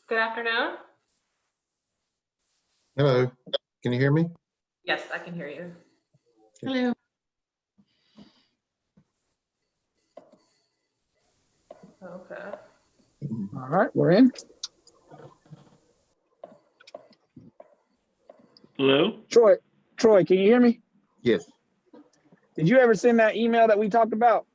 Good afternoon. Hello, can you hear me? Yes, I can hear you. Hello. Okay. All right, we're in. Hello? Troy, can you hear me? Yes. Did you ever send that email that we talked about?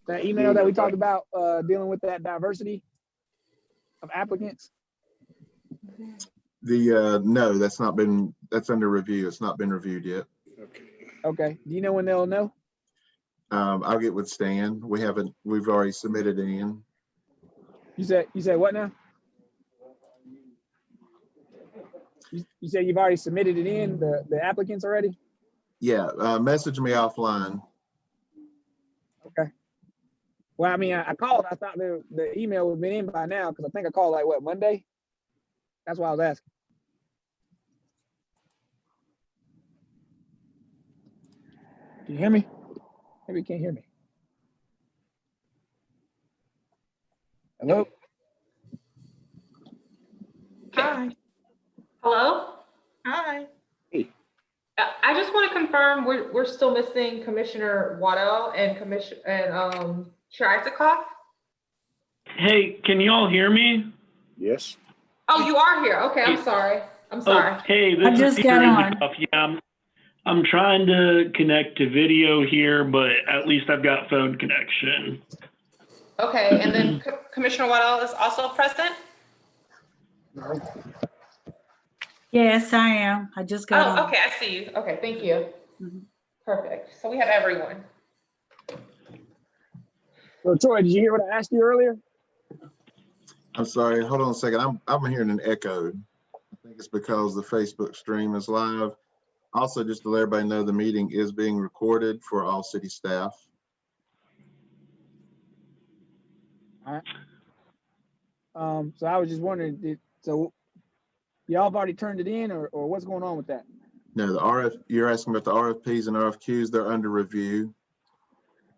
That email that we talked about dealing with that diversity of applicants? No, that's under review. It's not been reviewed yet. Okay. Do you know when they'll know? I'll get with Stan. We've already submitted it in. You said what now? You said you've already submitted it in, the applicants already? Yeah, message me offline. Okay. Well, I mean, I called. I thought the email would have been in by now because I think I called like what, Monday? That's why I was asking. Can you hear me? Maybe you can't hear me. Hello? Hi. Hello? Hi. I just want to confirm we're still missing Commissioner Waddell and Chair Isikoff. Hey, can you all hear me? Yes. Oh, you are here. Okay, I'm sorry. Oh, hey, this I just is got Peter on. Isikoff. Yeah, I'm trying to connect to video here, but at least I've got phone connection. Okay, and then Commissioner Waddell is also present? Yes, I am. I just got on. Oh, okay, I see you. Okay, thank you. Mhm. Perfect. So we have everyone. So Troy, did you hear what I asked you earlier? I'm sorry, hold on a second. I'm hearing an echo. I think it's because the Facebook stream is live. Also, just to let everybody know, the meeting is being recorded for all city staff. All right. So I was just wondering, so y'all have already turned it in or what's going on with that? No, you're asking about the RFPs and RFQs, they're under review.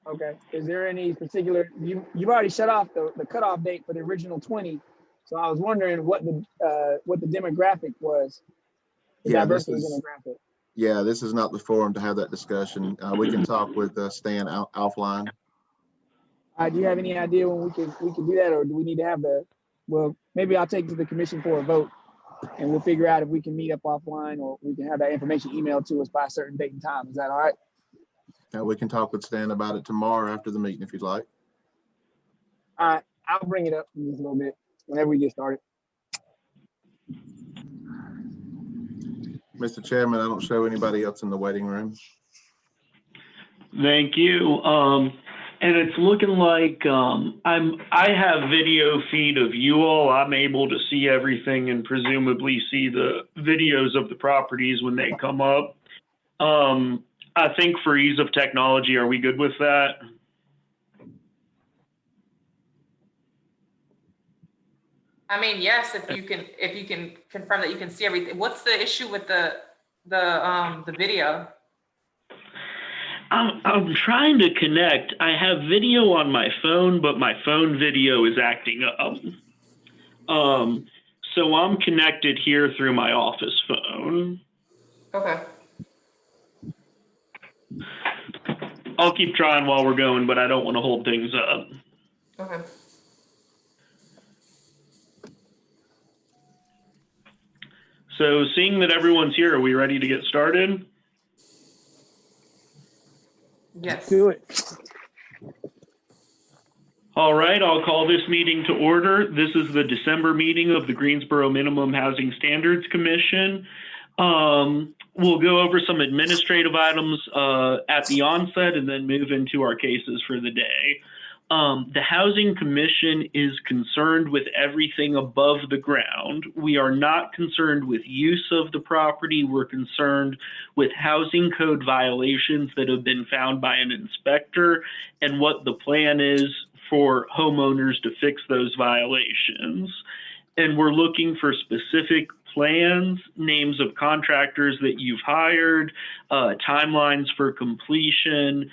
Okay. Is there any particular, you've already shut off the cutoff date for the original 20. So I was wondering what the demographic was. The Yeah, diversity demographic. Yeah, this is not the forum to have that discussion. We can talk with Stan offline. Do you have any idea when we can do that, or do we need to have well, maybe I'll take it to the commission for a vote and we'll figure out if we can meet up offline or we can have that information emailed to us by a certain date and time. Is that all right? We can talk with Stan about it tomorrow after the meeting if you'd like. All right, I'll bring it up in just a little bit whenever we get started. Mr. Chairman, I don't show anybody else in the waiting room. Thank you. And it's looking like I have video feed of you all. I'm able to see everything and presumably see the videos of the properties when they come up. I think for ease of technology, are we good with that? I mean, yes, if you can confirm that you can see everything. What's the issue with the video? I'm trying to connect. I have video on my phone, but my phone video is acting up. So I'm connected here through my office phone. Okay. I'll keep trying while we're going, but I don't want to hold things up. Okay. So seeing that everyone's here, are we ready to get started? Yes. Do it. All right, I'll call this meeting to order. This is the December meeting of the Greensboro Minimum Housing Standards Commission. We'll go over some administrative items at the onset and then move into our cases for the day. The Housing Commission is concerned with everything above the ground. We are not concerned with use of the property. We're concerned with housing code violations that have been found by an inspector and what the plan is for homeowners to fix those violations. And we're looking for specific plans, names of contractors that you've hired, timelines for completion,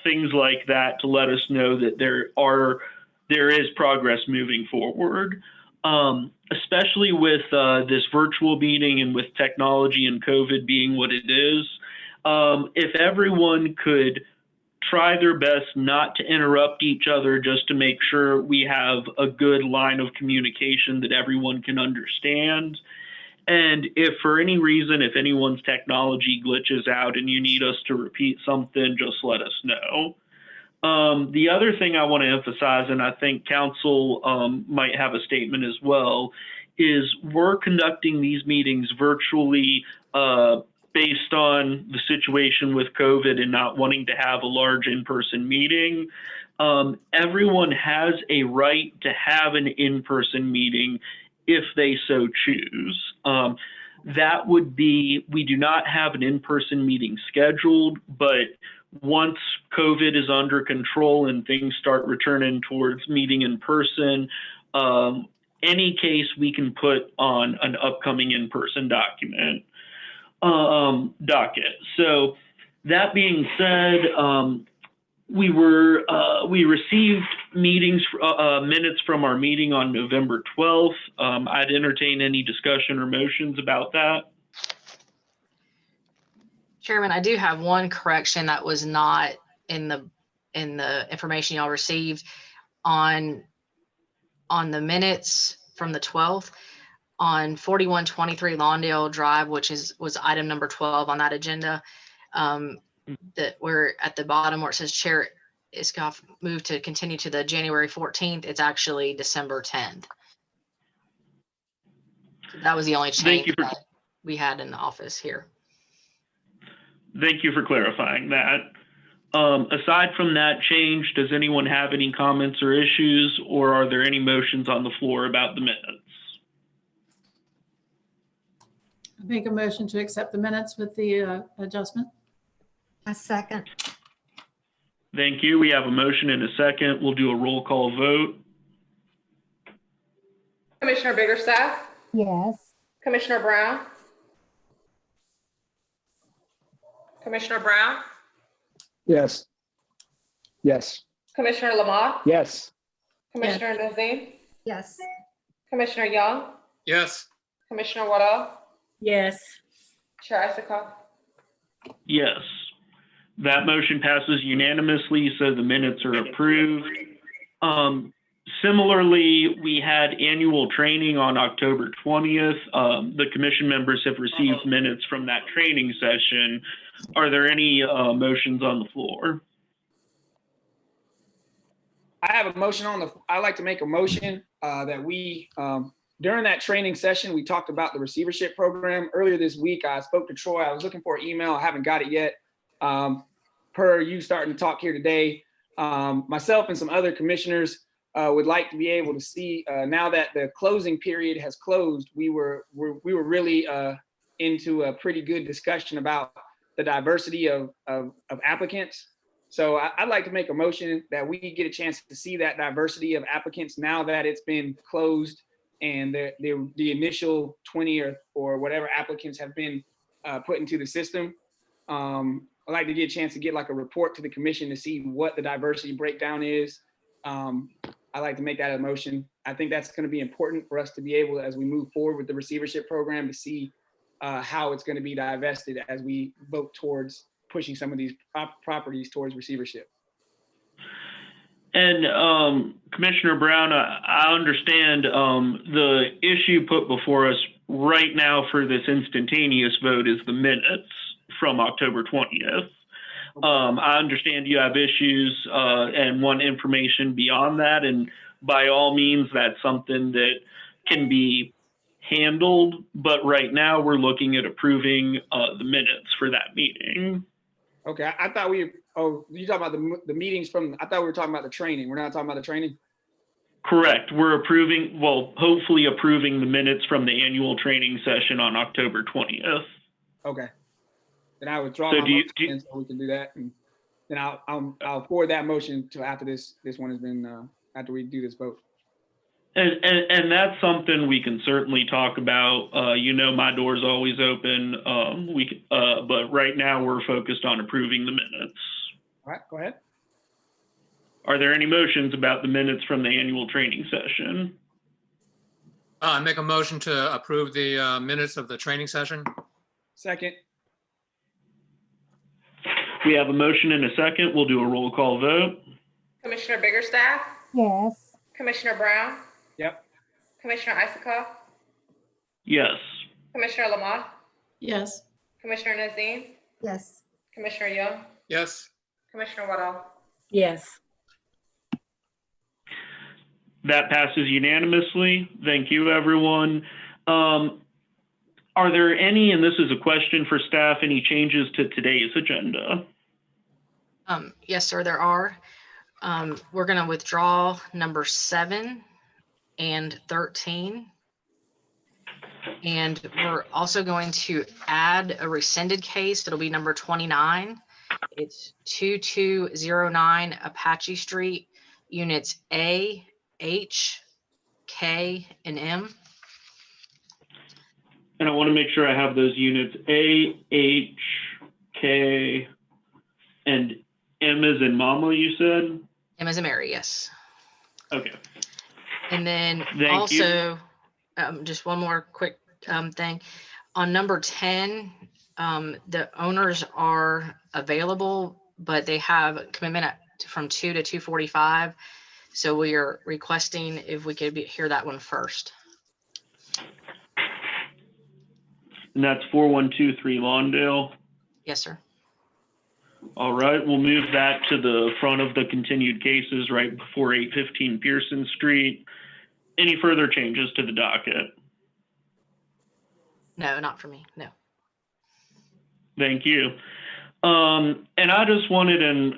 things like that to let us know that there is progress moving forward. Especially with this virtual meeting and with technology and COVID being what it is, if everyone could try their best not to interrupt each other just to make sure we have a good line of communication that everyone can understand. And if for any reason, if anyone's technology glitches out and you need us to repeat something, just let us know. The other thing I want to emphasize, and I think council might have a statement as well, is we're conducting these meetings virtually based on the situation with COVID and not wanting to have a large in-person meeting. Everyone has a right to have an in-person meeting if they so choose. That would be, we do not have an in-person meeting scheduled, but once COVID is under control and things start returning towards meeting in person, any case we can put on an upcoming in-person docket. So that being said, we received minutes from our meeting on November 12th. I'd entertain any discussion or motions about that. Chairman, I do have one correction that was not in the information y'all received on the minutes from the 12th. On 4123 Lawndale Drive, which was item number 12 on that agenda, that we're at the bottom where it says Chair Iscoff moved to continue to the January 14th. It's actually December 10th. So that was the only change that we had in the office here. Thank you for clarifying that. Aside from that change, does anyone have any comments or issues, or are there any motions on the floor about the minutes? Make a motion to accept the minutes with the adjustment. A second. Thank you. We have a motion and a second. We'll do a roll call vote. Commissioner Biggerstaff, Yes. Commissioner Brown, Commissioner Brown, Yes. Yes. Commissioner Lamont, Yes. Commissioner Nazim, Yes. Commissioner Young, Yes. Commissioner Waddell, Yes. Chair Isikoff. Yes. That motion passes unanimously, so the minutes are approved. Similarly, we had annual training on October 20th. The commission members have received minutes from that training session. Are there any motions on the floor? I have a motion I'd like to make a motion that we, during that training session, we talked about the receivership program. Earlier this week, I spoke to Troy. I was looking for an email. I haven't got it yet. Per you starting to talk here today, myself and some other commissioners would like to be able to see, now that the closing period has closed, we were really into a pretty good discussion about the diversity of applicants. So I'd like to make a motion that we get a chance to see that diversity of applicants now that it's been closed and the initial 20 or whatever applicants have been put into the system. I'd like to get a chance to get like a report to the commission to see what the diversity breakdown is. I'd like to make that a motion. I think that's going to be important for us to be able, as we move forward with the receivership program, to see how it's going to be divested as we vote towards pushing some of these properties towards receivership. And Commissioner Brown, I understand the issue put before us right now for this instantaneous vote is the minutes from October 20th. I understand you have issues and want information beyond that. And by all means, that's something that can be handled. But right now we're looking at approving the minutes for that meeting. Okay, I thought you talking about the meetings from, I thought we were talking about the training. We're not talking about the training? Correct. We're hopefully approving the minutes from the annual training session on October 20th. Okay. Then I withdraw So my motion, so we can do that. And then I'll forward that motion to after this one has been, after we do this vote. And that's something we can certainly talk about. My door's always open. But right now we're focused on approving the minutes. All right, go ahead. Are there any motions about the minutes from the annual training session? I make a motion to approve the minutes of the training session. Second. We have a motion and a second. We'll do a roll call vote. Commissioner Biggerstaff, Yes. Commissioner Brown, Yep. Commissioner Isikoff, Yes. Commissioner Lamont, Yes. Commissioner Nazim, Yes. Commissioner Young, Yes. Commissioner Waddell. Yes. That passes unanimously. Thank you, everyone. Are there any, and this is a question for staff, any changes to today's agenda? Yes, sir, there are. We're going to withdraw number 7 and 13. And we're also going to add a rescinded case. It'll be number 29. It's 2209 Apache Street, units A, H, K, and M. And I want to make sure I have those units A, H, K, and M as in Mama, you said? M as in Mary, yes. Okay. And then Thank also, just one more quick thing. On number 10, the owners are available, but they have commitment from 2 to 2:45. So we are requesting if we could hear that one first. And that's 4123 Lawndale. Yes, sir. All right, we'll move that to the front of the continued cases right before 815 Pearson Street. Any further changes to the docket? No, not for me. No. Thank you. And I just wanted,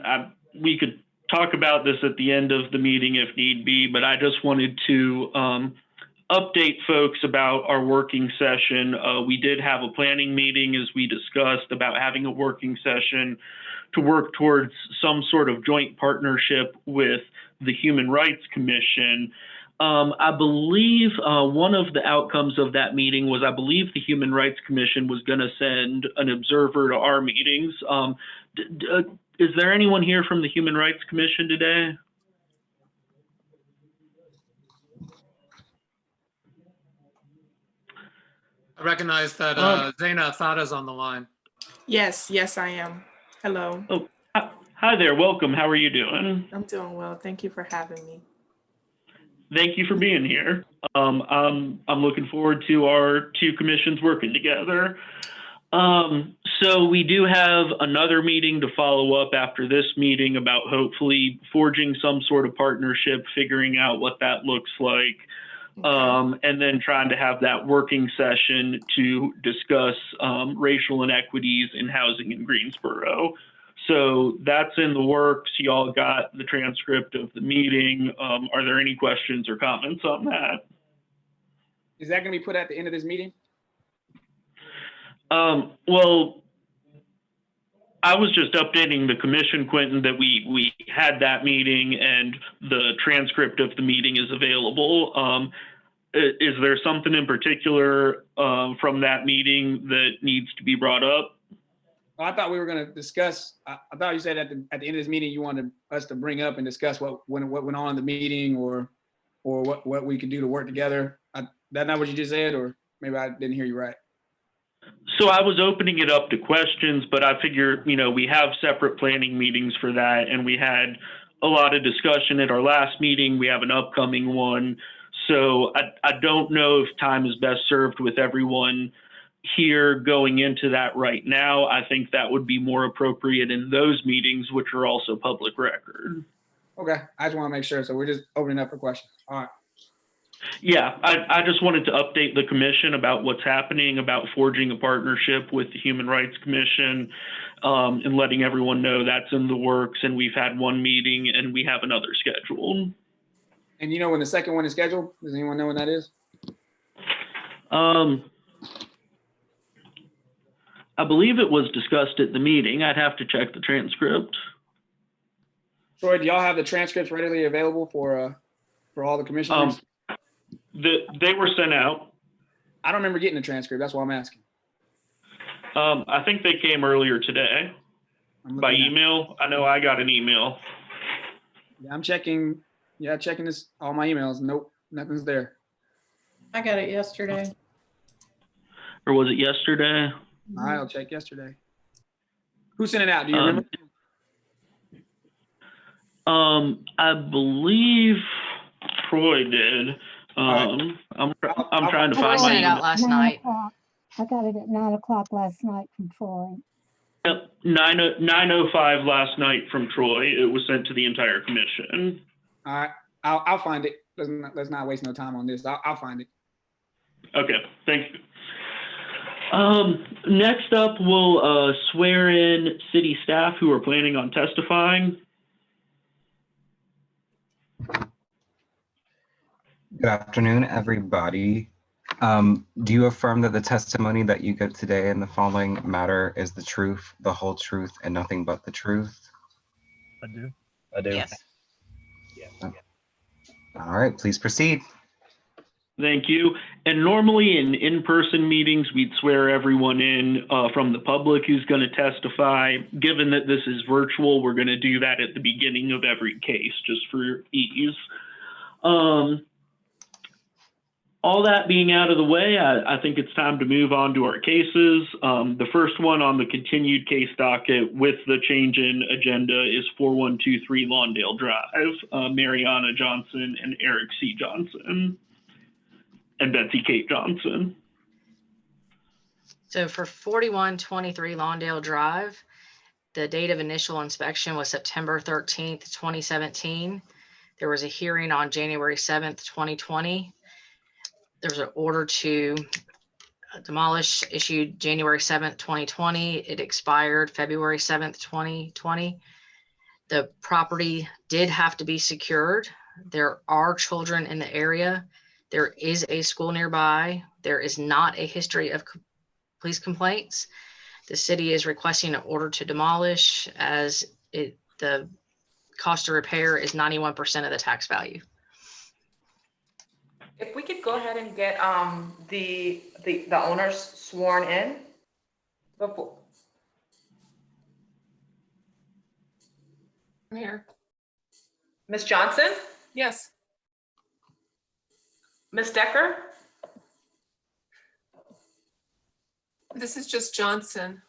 we could talk about this at the end of the meeting if need be, but I just wanted to update folks about our working session. We did have a planning meeting, as we discussed, about having a working session to work towards some sort of joint partnership with the Human Rights Commission. I believe one of the outcomes of that meeting was, I believe the Human Rights Commission was going to send an observer to our meetings. Is there anyone here from the Human Rights Commission today? I recognize that Zaina Thada's on the line. Yes, I am. Hello. Oh, hi there. Welcome. How are you doing? I'm doing well. Thank you for having me. Thank you for being here. I'm looking forward to our two commissions working together. So we do have another meeting to follow up after this meeting about hopefully forging some sort of partnership, figuring out what that looks like, and then trying to have that working session to discuss racial inequities in housing in Greensboro. So that's in the works. Y'all got the transcript of the meeting. Are there any questions or comments on that? Is that going to be put at the end of this meeting? Well, I was just updating the commission, Quentin, that we had that meeting and the transcript of the meeting is available. Is there something in particular from that meeting that needs to be brought up? I thought we were going to discuss, I thought you said at the end of this meeting, you wanted us to bring up and discuss what went on in the meeting or what we could do to work together. That not what you just said, or maybe I didn't hear you right? So I was opening it up to questions, but I figure, we have separate planning meetings for that, and we had a lot of discussion at our last meeting. We have an upcoming one. So I don't know if time is best served with everyone here going into that right now. I think that would be more appropriate in those meetings, which are also public record. Okay, I just want to make sure. So we're just opening up for questions. All right. Yeah, I just wanted to update the commission about what's happening, about forging a partnership with the Human Rights Commission, and letting everyone know that's in the works, and we've had one meeting and we have another scheduled. And you know when the second one is scheduled? Does anyone know when that is? I believe it was discussed at the meeting. I'd have to check the transcript. Troy, do y'all have the transcripts readily available for all the commissioners? They were sent out. I don't remember getting the transcript. That's why I'm asking. I think they came earlier today by email. I know I got an email. Yeah, I'm checking. Yeah, checking all my emails. Nope, nothing's there. I got it yesterday. Or was it yesterday? All right, I'll check yesterday. Who sent it out? Do you remember? I believe Troy did. I'm trying to Troy find my sent it out email. last night. I got it at 9 o'clock last night from Troy. Yep, 9:05 last night from Troy. It was sent to the entire commission. All right, I'll find it. Let's not waste no time on this. I'll find it. Okay, thank you. Next up, we'll swear in city staff who are planning on testifying. Good afternoon, everybody. Do you affirm that the testimony that you give today in the following matter is the truth, the whole truth, and nothing but the truth? I do. I do. Yes. All right, please proceed. Thank you. And normally in in-person meetings, we'd swear everyone in from the public who's going to testify. Given that this is virtual, we're going to do that at the beginning of every case, just for ease. All that being out of the way, I think it's time to move on to our cases. The first one on the continued case docket with the change in agenda is 4123 Lawndale Drive, Mariana Johnson and Eric C. Johnson, and Betsy Kate Johnson. So for 4123 Lawndale Drive, the date of initial inspection was September 13th, 2017. There was a hearing on January 7th, 2020. There was an order to demolish issued January 7th, 2020. It expired February 7th, 2020. The property did have to be secured. There are children in the area. There is a school nearby. There is not a history of police complaints. The city is requesting an order to demolish as the cost to repair is 91% of the tax value. If we could go ahead and get the owners sworn in before. I'm here. Ms. Johnson, Yes. Ms. Decker, This is just Johnson.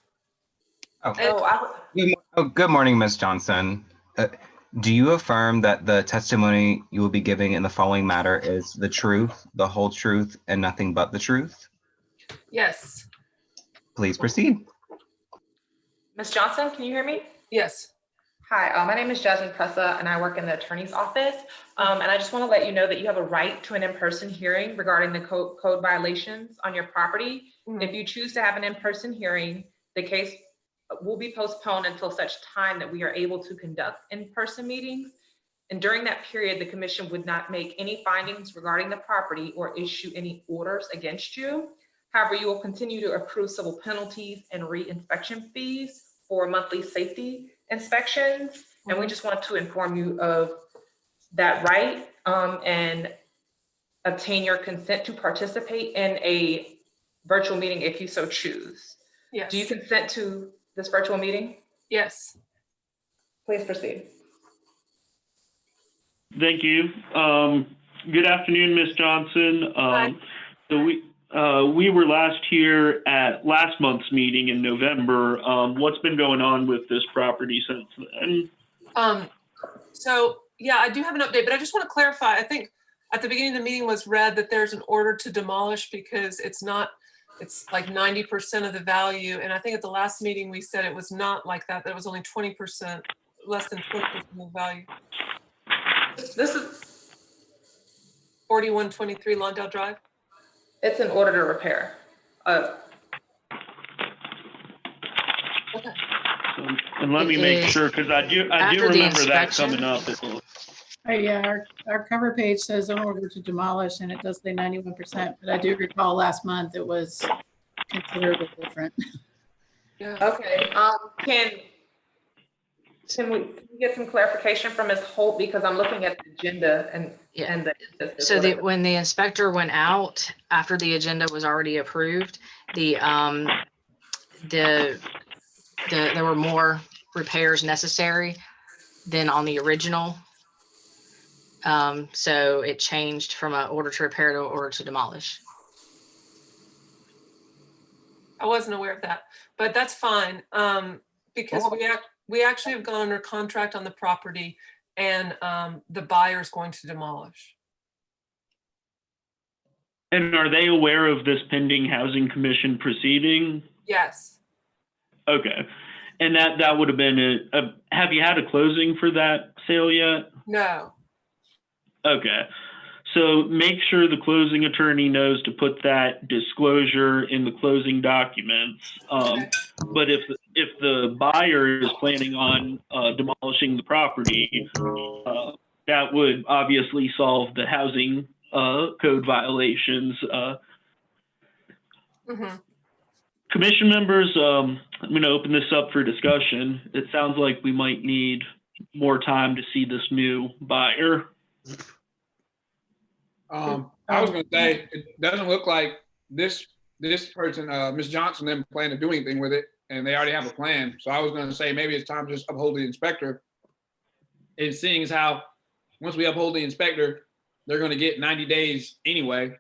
Good morning, Ms. Johnson. Do you affirm that the testimony you will be giving in the following matter is the truth, the whole truth, and nothing but the truth? Yes. Please proceed. Ms. Johnson, can you hear me? Yes. Hi, my name is Jasmine Pressa and I work in the attorney's office. And I just want to let you know that you have a right to an in-person hearing regarding the code violations on your property. If you choose to have an in-person hearing, the case will be postponed until such time that we are able to conduct in-person meetings. And during that period, the commission would not make any findings regarding the property or issue any orders against you. However, you will continue to approve civil penalties and re-inspection fees for monthly safety inspections. And we just want to inform you of that right and obtain your consent to participate in a virtual meeting if you so choose. Yes. Do you consent to this virtual meeting? Yes. Please proceed. Thank you. Good afternoon, Ms. Johnson. So we were last here at last month's meeting in November. What's been going on with this property since then? So yeah, I do have an update, but I just want to clarify. I think at the beginning of the meeting was read that there's an order to demolish because it's like 90% of the value. And I think at the last meeting, we said it was not like that. That was only 20%, less than 20% of the value. This is 4123 Lawndale Drive? It's in order to repair. Okay. And let me It make is sure, because I do after the remember that inspection. coming up. Oh, yeah, our cover page says in order to demolish, and it does say 91%, but I do recall last month it was considerably different. Yeah. Okay, can we get some clarification from Ms. Holt, because I'm looking at the agenda and, Yeah. and So when the inspector went out after the agenda was already approved, there were more repairs necessary than on the original. So it changed from an order to repair to order to demolish. I wasn't aware of that, but that's fine. Because we actually have gone under contract on the property, and the buyer is going to demolish. And are they aware of this pending housing commission proceeding? Yes. Okay. And that would have been have you had a closing for that sale yet? No. Okay. So make sure the closing attorney knows to put that disclosure in the closing documents. But if the buyer is planning on demolishing the property, that would obviously solve the housing code violations. Commission members, I'm going to open this up for discussion. It sounds like we might need more time to see this new buyer. I was going to say, it doesn't look like this person, Ms. Johnson, didn't plan to do anything with it, and they already have a plan. So I was going to say maybe it's time to just uphold the inspector. And seeing as how once we uphold the inspector, they're going to get 90 days anyway,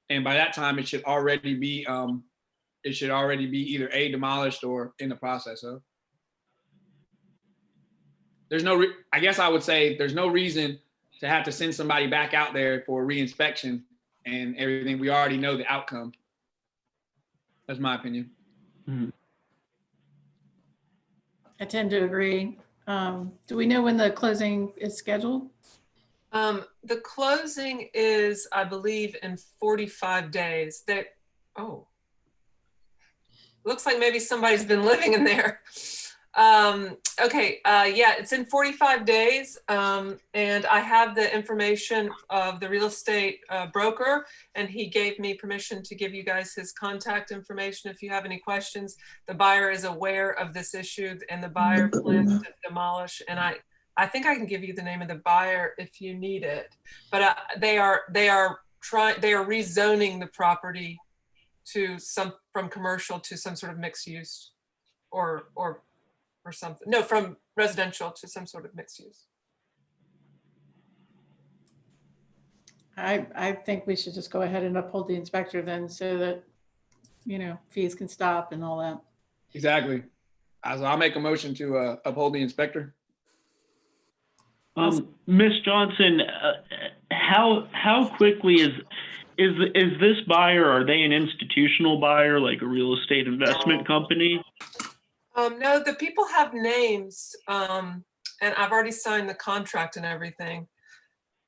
and by that time it should already be either demolished or in the process of. There's no, I guess I would say there's no reason to have to send somebody back out there for reinspection and everything. We already know the outcome. That's my opinion. Mm-hmm. I tend to agree. Do we know when the closing is scheduled? The closing is, I believe, in 45 days. Looks like maybe somebody's been living in there. Okay, yeah, it's in 45 days. And I have the information of the real estate broker, and he gave me permission to give you guys his contact information if you have any questions. The buyer is aware of this issue, and the buyer plans to demolish. And I think I can give you the name of the buyer if you need it. But they are rezoning the property to from commercial to some sort of mixed use, or something. No, from residential to some sort of mixed use. I think we should just go ahead and uphold the inspector then, so that, fees can stop and all that. Exactly. So I'll make a motion to uphold the inspector. Ms. Johnson, how quickly is this buyer? Are they an institutional buyer, like a real estate investment company? No, the people have names, and I've already signed the contract and everything.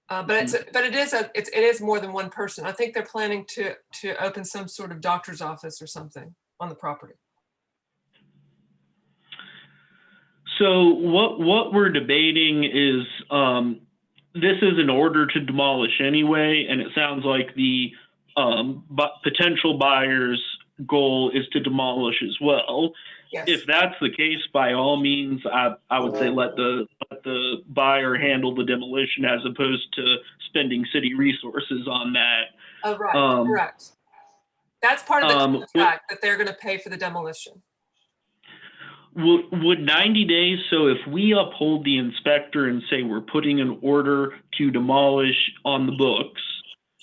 But it is more than one person. I think they're planning to open some sort of doctor's office or something on the property. So what we're debating is this is an order to demolish anyway, and it sounds like the potential buyer's goal is to demolish as well. Yes. If that's the case, by all means, I would say let the buyer handle the demolition as opposed to spending city resources on that. Oh, right, correct. That's part of the contract, that they're going to pay for the demolition. Would 90 days, so if we uphold the inspector and say we're putting an order to demolish on the books,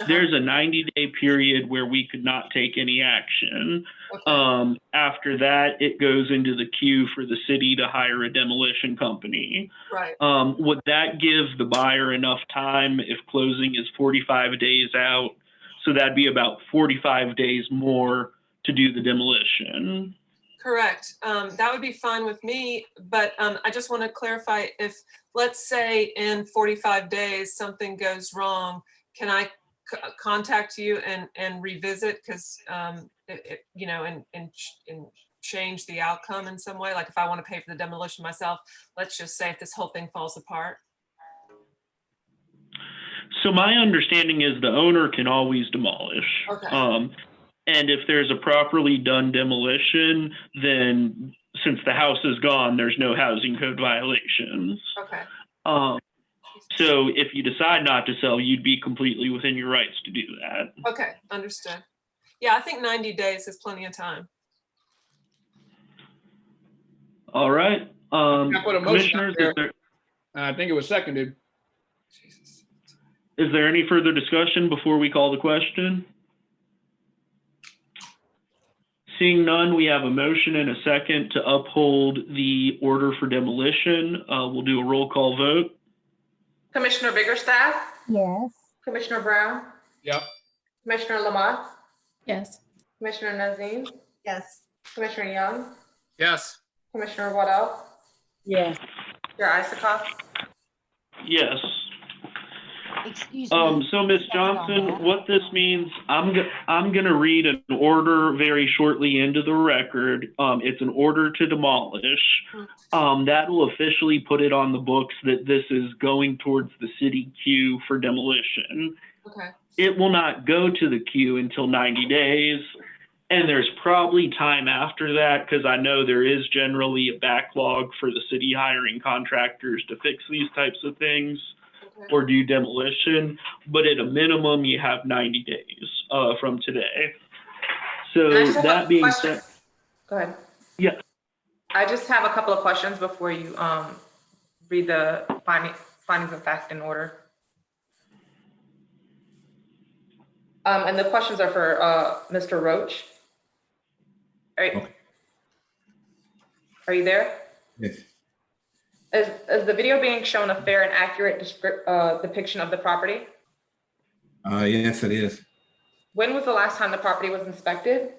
there's a 90-day period where we could not take any action. Okay. After that, it goes into the queue for the city to hire a demolition company. Right. Would that give the buyer enough time if closing is 45 days out? So that'd be about 45 days more to do the demolition. Correct. That would be fine with me, but I just want to clarify, if, let's say in 45 days something goes wrong, can I contact you and revisit because, you know, and change the outcome in some way? Like if I want to pay for the demolition myself, let's just say if this whole thing falls apart. So my understanding is the owner can always demolish. Okay. And if there's a properly done demolition, then since the house is gone, there's no housing code violations. Okay. So if you decide not to sell, you'd be completely within your rights to do that. Okay, understood. Yeah, I think 90 days is plenty of time. All right. I put a motion Commissioners, out there. I think it was seconded. Is there any further discussion before we call the question? Seeing none, we have a motion and a second to uphold the order for demolition. We'll do a roll call vote. Commissioner Biggerstaff, Yes. Commissioner Brown, Yep. Commissioner Lamont, Yes. Commissioner Nazim, Yes. Commissioner Young, Yes. Commissioner Waddell, Yes. Chair Isikoff. Yes. Excuse me. So Ms. Johnson, what this means, I'm gonna read an order very shortly into the record. It's an order to demolish. That will officially put it on the books that this is going towards the city queue for demolition. Okay. It will not go to the queue until 90 days. And there's probably time after that because I know there is generally a backlog for the city hiring contractors to fix these types of things. Okay. Or do demolition, but at a minimum, you have 90 days from today. So And I just have that a being question. said, Go ahead. yes, I just have a couple of questions before you read the findings of fact in order. And the questions are for Mr. Roach. Okay. Are you there? Yes. Is the video being shown a fair and accurate depiction of the property? Yes, it is. When was the last time the property was inspected?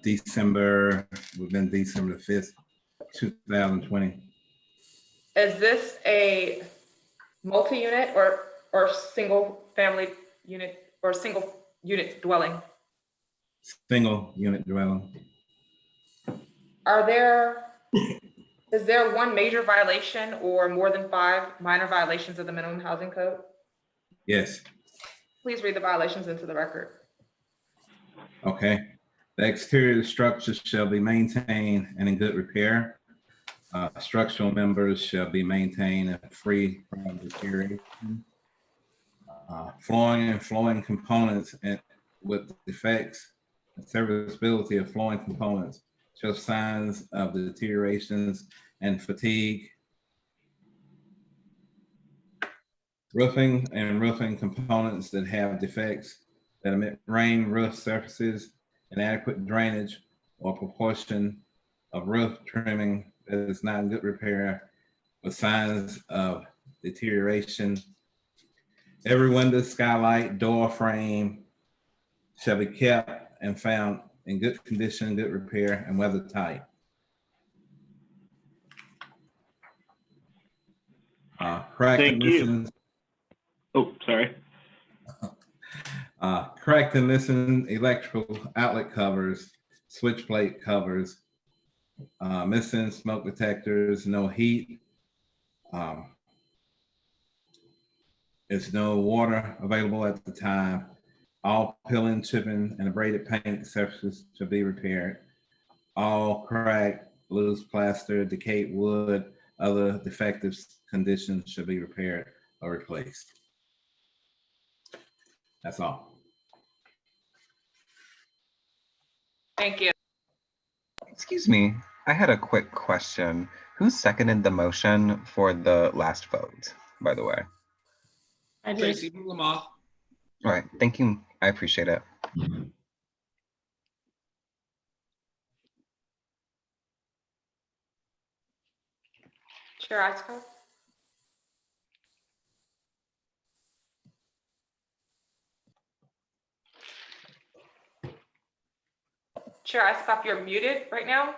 December, within December the 5th, 2020. Is this a multi-unit or single family unit or single unit dwelling? Single unit dwelling. Is there one major violation or more than 5 minor violations of the minimum housing code? Yes. Please read the violations into the record. Okay. The exterior of the structure shall be maintained and in good repair. Structural members shall be maintained and free from deterioration. Flooring and flooring components and with defects and serviceability of flooring components show signs of deteriorations and fatigue. Roofing and roofing components that have defects that emit rain, roof surfaces, inadequate drainage, or proportion of roof trimming that is not in good repair with signs of deterioration. Every window, skylight, door frame shall be kept and found in good condition, good repair, and weather tight. Cracked and Thank you. missing. Oh, sorry. Cracked and missing electrical outlet covers, switch plate covers, missing smoke detectors, no heat. There's no water available at the time. All peeling, chipping, and abraded paint surfaces should be repaired. All cracked, loose plaster, decayed wood, other defective conditions should be repaired or replaced. That's all. Thank you. Excuse me, I had a quick question. Who seconded the motion for the last vote, by the way? I did. Tracy Lamont. All right, thank you. I appreciate it. Chair Isikoff? Chair Isikoff, you're muted right now.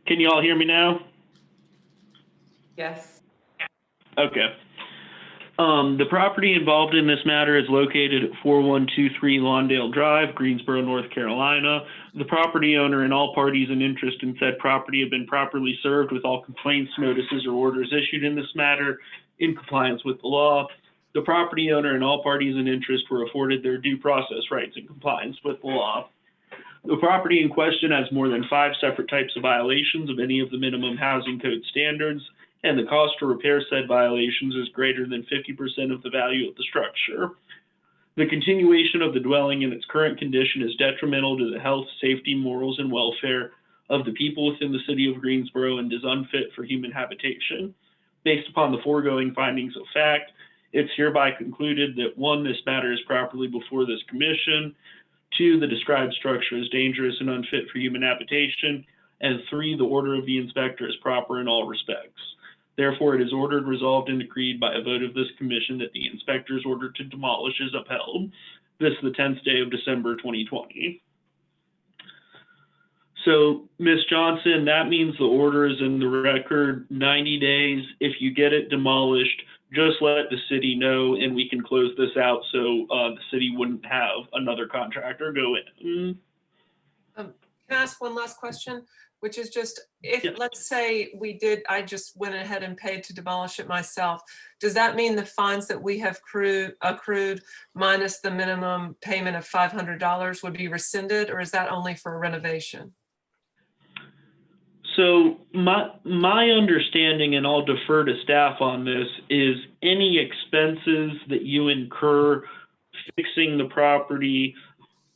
Can you all hear me now? Yes. Okay. The property involved in this matter is located at 4123 Lawndale Drive, Greensboro, North Carolina. The property owner and all parties in interest in said property have been properly served with all complaints, notices, or orders issued in this matter in compliance with the law. The property owner and all parties in interest were afforded their due process rights in compliance with the law. The property in question has more than 5 separate types of violations of any of the minimum housing code standards, and the cost to repair said violations is greater than 50% of the value of the structure. The continuation of the dwelling in its current condition is detrimental to the health, safety, morals, and welfare of the people within the city of Greensboro and is unfit for human habitation. Based upon the foregoing findings of fact, it's hereby concluded that 1, this matter is properly before this commission, 2, the described structure is dangerous and unfit for human habitation, and 3, the order of the inspector is proper in all respects. Therefore, it is ordered, resolved, and decreed by a vote of this commission that the inspector's order to demolish is upheld. This is the 10th day of December 2020. So, Ms. Johnson, that means the order is in the record 90 days. If you get it demolished, just let the city know and we can close this out so the city wouldn't have another contractor go in. Can I ask one last question? Which is just, if, Yes. let's say I just went ahead and paid to demolish it myself, does that mean the fines that we have accrued minus the minimum payment of $500 would be rescinded, or is that only for renovation? So my understanding, and I'll defer to staff on this, is any expenses that you incur fixing the property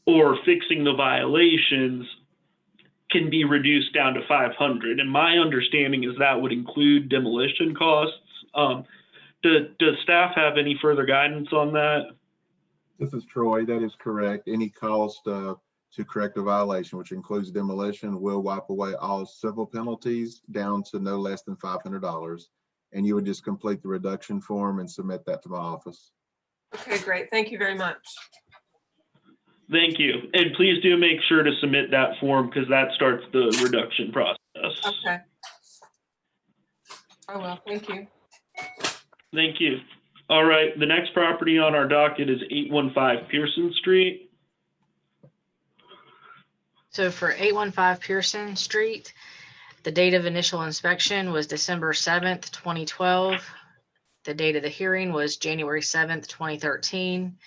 or fixing the violations can be reduced down to 500. And my understanding is that would include demolition costs. Does staff have any further guidance on that? This is Troy. That is correct. Any cost to correct a violation, which includes demolition, will wipe away all civil penalties down to no less than $500. And you would just complete the reduction form and submit that to my office. Okay, great. Thank you very much. Thank you. And please do make sure to submit that form because that starts the reduction process. Okay. Oh, well, thank you. Thank you. All right, the next property on our docket is 815 Pearson Street. So for 815 Pearson Street, the date of initial inspection was December 7th, 2012. The date of the hearing was January 7th, 2013.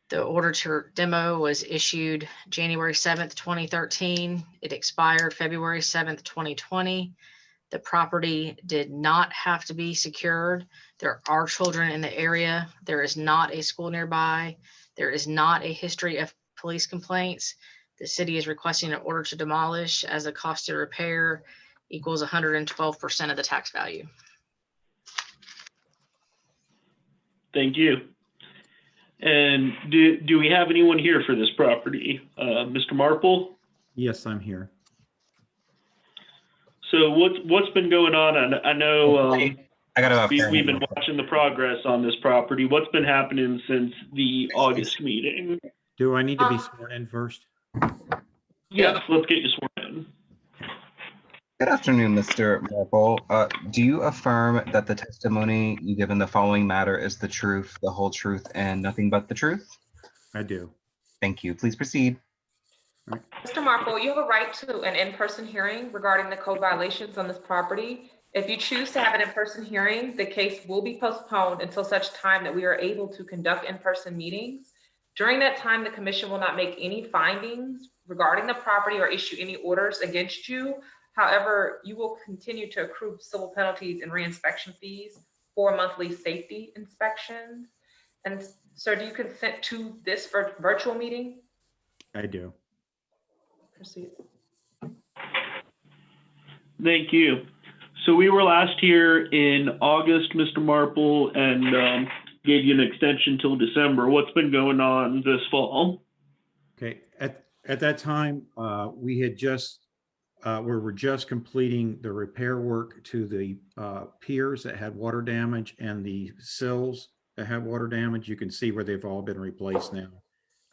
The order to demo was issued January 7th, 2013. It expired February 7th, 2020. The property did not have to be secured. There are children in the area. There is not a school nearby. There is not a history of police complaints. The city is requesting an order to demolish as the cost to repair equals 112% of the tax value. Thank you. And do we have anyone here for this property? Mr. Marple? Yes, I'm here. So what's been going on? I know I got we've been watching the progress on this property. What's been happening since the August meeting? Do I need to be sworn in first? Yes, let's get you sworn in. Good afternoon, Mr. Marple. Do you affirm that the testimony you give in the following matter is the truth, the whole truth, and nothing but the truth? I do. Thank you. Please proceed. Mr. Marple, you have a right to an in-person hearing regarding the code violations on this property. If you choose to have an in-person hearing, the case will be postponed until such time that we are able to conduct in-person meetings. During that time, the commission will not make any findings regarding the property or issue any orders against you. However, you will continue to accrue civil penalties and reinspection fees for monthly safety inspections. And sir, do you consent to this virtual meeting? I do. Proceed. Thank you. So we were last here in August, Mr. Marple, and gave you an extension till December. What's been going on this fall? Okay. At that time, we had just we were just completing the repair work to the piers that had water damage and the sills that had water damage. You can see where they've all been replaced now.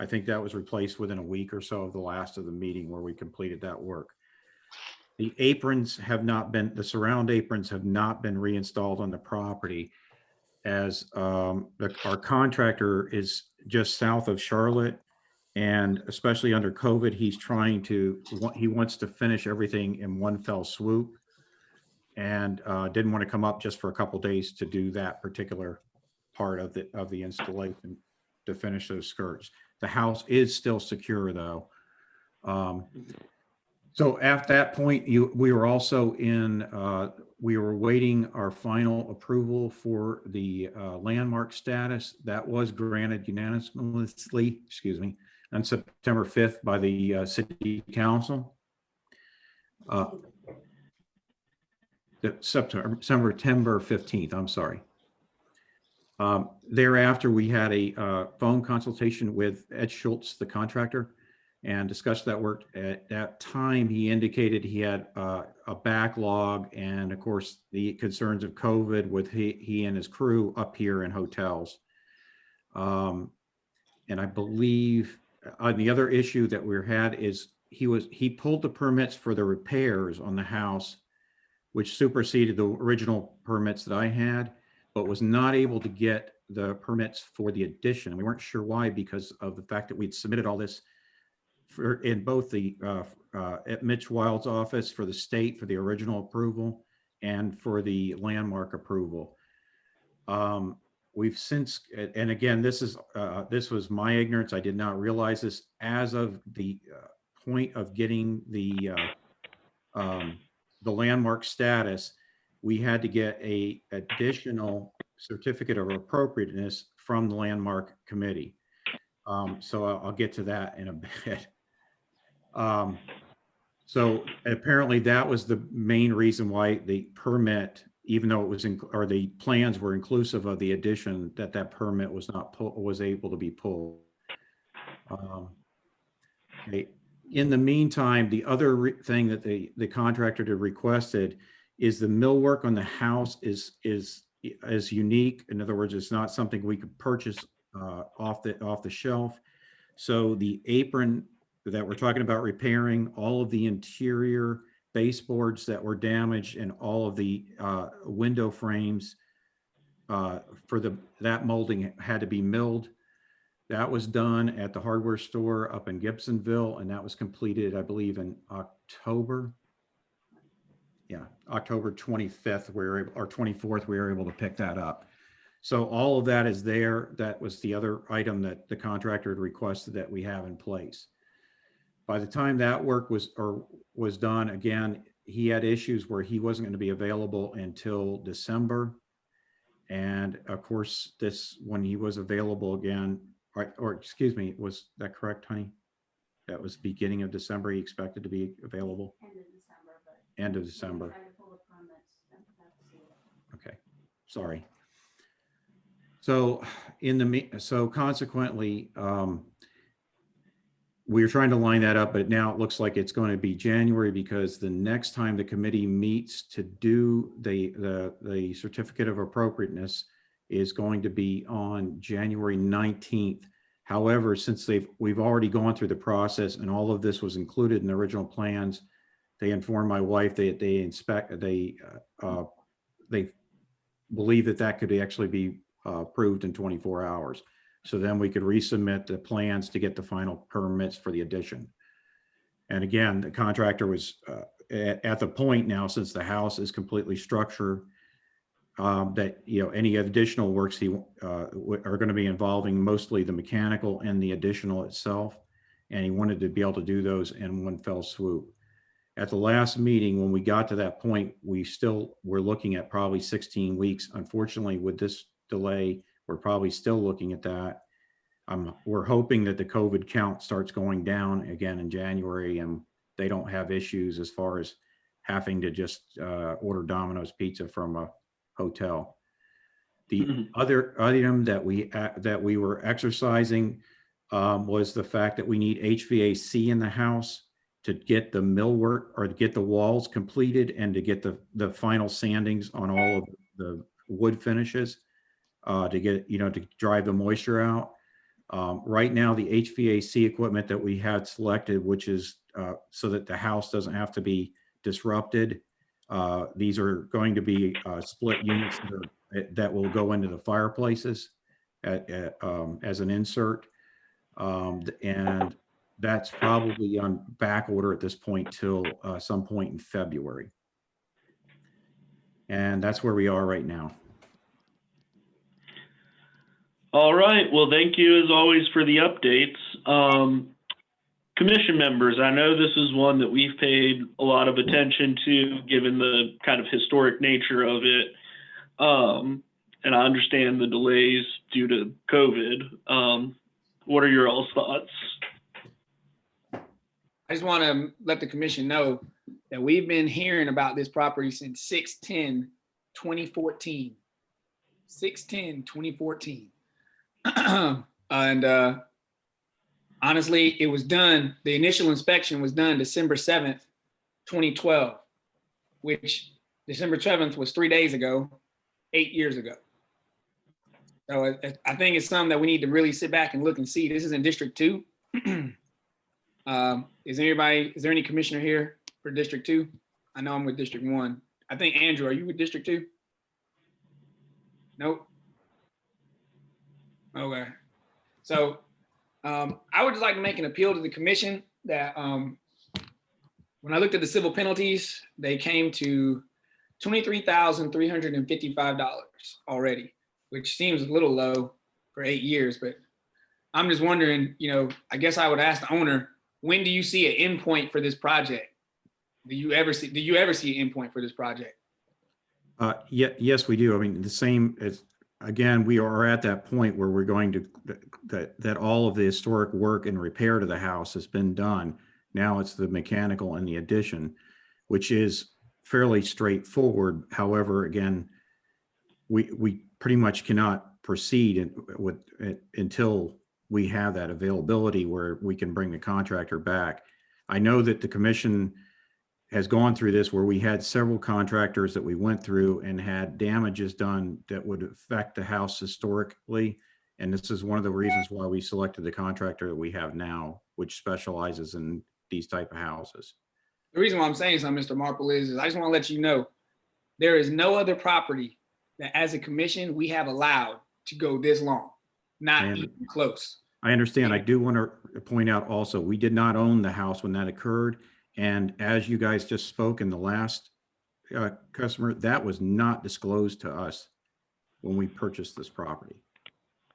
I think that was replaced within a week or so of the last of the meeting where we completed that work. the aprons have not been, the surround aprons have not been reinstalled on the property, as our contractor is just south of Charlotte. And especially under COVID, he wants to finish everything in one fell swoop, and didn't want to come up just for a couple days to do that particular part of the installation to finish those skirts. The house is still secure though. So at that point, we were also we were waiting our final approval for the landmark status. That was granted unanimously, on September 5th by the city council. September 15th, I'm sorry. Thereafter, we had a phone consultation with Ed Schultz, the contractor, and discussed that work. At that time, he indicated he had a backlog, and of course, the concerns of COVID with he and his crew up here in hotels. And I believe the other issue that we had is he pulled the permits for the repairs on the house, which superseded the original permits that I had, but was not able to get the permits for the addition. We weren't sure why, because of the fact that we'd submitted all this in both the at Mitch Wild's office for the state for the original approval and for the landmark approval. We've since, and again, this was my ignorance. I did not realize this. As of the point of getting the landmark status, we had to get a additional certificate of appropriateness from the landmark committee. So I'll get to that in a bit. So apparently that was the main reason why the permit, even though it was or the plans were inclusive of the addition, that permit was not was able to be pulled. Okay. In the meantime, the other thing that the contractor had requested is the millwork on the house is unique. In other words, it's not something we could purchase off the shelf. So the apron that we're talking about repairing, all of the interior baseboards that were damaged, and all of the window frames for that molding had to be milled. That was done at the hardware store up in Gibsonville, and that was completed, I believe, in October. Yeah, October 25th, or 24th, we were able to pick that up. So all of that is there. That was the other item that the contractor had requested that we have in place. By the time that work was done, again, he had issues where he wasn't going to be available until December. And of course, when he was available again, or excuse me, was that correct, honey? That was beginning of December. He expected to be available. End of December. Okay, sorry. So consequently, we were trying to line that up, but now it looks like it's going to be January, because the next time the committee meets to do the certificate of appropriateness is going to be on January 19th. However, since we've already gone through the process and all of this was included in the original plans, they informed my wife they believe that could actually be approved in 24 hours. So then we could resubmit the plans to get the final permits for the addition. And again, the contractor was at the point now, since the house is completely structured, that any additional works are going to be involving mostly the mechanical and the additional itself, and he wanted to be able to do those in one fell swoop. At the last meeting, when we got to that point, we still were looking at probably 16 weeks. Unfortunately, with this delay, we're probably still looking at that. We're hoping that the COVID count starts going down again in January, and they don't have issues as far as having to just order Domino's pizza from a hotel. The other item that we were exercising was the fact that we need HVAC in the house to get the millwork, or to get the walls completed, and to get the final sandings on all of the wood finishes, to get to drive the moisture out. Right now, the HVAC equipment that we had selected, which is so that the house doesn't have to be disrupted. These are going to be split units that will go into the fireplaces as an insert. And that's probably on back order at this point till some point in February. And that's where we are right now. All right. Well, thank you as always for the updates. Commission members, I know this is one that we've paid a lot of attention to given the kind of historic nature of it. And I understand the delays due to COVID. What are your all's thoughts? I just want to let the commission know that we've been hearing about this property since 6/10/2014. 6/10/2014. And honestly, it was done, the initial inspection was done December 7th, 2012, which December 7th was 3 days ago, 8 years ago. So I think it's something that we need to really sit back and look and see. This is in District 2. Is there any commissioner here for District 2? I know I'm with District 1. I think Andrew, are you with District 2? Nope. Okay. So I would just like to make an appeal to the commission that when I looked at the civil penalties, they came to $23,355 already, which seems a little low for 8 years, but I'm just wondering, I guess I would ask the owner, when do you see an endpoint for this project? Do you ever see an endpoint for this project? Yes, we do. I mean, the same as, again, we are at that point where we're going to, that all of the historic work and repair to the house has been done. Now it's the mechanical and the addition, which is fairly straightforward. However, again, we pretty much cannot proceed with it until we have that availability where we can bring the contractor back. I know that the commission has gone through this where we had several contractors that we went through and had damages done that would affect the house historically. And this is one of the reasons why we selected the contractor that we have now, which specializes in these type of houses. The reason why I'm saying something, Mr. Marple, is I just want to let you know, there is no other property that as a commission, we have allowed to go this long, not even close. I understand. I do want to point out also, we did not own the house when that occurred. And as you guys just spoke in the last customer, that was not disclosed to us when we purchased this property.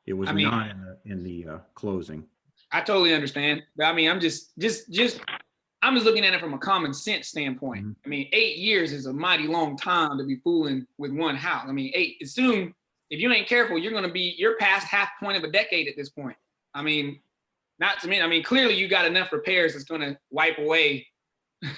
It was not in the closing. I totally understand. But I mean, I'm just looking at it from a common sense standpoint. Mm-hmm. I mean, 8 years is a mighty long time to be fooling with one house. I mean, assume if you ain't careful, you're past half point of a decade at this point. I mean, clearly you got enough repairs that's going to wipe away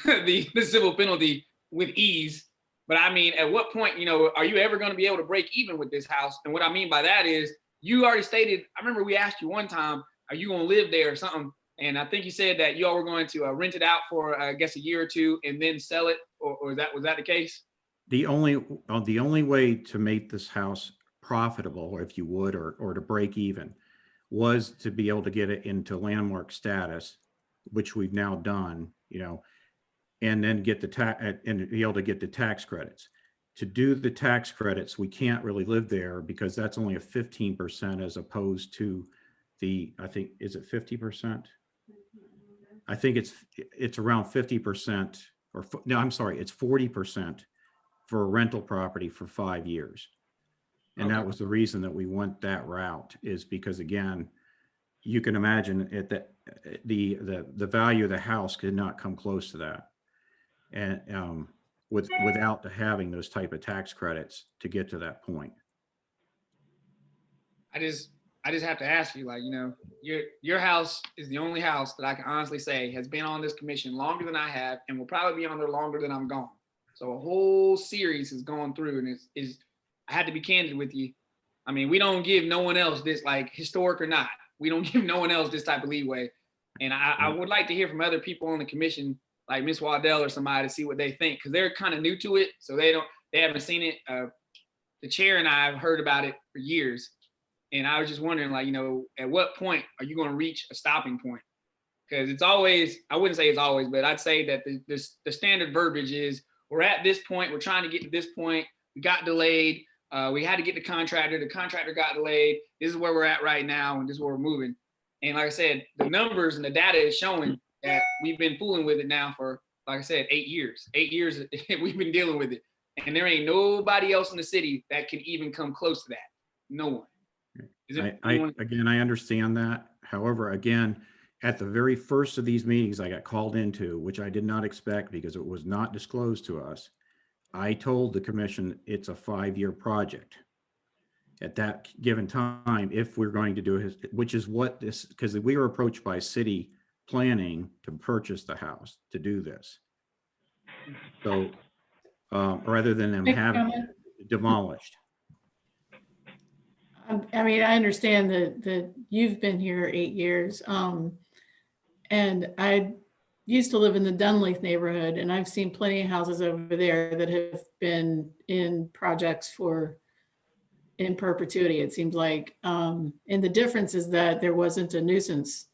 the civil penalty with ease. But I mean, at what point, are you ever going to be able to break even with this house? And what I mean by that is you already stated, I remember we asked you one time, are you going to live there or something? And I think you said that y'all were going to rent it out for, I guess, a year or two and then sell it. Or was that the case? The only way to make this house profitable, if you would, or to break even, was to be able to get it into landmark status, which we've now done, and then get and be able to get the tax credits. To do the tax credits, we can't really live there because that's only a 15% as opposed to I think, is it 50%? I think it's around 50%, no, I'm sorry, it's 40% for a rental property for 5 years. And that was the reason that we went that route, is because, again, you can imagine the value of the house could not come close to that. And without having those type of tax credits to get to that point. I just have to ask you, your house is the only house that I can honestly say has been on this commission longer than I have and will probably be on there longer than I'm gone. So a whole series has gone through, and I had to be candid with you. I mean, we don't give no one else this, historic or not, we don't give no one else this type of leeway. And I would like to hear from other people on the commission, like Ms. Waddell or somebody, to see what they think, because they're kind of new to it, so they haven't seen it. The chair and I have heard about it for years, and I was just wondering, at what point are you going to reach a stopping point? Because it's always, I wouldn't say it's always, but I'd say that the standard verbiage is, we're at this point, we're trying to get to this point, we got delayed, we had to get the contractor got delayed, this is where we're at right now, and this is where we're moving. And like I said, the numbers and the data is showing that we've been fooling with it now for, like I said, 8 years. 8 years we've been dealing with it. And there ain't nobody else in the city that can even come close to that. No one. Again, I understand that. However, again, at the very first of these meetings I got called into, which I did not expect because it was not disclosed to us, I told the commission it's a 5-year project. At that given time, if we're going to do it, which is what this, because we were approached by city planning to purchase the house to do this. So rather than them having it demolished. I mean, I understand that you've been here 8 years. And I used to live in the Dunleith neighborhood, and I've seen plenty of houses over there that have been in projects in perpetuity, it seems like. And the difference is that there wasn't a nuisance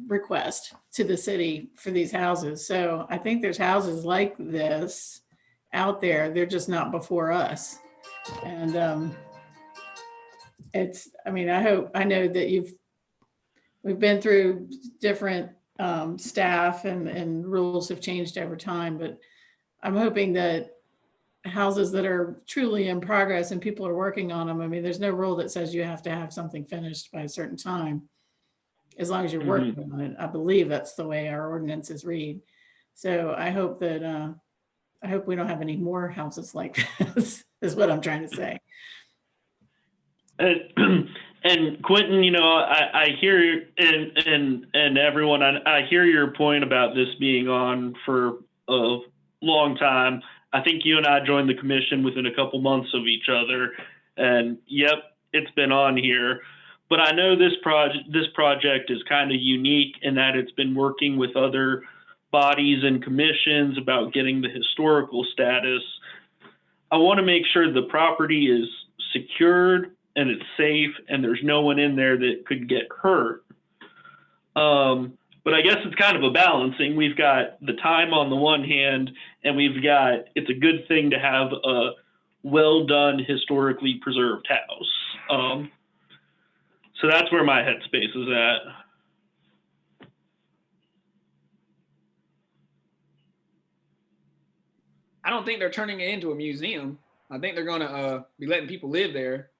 request to the city for these houses. So I think there's houses like this out there. They're just not before us. And I mean, I know that we've been through different staff and rules have changed over time, but I'm hoping that houses that are truly in progress and people are working on them, I mean, there's no rule that says you have to have something finished by a certain time, as long as you're working on it. I believe that's the way our ordinances read. So I hope that, I hope we don't have any more houses like this, is what I'm trying to say. And Quentin, you know, I hear and everyone, I hear your point about this being on for a long time. I think you and I joined the commission within a couple months of each other, and yep, it's been on here. But I know this project is kind of unique in that it's been working with other bodies and commissions about getting the historical status. I want to make sure the property is secured and it's safe and there's no one in there that could get hurt. But I guess it's kind of a balancing. We've got the time on the one hand, and it's a good thing to have a well done, historically preserved house. So that's where my headspace is at. I don't think they're turning it into a museum. I think they're going to be letting people live there.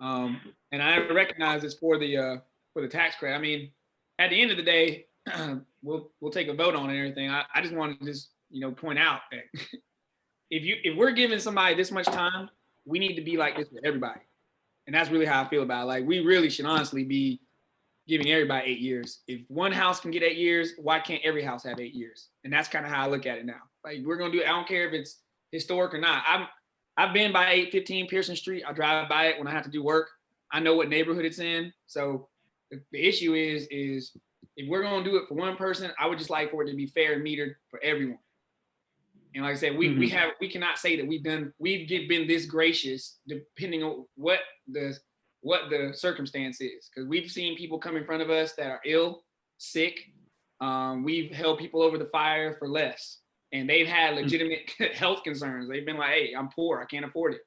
And I recognize it's for the tax credit. I mean, at the end of the day, we'll take a vote on it and everything. I just wanted to point out that if we're giving somebody this much time, we need to be like this with everybody. And that's really how I feel about it. Like, we really should honestly be giving everybody 8 years. If one house can get 8 years, why can't every house have 8 years? And that's kind of how I look at it now. Like, we're gonna do it. I don't care if it's historic or not. I've been by 815 Pearson Street. I drive by it when I have to do work. I know what neighborhood it's in. So the issue is if we're gonna do it for one person, I would just like for it to be fair and metered for everyone. And like I said, we cannot say that we've been this gracious depending on what the circumstance is. Because we've seen people come in front of us that are ill, sick. We've held people over the fire for less. And they've had legitimate health concerns. They've been like, hey, I'm poor, I can't afford it.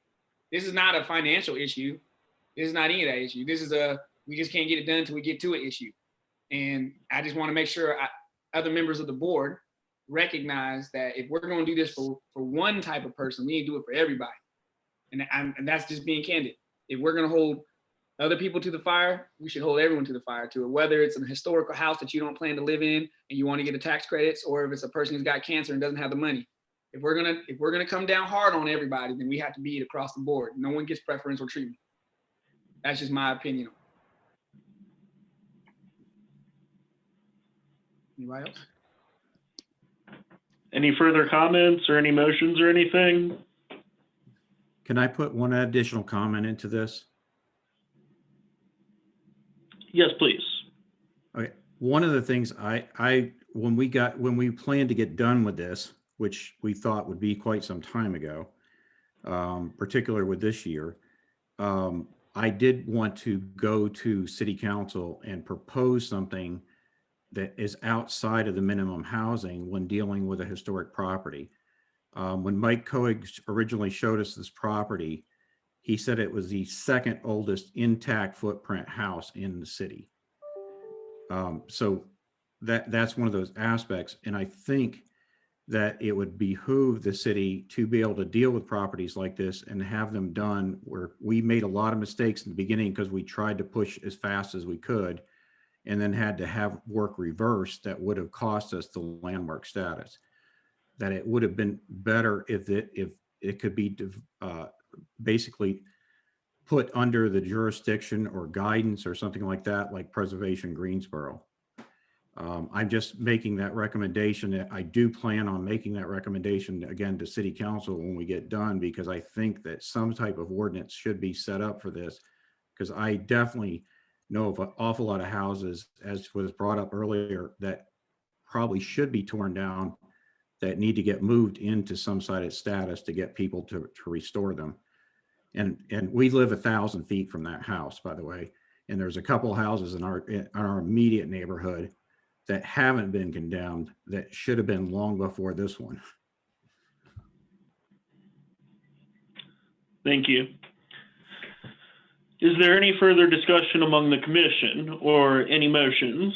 This is not a financial issue. This is not any of that issue. This is we just can't get it done until we get to an issue. And I just want to make sure other members of the board recognize that if we're going to do this for one type of person, we need to do it for everybody. And that's just being candid. If we're going to hold other people to the fire, we should hold everyone to the fire to it, whether it's a historical house that you don't plan to live in and you want to get the tax credits, or if it's a person who's got cancer and doesn't have the money. If we're gonna come down hard on everybody, then we have to be it across the board. No one gets preferential treatment. That's just my opinion. Anybody else? Any further comments or any motions or anything? Can I put one additional comment into this? Yes, please. Okay. One of the things when we planned to get done with this, which we thought would be quite some time ago, particularly with this year, I did want to go to City Council and propose something that is outside of the minimum housing when dealing with a historic property. When Mike Coig originally showed us this property, he said it was the second oldest intact footprint house in the city. So that's one of those aspects. And I think that it would behoove the city to be able to deal with properties like this and have them done where we made a lot of mistakes in the beginning because we tried to push as fast as we could and then had to have work reversed that would have cost us the landmark status. That it would have been better if it could be basically put under the jurisdiction or guidance or something like that, like Preservation Greensboro. I'm just making that recommendation. I do plan on making that recommendation again to City Council when we get done, because I think that some type of ordinance should be set up for this, because I definitely know of an awful lot of houses, as was brought up earlier, that probably should be torn down, that need to get moved into some sort of status to get people to restore them. And we live 1,000 feet from that house, by the way. And there's a couple houses in our immediate neighborhood that haven't been condemned that should have been long before this one. Thank you. Is there any further discussion among the commission or any motions?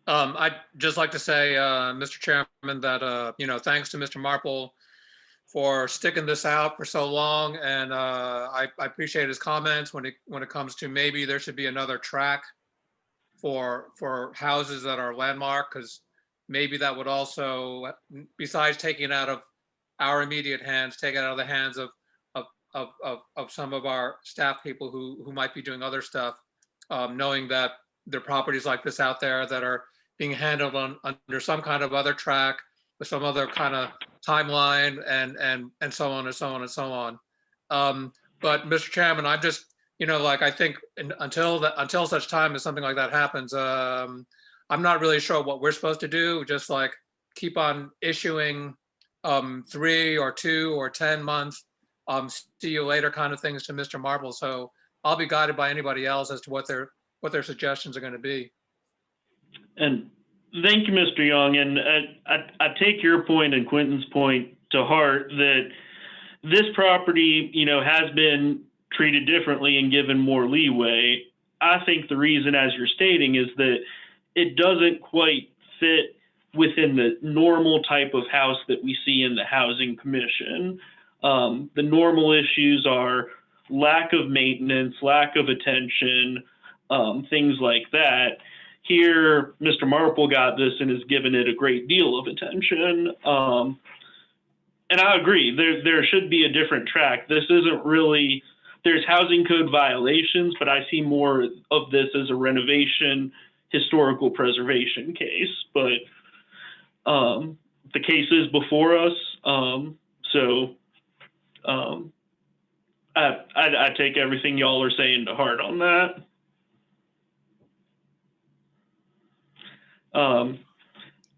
I'd just like to say, Mr. Chairman, that, thanks to Mr. Marple for sticking this out for so long. And I appreciate his comments when it comes to maybe there should be another track for houses that are landmark, because maybe that would also, besides taking it out of our immediate hands, take it out of the hands of some of our staff people who might be doing other stuff, knowing that there are properties like this out there that are being handled under some kind of other track with some other kind of timeline and so on and so on and so on. But Mr. Chairman, I'm just, I think until such time as something like that happens, I'm not really sure what we're supposed to do. Just like keep on issuing 3 or 2 or 10 months, see you later kind of things to Mr. Marble. So I'll be guided by anybody else as to what their suggestions are going to be. And thank you, Mr. Young. And I take your point and Quentin's point to heart that this property, has been treated differently and given more leeway. I think the reason, as you're stating, is that it doesn't quite fit within the normal type of house that we see in the Housing Commission. The normal issues are lack of maintenance, lack of attention, things like that. Here, Mr. Marple got this and has given it a great deal of attention. And I agree, there should be a different track. This isn't really, there's housing code violations, but I see more of this as a renovation, historical preservation case. But the case is before us. I take everything y'all are saying to heart on that.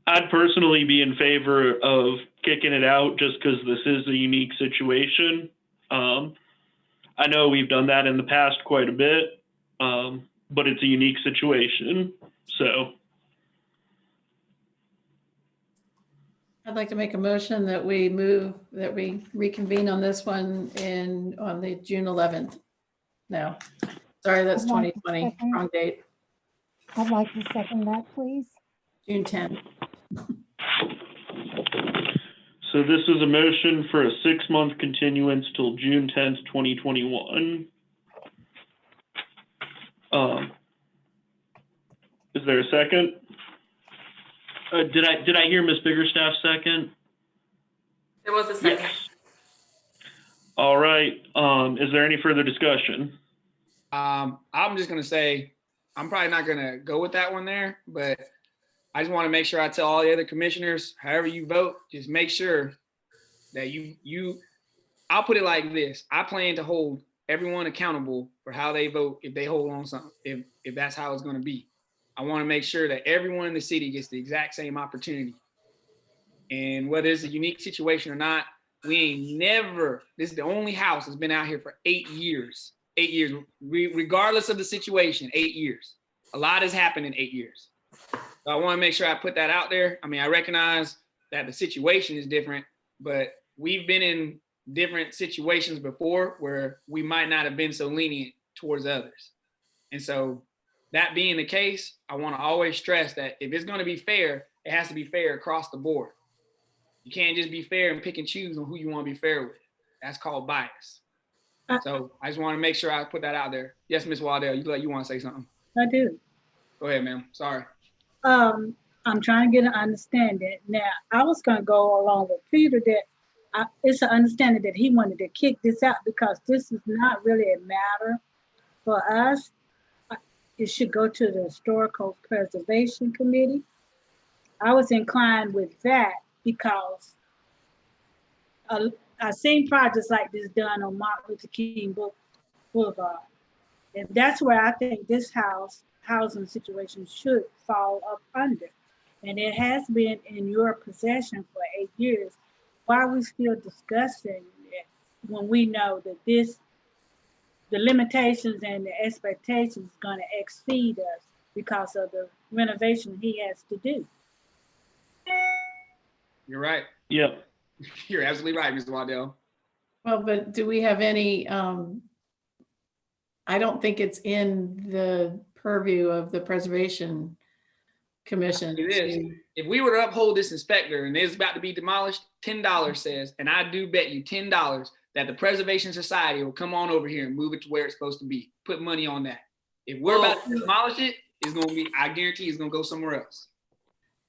I'd personally be in favor of kicking it out just because this is a unique situation. I know we've done that in the past quite a bit, but it's a unique situation. So I'd like to make a motion that we reconvene on this one on the June 11th. No, sorry, that's 2020, wrong date. I'd like to second that, please. June 10th. So this is a motion for a 6-month continuance till June 10th, 2021. Is there a second? Did I hear Ms. Biggerstaff second? There was a second. Yes. All right. Is there any further discussion? I'm just gonna say, I'm probably not gonna go with that one there, but I just want to make sure I tell all the other commissioners, however you vote, just make sure that I'll put it like this. I plan to hold everyone accountable for how they vote if they hold on something, if that's how it's going to be. I want to make sure that everyone in the city gets the exact same opportunity. And whether it's a unique situation or not, this is the only house that's been out here for 8 years. 8 years, regardless of the situation, 8 years. A lot has happened in 8 years. So I want to make sure I put that out there. I mean, I recognize that the situation is different, but we've been in different situations before where we might not have been so lenient towards others. And so that being the case, I want to always stress that if it's going to be fair, it has to be fair across the board. You can't just be fair and pick and choose on who you want to be fair with. That's called bias. So I just want to make sure I put that out there. Yes, Ms. Waddell, you want to say something? I do. Go ahead, ma'am. Sorry. I'm trying to get an understanding. Now, I was going to go along with Peter that it's an understanding that he wanted to kick this out because this is not really a matter for us. It should go to the Historical Preservation Committee. I was inclined with that because I've seen projects like this done on Martin Luther King Boulevard. And that's where I think this housing situation should fall up under. And it has been in your possession for 8 years. Why are we still discussing it when we know that the limitations and the expectations is going to exceed us because of the renovation he has to do? You're right. Yep. You're absolutely right, Mr. Waddell. Well, but do we have any, I don't think it's in the purview of the Preservation Commission. It is. If we were to uphold this inspector and it's about to be demolished, $10 says, and I do bet you $10 that the Preservation Society will come on over here and move it to where it's supposed to be. Put money on that. If we're about to demolish it, it's going to be, I guarantee it's going to go somewhere else.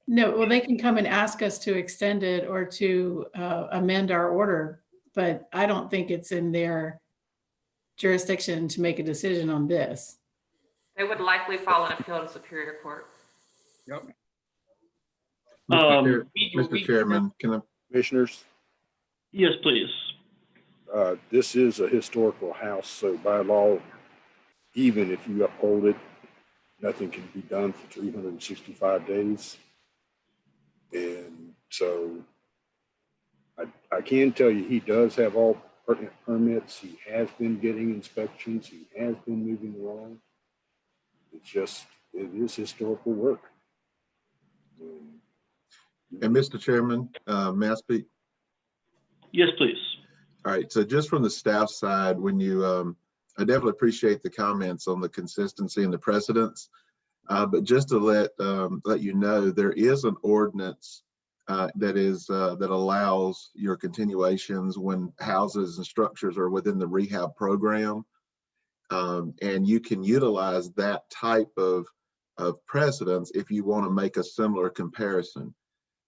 No, well, they can come and ask us to extend it or to amend our order, but I don't think it's in their jurisdiction to make a decision on this. They would likely file an appeal to Superior Court. Yep. Mr. Chairman, can I? Commissioners, Yes, please. this is a historical house, so by law, even if you uphold it, nothing can be done for 365 days. And so I can tell you he does have all pertinent permits. He has been getting inspections. He has been moving along. It's just, it is historical work. And Mr. Chairman, may I speak? Yes, please. All right, so just from the staff side, when you, I definitely appreciate the comments on the consistency and the precedents, but just to let you know, there is an ordinance that allows your continuations when houses and structures are within the rehab program, and you can utilize that type of precedence if you want to make a similar comparison.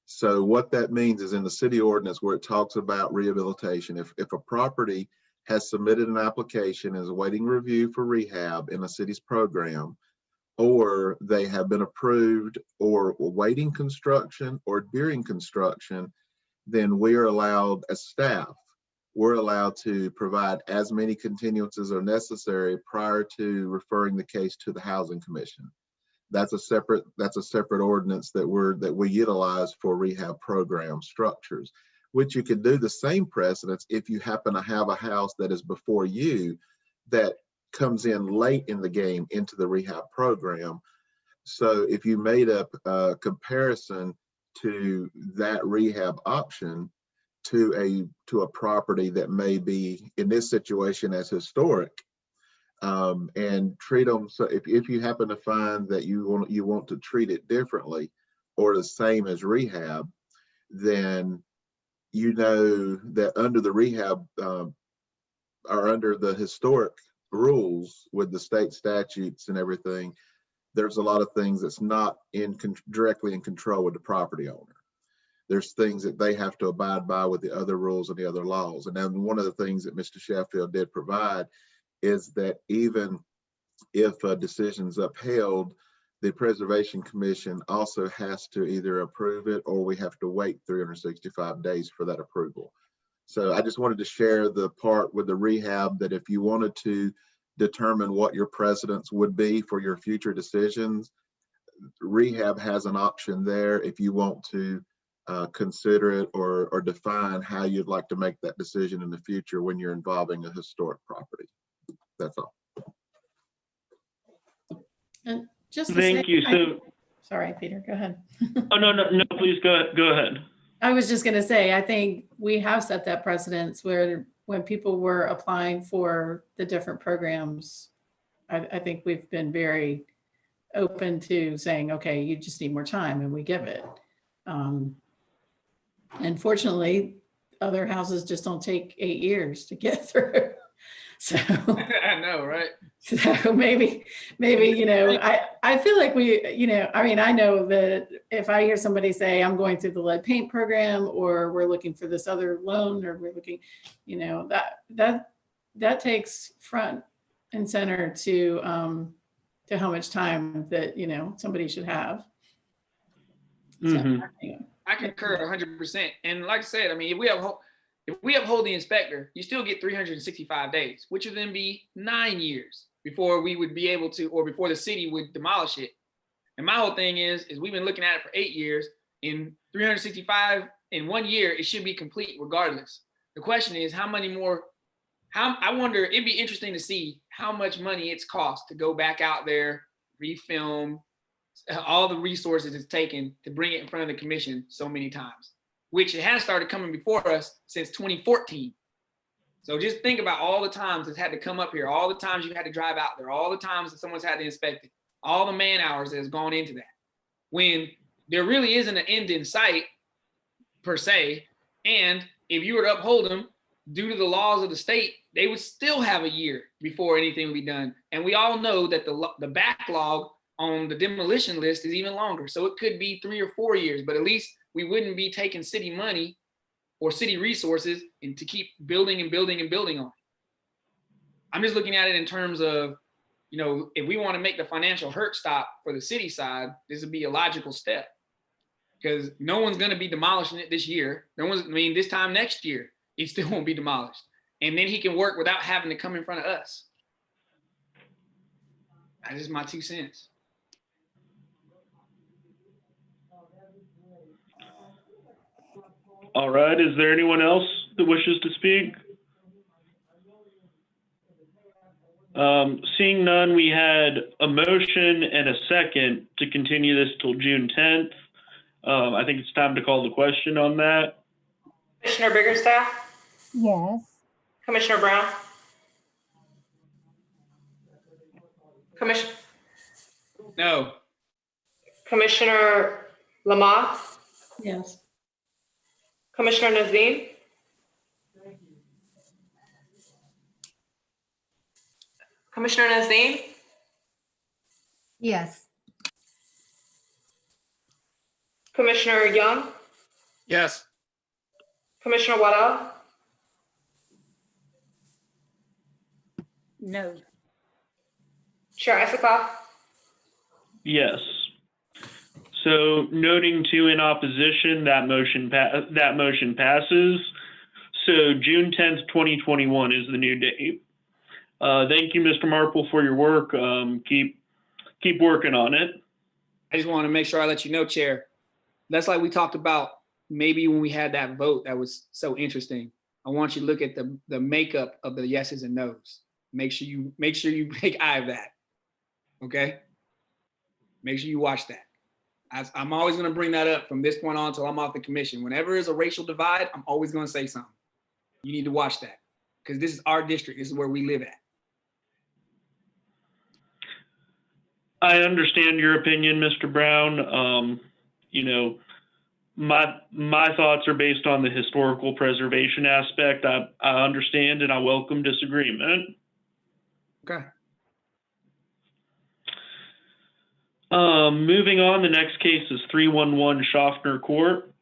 So what that means is in the city ordinance where it talks about rehabilitation, if a property has submitted an application and is awaiting review for rehab in a city's program, or they have been approved or awaiting construction or during construction, then we are allowed as staff, we're allowed to provide as many continuances are necessary prior to referring the case to the Housing Commission. That's a separate ordinance that we utilize for rehab program structures, which you could do the same precedence if you happen to have a house that is before you that comes in late in the game into the rehab program. So if you made up a comparison to that rehab option to a property that may be in this situation as historic, and treat them, so if you happen to find that you want to treat it differently or the same as rehab, then you know that under the rehab or under the historic rules with the state statutes and everything, there's a lot of things that's not directly in control with the property owner. There's things that they have to abide by with the other rules and the other laws. And then one of the things that Mr. Sheffield did provide is that even if a decision's upheld, the Preservation Commission also has to either approve it or we have to wait 365 days for that approval. So I just wanted to share the part with the rehab that if you wanted to determine what your precedents would be for your future decisions, rehab has an option there if you want to consider it or define how you'd like to make that decision in the future when you're involving a historic property. That's all. And just to Thank say, you. Sorry, Peter, go ahead. Oh, no, please go ahead. I was just gonna say, I think we have set that precedence where when people were applying for the different programs, I think we've been very open to saying, okay, you just need more time, and we give it. And fortunately, other houses just don't take 8 years to get through. So I know, right? so maybe, I feel like I know that if I hear somebody say, I'm going through the lead paint program, or we're looking for this other loan, or we're looking, that takes front and center to how much time that, somebody should have. Mm-hmm. So, I concur 100%. And like I said, I mean, if we uphold the inspector, you still get 365 days, which would then be 9 years before we would be able to, or before the city would demolish it. And my whole thing is we've been looking at it for 8 years. In 365, in 1 year, it should be complete regardless. The question is how many more, I wonder, it'd be interesting to see how much money it's cost to go back out there, refilm, all the resources it's taken to bring it in front of the commission so many times, which it has started coming before us since 2014. So just think about all the times it's had to come up here, all the times you had to drive out there, all the times that someone's had to inspect it, all the man hours that has gone into that. When there really isn't an end in sight per se, and if you were to uphold them due to the laws of the state, they would still have a year before anything would be done. And we all know that the backlog on the demolition list is even longer. So it could be 3 or 4 years, but at least we wouldn't be taking city money or city resources and to keep building and building and building on it. I'm just looking at it in terms of, if we want to make the financial hurt stop for the city side, this would be a logical step, because no one's going to be demolishing it this year. This time next year, it still won't be demolished. And then he can work without having to come in front of us. That's just my 2 cents. All right, is there anyone else that wishes to speak? Seeing none, we had a motion and a second to continue this till June 10th. I think it's time to call the question on that. Commissioner Biggerstaff? Yes. Commissioner Brown? No. Commissioner Lamont? yes. Commissioner Nazim? Commissioner Nazim? Yes. Commissioner Young? Yes. Commissioner Waddell? No. Chair Isikoff? Yes. So noting 2 in opposition, that motion passes. So June 10th, 2021 is the new date. Thank you, Mr. Marple, for your work. Keep working on it. I just want to make sure I let you know, Chair. That's like we talked about maybe when we had that vote that was so interesting. I want you to look at the makeup of the yeses and nos. Make sure you make eye of that. Okay? Make sure you watch that. I'm always going to bring that up from this point on until I'm off the commission. Whenever there's a racial divide, I'm always going to say something. You need to watch that, because this is our district. This is where we live at. I understand your opinion, Mr. Brown. My thoughts are based on the historical preservation aspect. I understand and I welcome disagreement. Okay. Moving on, the next case is 311 Schaffner Court.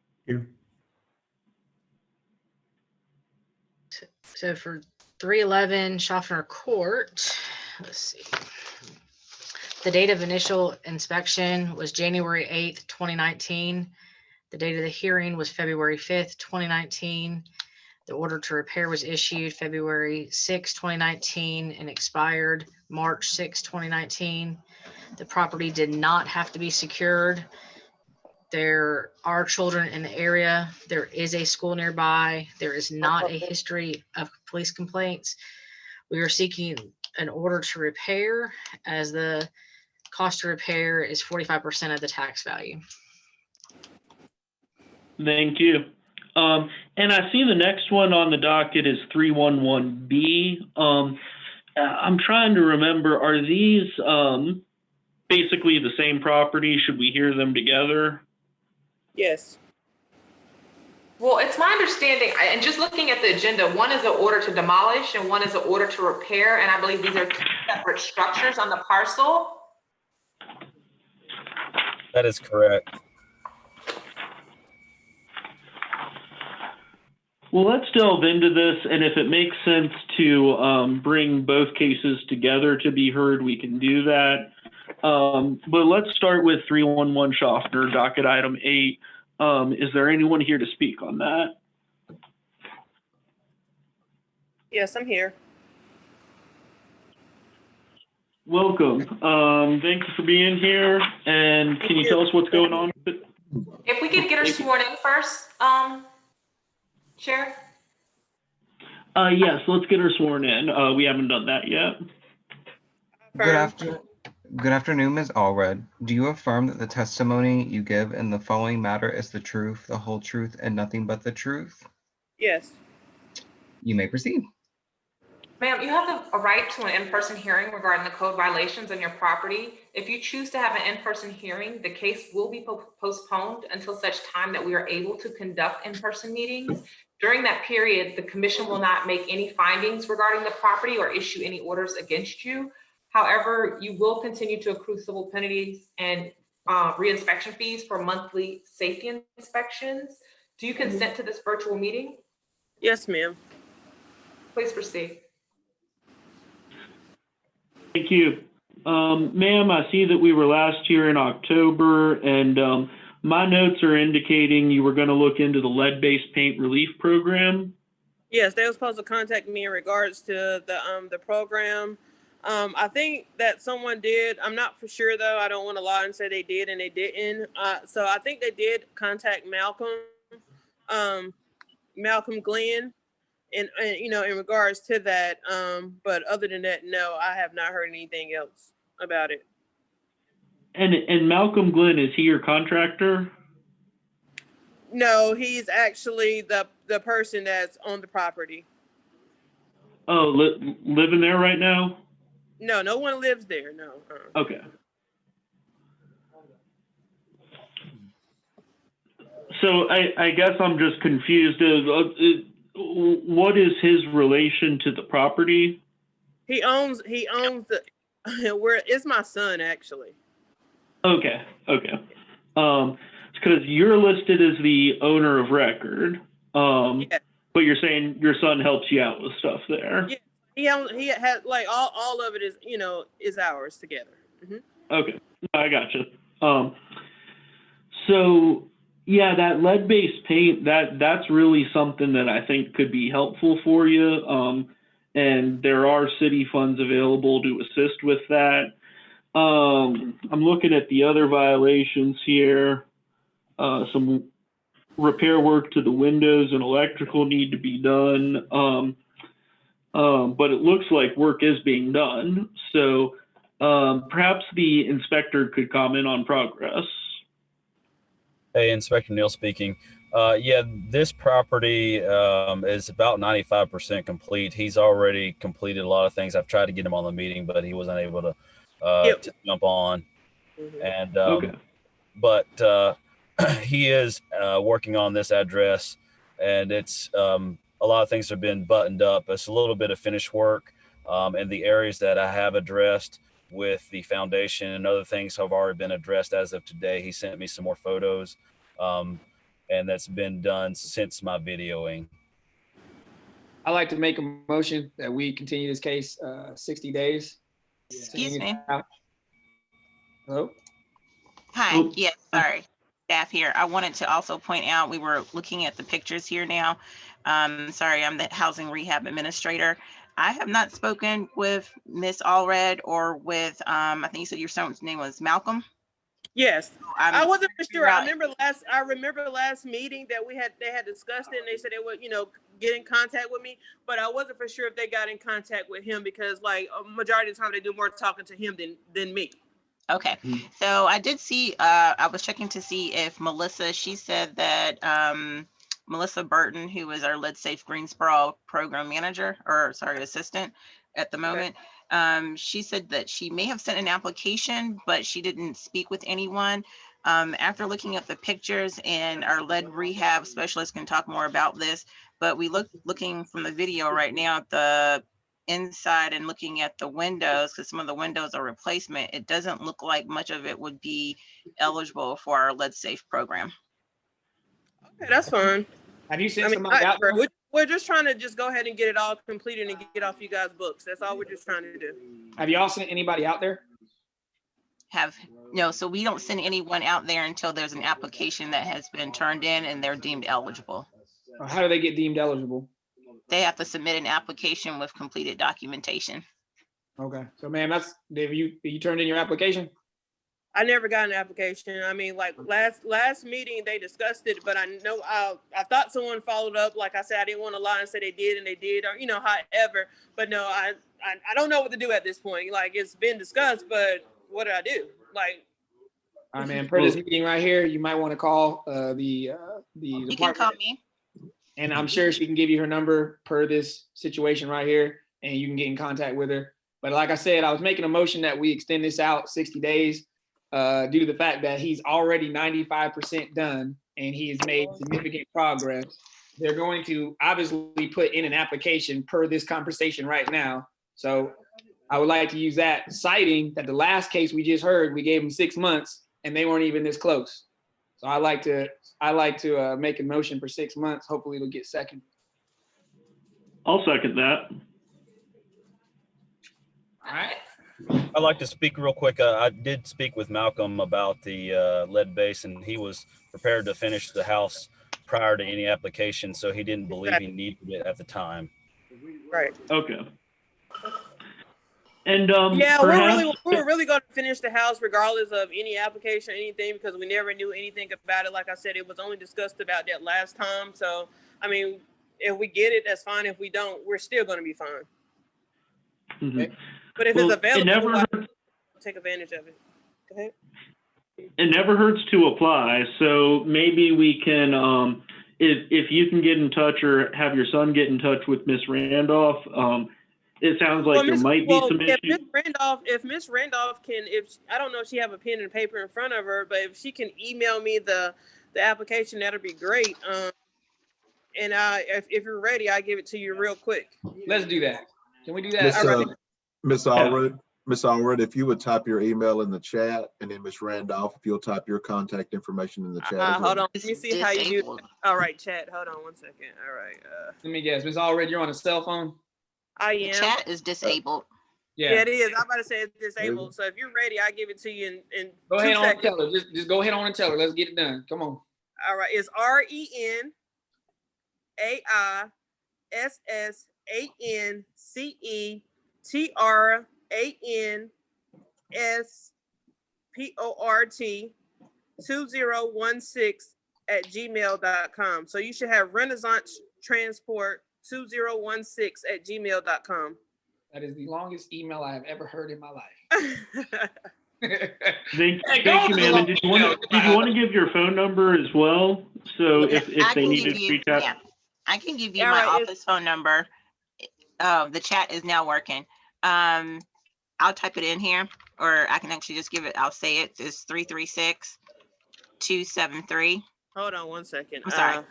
So for 311 Schaffner Court, let's see. The date of initial inspection was January 8th, 2019. The date of the hearing was February 5th, 2019. The order to repair was issued February 6, 2019 and expired March 6, 2019. The property did not have to be secured. There are children in the area. There is a school nearby. There is not a history of police complaints. We are seeking an order to repair as the cost to repair is 45% of the tax value. Thank you. And I see the next one on the docket is 311B. I'm trying to remember, are these basically the same property? Should we hear them together? Yes. Well, it's my understanding, and just looking at the agenda, one is an order to demolish and one is an order to repair. And I believe these are two separate structures on the parcel. That is correct. Well, let's delve into this, and if it makes sense to bring both cases together to be heard, we can do that. But let's start with 311 Schaffner, docket item 8. Is there anyone here to speak on that? Yes, I'm here. Welcome. Thank you for being here. And can you tell us what's going on with it? If we could get her sworn in first, Chair. Yes, let's get her sworn in. We haven't done that yet. Good afternoon, Ms. Allred. Do you affirm that the testimony you give in the following matter is the truth, the whole truth, and nothing but the truth? Yes. You may proceed. Ma'am, you have a right to an in-person hearing regarding the code violations on your property. If you choose to have an in-person hearing, the case will be postponed until such time that we are able to conduct in-person meetings. During that period, the commission will not make any findings regarding the property or issue any orders against you. However, you will continue to accrue civil penalties and re-inspection fees for monthly safety inspections. Do you consent to this virtual meeting? Yes, ma'am. Please proceed. Thank you. Ma'am, I see that we were last here in October, and my notes are indicating you were going to look into the lead-based paint relief program. Yes, they were supposed to contact me in regards to the program. I think that someone did. I'm not for sure though. I don't want to lie and say they did and they didn't. So I think they did contact Malcolm Glenn, in regards to that. But other than that, no, I have not heard anything else about it. And Malcolm Glenn, is he your contractor? No, he's actually the person that's on the property. Oh, living there right now? No, no one lives there. No. Okay. So I guess I'm just confused. What is his relation to the property? He owns the where it's my son actually. Okay. Because you're listed as the owner of record. Yeah. But you're saying your son helps you out with stuff there. Yeah. He has like all of it is ours together. Mm-hmm. Okay, I gotcha. So yeah, that lead-based paint, that's really something that I think could be helpful for you. And there are city funds available to assist with that. I'm looking at the other violations here. Some repair work to the windows and electrical need to be done. But it looks like work is being done. So perhaps the inspector could comment on progress. Hey, Inspector Neal speaking. Yeah, this property is about 95% complete. He's already completed a lot of things. I've tried to get him on the meeting, but he wasn't able to jump on. And Okay. But he is working on this address, and it's a lot of things have been buttoned up. It's a little bit of finished work in the areas that I have addressed with the foundation, and other things have already been addressed as of today. He sent me some more photos, and that's been done since my videoing. I'd like to make a motion that we continue this case 60 days. Excuse me. Hello? Hi, yes, sorry. Staff here. I wanted to also point out, we were looking at the pictures here now. Sorry, I'm the housing rehab administrator. I have not spoken with Miss Allred or with, I think you said your son's name was Malcolm. Yes, I wasn't for sure. I remember last meeting that they had discussed it, and they said they would, get in contact with me, but I wasn't for sure if they got in contact with him because like a majority of the time they do more talking to him than me. Okay, so I did see, I was checking to see if Melissa, she said that Melissa Burton, who is our Lead Safe Greensboro program manager, or sorry, assistant at the moment, she said that she may have sent an application, but she didn't speak with anyone. After looking at the pictures, and our lead rehab specialist can talk more about this, but looking from the video right now at the inside and looking at the windows, because some of the windows are replacement, it doesn't look like much of it would be eligible for our lead safe program. Okay, that's fine. Have you sent somebody out there? We're just trying to just go ahead and get it all completed and get off you guys' books. That's all we're just trying to do. Have y'all sent anybody out there? No, so we don't send anyone out there until there's an application that has been turned in and they're deemed eligible. How do they get deemed eligible? They have to submit an application with completed documentation. Okay, so ma'am, have you turned in your application? I never got an application. I mean, like last meeting they discussed it, but I know I thought someone followed up. Like I said, I didn't want to lie and say they did and they did, or however. But no, I don't know what to do at this point. Like, it's been discussed, but what do I do? Like, all right, man. Per this meeting right here, you might want to call the You department. can call me. And I'm sure she can give you her number per this situation right here, and you can get in contact with her. But like I said, I was making a motion that we extend this out 60 days due to the fact that he's already 95% done and he has made significant progress. They're going to obviously put in an application per this conversation right now. So I would like to use that, citing that the last case we just heard, we gave them 6 months and they weren't even this close. So I like to make a motion for 6 months. Hopefully it'll get seconded. I'll second that. All right. I'd like to speak real quick. I did speak with Malcolm about the lead base, and he was prepared to finish the house prior to any application, so he didn't believe he needed it at the time. Right. Okay. And yeah, perhaps, we're really going to finish the house regardless of any application or anything, because we never knew anything about it. Like I said, it was only discussed about that last time. So, I mean, if we get it, that's fine. If we don't, we're still going to be fine. Mm-hmm. But if it's available, we'll take advantage of it. Go ahead. It never hurts to apply. So maybe we can, if you can get in touch or have your son get in touch with Miss Randolph. It sounds like there might be some issues. If Miss Randolph can, I don't know if she have a pen and paper in front of her, but if she can email me the application, that'll be great. And if you're ready, I'll give it to you real quick. Let's do that. Can we do that? Miss Allred, if you would type your email in the chat, and then Miss Randolph, if you'll type your contact information in the chat. Hold on, let me see how you do. All right, chat. Hold on 1 second. All right. Let me guess, Miss Allred, you're on a cell phone? I am. Chat is disabled. Yeah, it is. I'm about to say it's disabled. So if you're ready, I'll give it to you in go 2 ahead seconds. On and tell her. Just go ahead on and tell her. Let's get it done. Come on. All right. It's RenaissanceAnCensport2016@gmail.com. So you should have Renaissance Transport 2016@gmail.com. That is the longest email I have ever heard in my life. Thank you, ma'am. And did you want to give your phone number as well? So if they needed to reach out. Yeah, I can give you my office phone number. The chat is now working. I'll type it in here, or I can actually just give it. I'll say it. It's 336-273. Hold on 1 second. I'm sorry.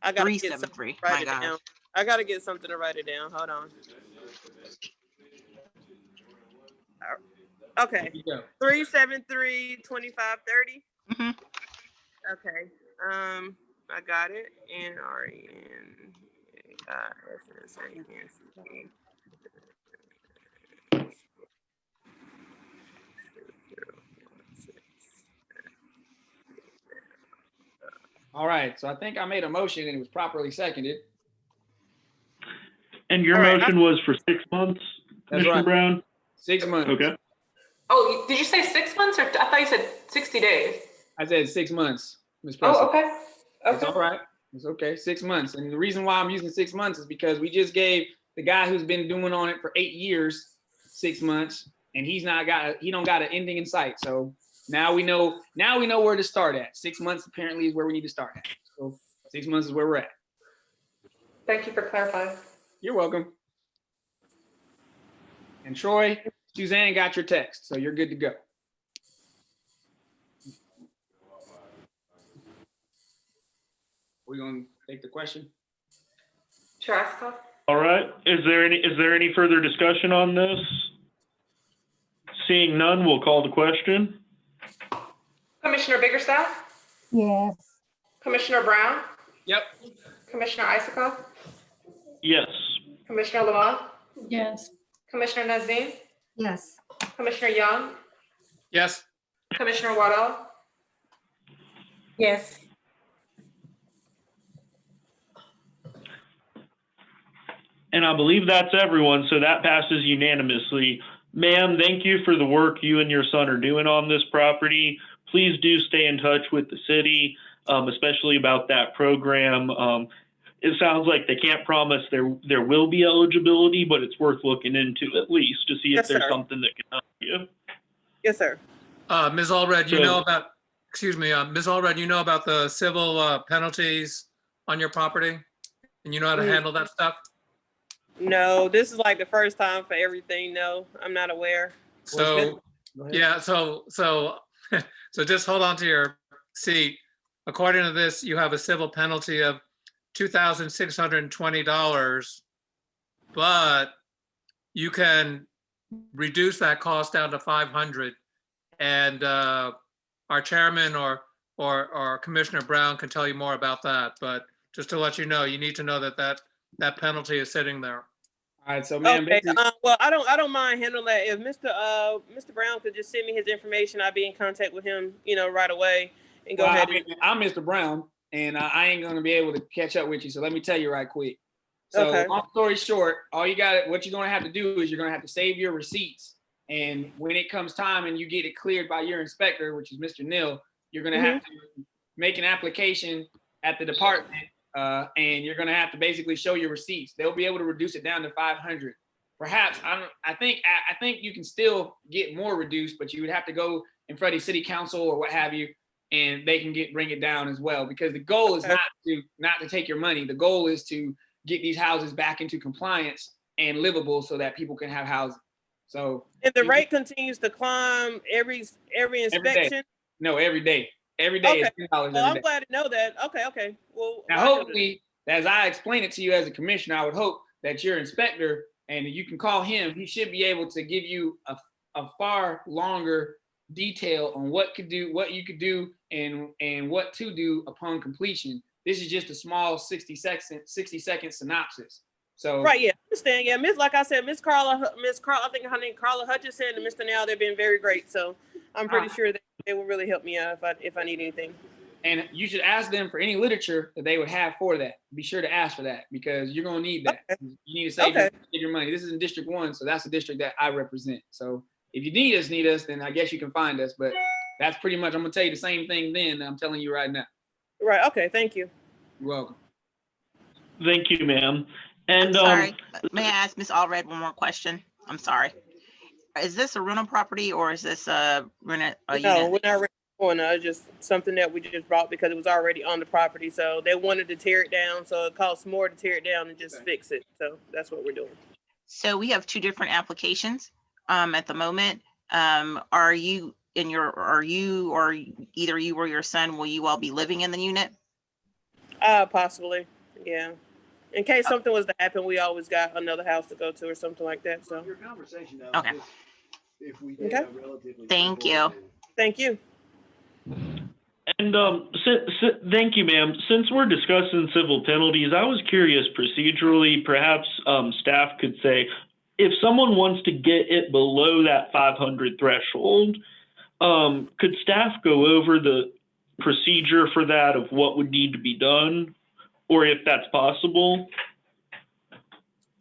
I got 373. My God. I gotta get something to write it down. Hold on. Okay. 373-2530. Mm-hmm. Okay. I got it. NRENAISSANC. All right. So I think I made a motion and it was properly seconded. And your motion was for 6 months, That's Mr. right. Brown? 6 months. Okay. Oh, did you say 6 months, or I thought you said 60 days? I said 6 months, Ms. President. Oh, okay. It's all right. It's okay. 6 months. And the reason why I'm using 6 months is because we just gave the guy who's been doing on it for 8 years 6 months. and he don't got an ending in sight. So now we know where to start at. 6 months apparently is where we need to start at. So 6 months is where we're at. Thank you for clarifying. You're welcome. And Troy, Suzanne got your text, so you're good to go. We're gonna take the question. Traska? All right. Is there any further discussion on this? Seeing none, we'll call the question. Commissioner Biggerstaff? Yes. Commissioner Brown? Yep. Commissioner Isikoff? Yes. Commissioner Lamont? Yes. Commissioner Nazim? Yes. Commissioner Young? Yes. Commissioner Waddell? Yes. And I believe that's everyone, so that passes unanimously. Ma'am, thank you for the work you and your son are doing on this property. Please do stay in touch with the city, especially about that program. It sounds like they can't promise there will be eligibility, but it's worth looking into at least to see if there's something that can help you. Yes, sir. Ms. Allred, you So- know about, excuse me, Ms. Allred, you know about the civil penalties on your property? And you know how to handle that stuff? No, this is like the first time for everything. No, I'm not aware. So, yeah, so just hold on to your seat. According to this, you have a civil penalty of $2,620, but you can reduce that cost down to $500. And our chairman or Commissioner Brown can tell you more about that. But just to let you know, you need to know that penalty is sitting there. All right, so man, Okay. Well, I don't mind handling that. If Mr. Brown could just send me his information, I'd be in contact with him, right away, and go ahead. I'm Mr. Brown, and I ain't gonna be able to catch up with you. So let me tell you right quick. So Okay. long story short, what you're gonna have to do is you're gonna have to save your receipts. And when it comes time and you get it cleared by your inspector, which is Mr. Neal, you're gonna have to make an application at the department, and you're gonna have to basically show your receipts. They'll be able to reduce it down to 500. Perhaps I think you can still get more reduced, but you would have to go in front of city council or what have you, and they can bring it down as well. Because the goal is not to take your money. The goal is to get these houses back into compliance and livable so that people can have housing. So and the rate continues to climb every inspection. No, every day. Every day is $10 Well, I'm glad to know that. Okay. Well, now hopefully, as I explain it to you as a commissioner, I would hope that your inspector, and you can call him, he should be able to give you a far longer detail on what you could do and what to do upon completion. This is just a small 60-second synopsis. So right, yeah, I understand. Yeah, like I said, Miss Carla, I think her name Carla Hutchinson and Mr. Now, they've been very great. So I'm pretty sure that they will really help me out if I need anything. And you should ask them for any literature that they would have for that. Be sure to ask for that because you're gonna need that. Okay. You need to save your money. This is in District 1, so that's the district that I represent. So if you need us, then I guess you can find us. But that's pretty much, I'm gonna tell you the same thing then that I'm telling you right now. Right, okay, thank you. You're welcome. Thank you, ma'am. And sorry, may I ask Ms. Allred one more question? I'm sorry. Is this a rental property or is this a unit? No, we're not renting. It's just something that we just bought because it was already on the property. So they wanted to tear it down, so it costs more to tear it down than just fix it. So that's what we're doing. So we have two different applications at the moment. Are you or either you or your son, will you all be living in the unit? Possibly, yeah. In case something was to happen, we always got another house to go to or something like that. So okay. Okay. Thank you. Thank you. And thank you, ma'am. Since we're discussing civil penalties, I was curious procedurally, perhaps staff could say, if someone wants to get it below that 500 threshold, could staff go over the procedure for that of what would need to be done, or if that's possible?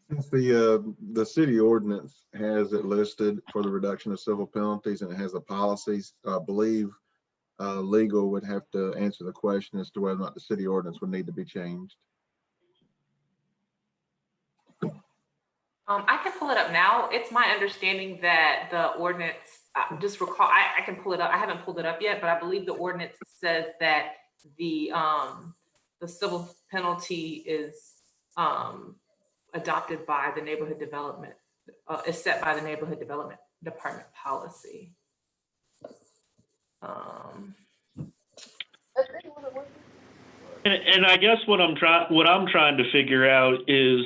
Since the city ordinance has it listed for the reduction of civil penalties and it has the policies, I believe legal would have to answer the question as to whether or not the city ordinance would need to be changed. I can pull it up now. It's my understanding that the ordinance, just recall, I can pull it up. I haven't pulled it up yet, but I believe the ordinance says that the civil penalty is adopted by the neighborhood development, is set by the neighborhood development department policy. And I guess what I'm trying to figure out is,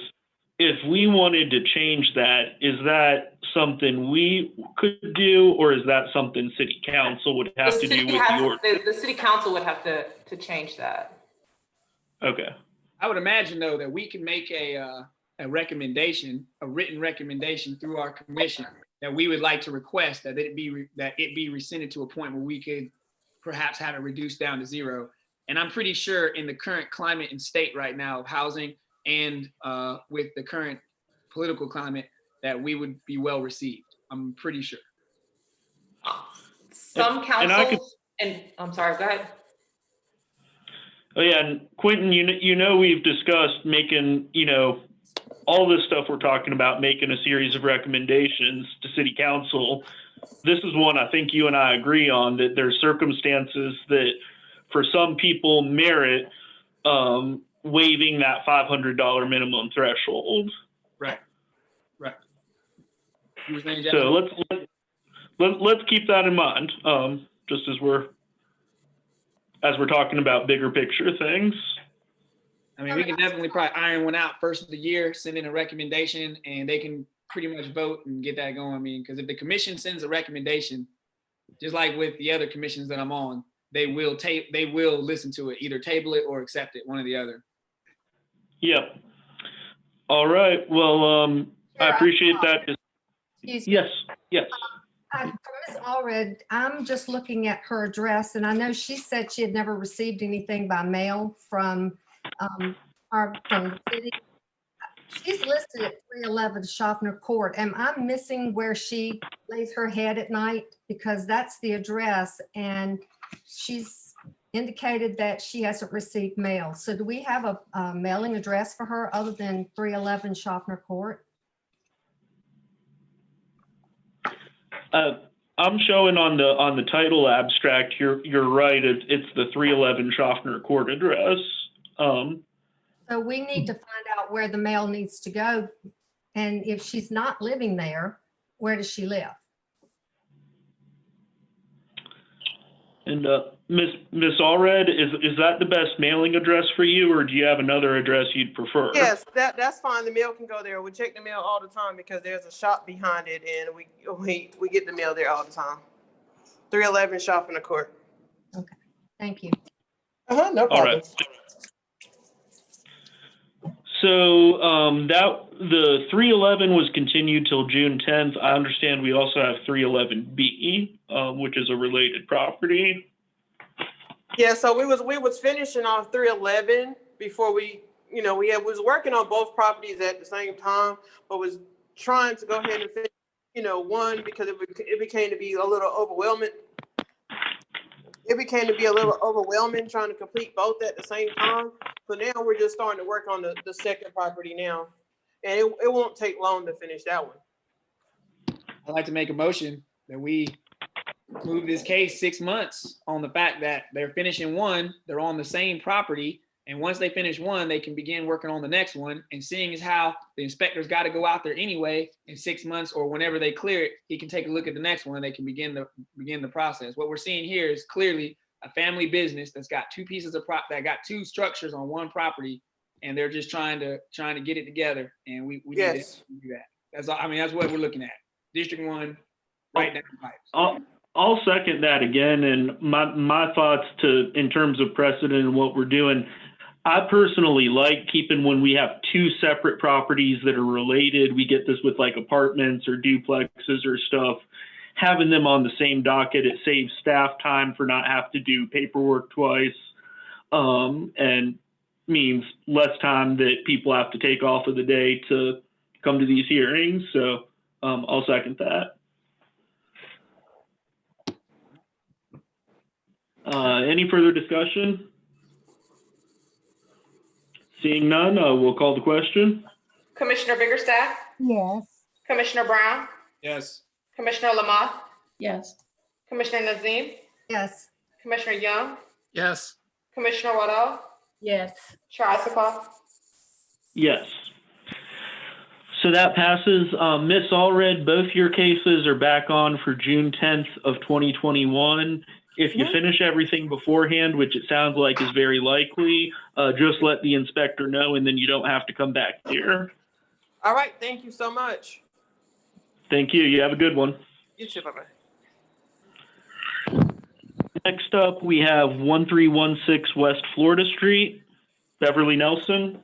if we wanted to change that, is that something we could do, or is that something city council would have to do with the ordinance? The city council would have to change that. Okay. I would imagine though that we can make a recommendation, a written recommendation through our commission that we would like to request that it be rescinded to a point where we could perhaps have it reduced down to 0. And I'm pretty sure in the current climate and state right now of housing and with the current political climate that we would be well received. I'm pretty sure. Some councils, and I'm sorry, go ahead. Oh yeah, and Quentin, you know we've discussed making, all this stuff we're talking about, making a series of recommendations to city council. This is one I think you and I agree on, that there's circumstances that for some people merit waiving that $500 minimum threshold. Right. So let's keep that in mind, just as we're talking about bigger picture things. I mean, we can definitely probably iron one out first of the year, send in a recommendation, and they can pretty much vote and get that going. I mean, because if the commission sends a recommendation, just like with the other commissions that I'm on, they will listen to it, either table it or accept it, one or the other. Yep. All right. Well, I appreciate that. Yes. For Ms. Allred, I'm just looking at her address, and I know she said she had never received anything by mail from the city. She's listed at 311 Schaffner Court. Am I missing where she lays her head at night? Because that's the address, and she's indicated that she hasn't received mail. So do we have a mailing address for her other than 311 Schaffner Court? I'm showing on the title abstract. You're right. It's the 311 Schaffner Court address. So we need to find out where the mail needs to go, and if she's not living there, where does she live? And Miss Allred, is that the best mailing address for you, or do you have another address you'd prefer? Yes, that's fine. The mail can go there. We check the mail all the time because there's a shop behind it, and we get the mail there all the time. 311 Shop in the Court. Okay, thank you. No problem. All right. So the 311 was continued till June 10th. I understand we also have 311B, which is a related property. Yeah, so we was finishing off 311 before we was working on both properties at the same time, but was trying to go ahead and finish, one because it became to be a little overwhelming. It became to be a little overwhelming trying to complete both at the same time. So now we're just starting to work on the second property now. And it won't take long to finish that one. I'd like to make a motion that we move this case 6 months on the fact that they're finishing one, they're on the same property. And once they finish one, they can begin working on the next one. And seeing as how the inspector's got to go out there anyway in 6 months or whenever they clear it, he can take a look at the next one and they can begin the process. What we're seeing here is clearly a family business that's got two pieces of that got two structures on one property, and they're just trying to get it together. And we need to do that. That's all. I mean, that's what we're looking at. District 1, right down the pipes. I'll second that again. And my thoughts in terms of precedent and what we're doing. I personally like keeping when we have two separate properties that are related. We get this with like apartments or duplexes or stuff. Having them on the same docket, it saves staff time for not have to do paperwork twice, and means less time that people have to take off of the day to come to these hearings. So I'll second that. Any further discussion? Seeing none, we'll call the question. Commissioner Biggerstaff? Yes. Commissioner Brown, Yes. Commissioner Lamont, Yes. Commissioner Nazim, Yes. Commissioner Young, Yes. Commissioner Waddell, Yes. Chair Isikoff. Yes. So that passes. Miss Allred, both your cases are back on for June 10th of 2021. If you finish everything beforehand, which it sounds like is very likely, just let the inspector know and then you don't have to come back here. All right, thank you so much. Thank you. You have a good one. You too, bye-bye. Next up, we have 1316 West Florida Street, Beverly Nelson.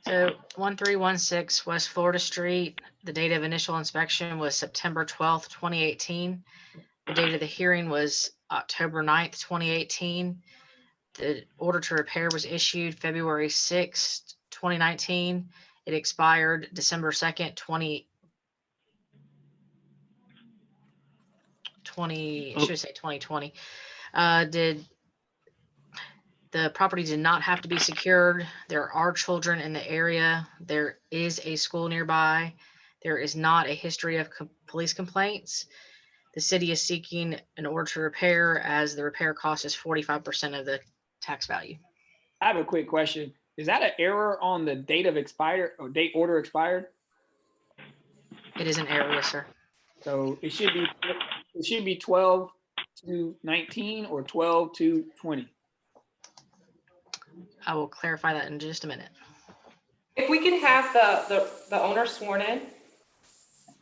So 1316 West Florida Street, the date of initial inspection was September 12th, 2018. The date of the hearing was October 9th, 2018. The order to repair was issued February 6th, 2019. It expired December 2nd, 2020, I should say 2020. The property did not have to be secured. There are children in the area. There is a school nearby. There is not a history of police complaints. The city is seeking an order to repair as the repair cost is 45% of the tax value. I have a quick question. Is that an error on the date of expired or date order expired? It is an error, yes, sir. So it should be 12/2/19 or 12/2/20. I will clarify that in just a minute. If we can have the owner sworn in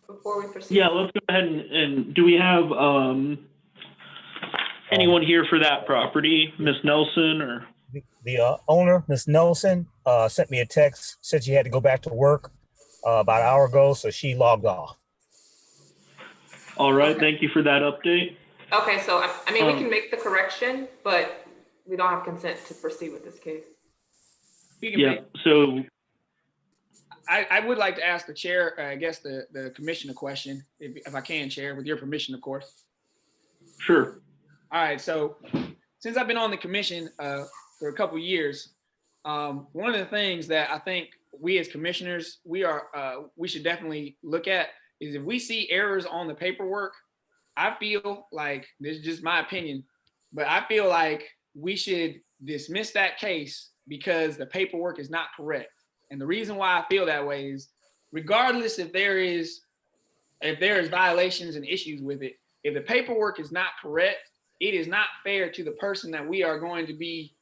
before we proceed. Yeah, let's go ahead and do we have anyone here for that property? Miss Nelson or? The owner, Miss Nelson, sent me a text, said she had to go back to work about an hour ago, so she logged off. All right, thank you for that update. Okay, so I mean, we can make the correction, but we don't have consent to proceed with this case. Yeah, so I would like to ask the chair, I guess the commission a question, if I can, Chair, with your permission, of course. Sure. All right, so since I've been on the commission for a couple years, one of the things that I think we as commissioners, we should definitely look at is if we see errors on the paperwork, I feel like, this is just my opinion, but I feel like we should dismiss that case because the paperwork is not correct. And the reason why I feel that way is regardless if there is violations and issues with it, if the paperwork is not correct, it is not fair to the person that we are going to be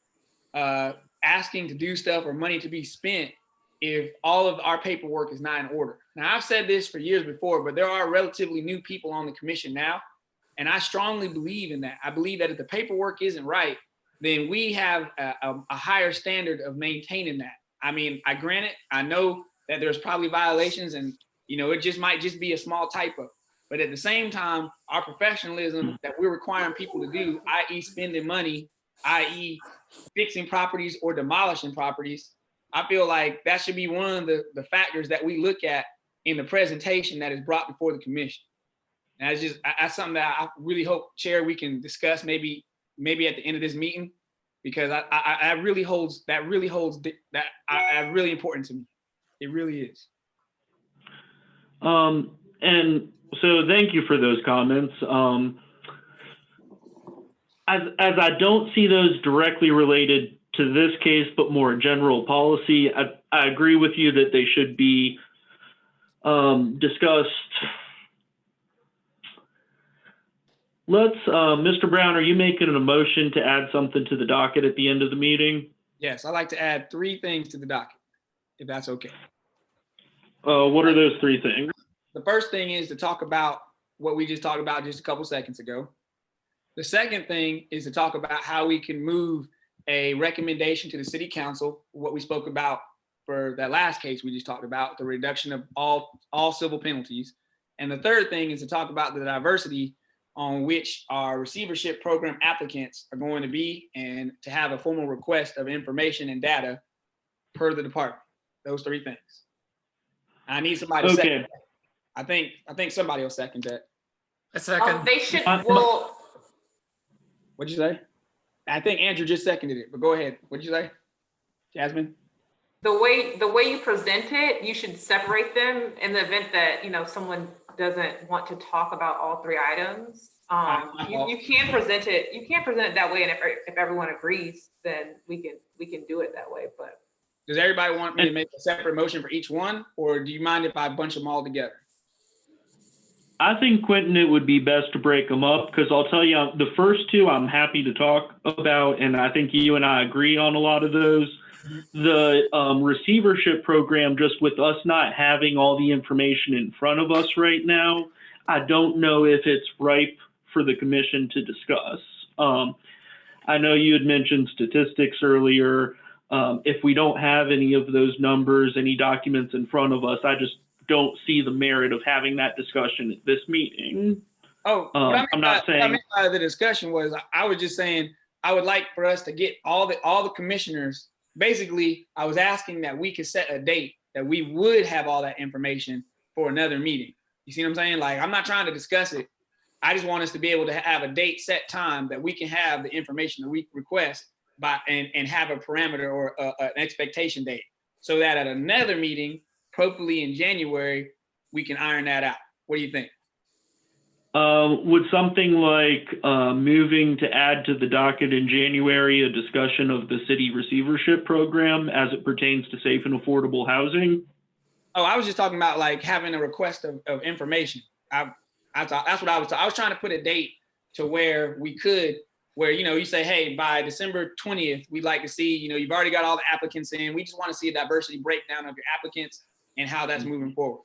asking to do stuff or money to be spent if all of our paperwork is not in order. Now, I've said this for years before, but there are relatively new people on the commission now, and I strongly believe in that. I believe that if the paperwork isn't right, then we have a higher standard of maintaining that. I mean, I know that there's probably violations and, it just might just be a small typo. But at the same time, our professionalism that we're requiring people to do, i.e. spending money, i.e. fixing properties or demolishing properties, I feel like that should be one of the factors that we look at in the presentation that is brought before the commission. And that's something that I really hope, Chair, we can discuss maybe at the end of this meeting, because that really important to me. It really is. And so thank you for those comments. As I don't see those directly related to this case, but more general policy, I agree with you that they should be discussed. Mr. Brown, are you making a motion to add something to the docket at the end of the meeting? Yes, I'd like to add 3 things to the docket, if that's okay. What are those 3 things? The first thing is to talk about what we just talked about just a couple seconds ago. The second thing is to talk about how we can move a recommendation to the city council, what we spoke about for that last case we just talked about, the reduction of all civil penalties. And the third thing is to talk about the diversity on which our receivership program applicants are going to be, and to have a formal request of information and data per the department. Those 3 things. I need somebody to second that. I think somebody will second that. A second. They should, What'd you say? I think Andrew just seconded it, but go ahead. What'd you say, Jasmine? the way you present it, you should separate them in the event that, you know, someone doesn't want to talk about all three items. You can present it that way, and if everyone agrees, then we can do it that way. But does everybody want me to make a separate motion for each one, or do you mind if I bunch them all together? I think, Quentin, it would be best to break them up, because I'll tell you, the first two I'm happy to talk about, and I think you and I agree on a lot of those. The receivership program, just with us not having all the information in front of us right now, I don't know if it's ripe for the commission to discuss. I know you had mentioned statistics earlier. If we don't have any of those numbers, any documents in front of us, I just don't see the merit of having that discussion at this meeting. Oh, I'm not saying. What I meant by the discussion was, I was just saying I would like for us to get all the commissioners. Basically, I was asking that we could set a date that we would have all that information for another meeting. You see what I'm saying? Like, I'm not trying to discuss it. I just want us to be able to have a date set time that we can have the information that we request by and have a parameter or an expectation date, so that at another meeting, hopefully in January, we can iron that out. What do you think? Would something like moving to add to the docket in January a discussion of the city receivership program as it pertains to safe and affordable housing? Oh, I was just talking about like having a request of information. I thought that's what I was trying to put a date to where we could, where, you know, you say, hey, by December 20th, we'd like to see, you know, you've already got all the applicants in. We just want to see a diversity breakdown of your applicants and how that's moving forward.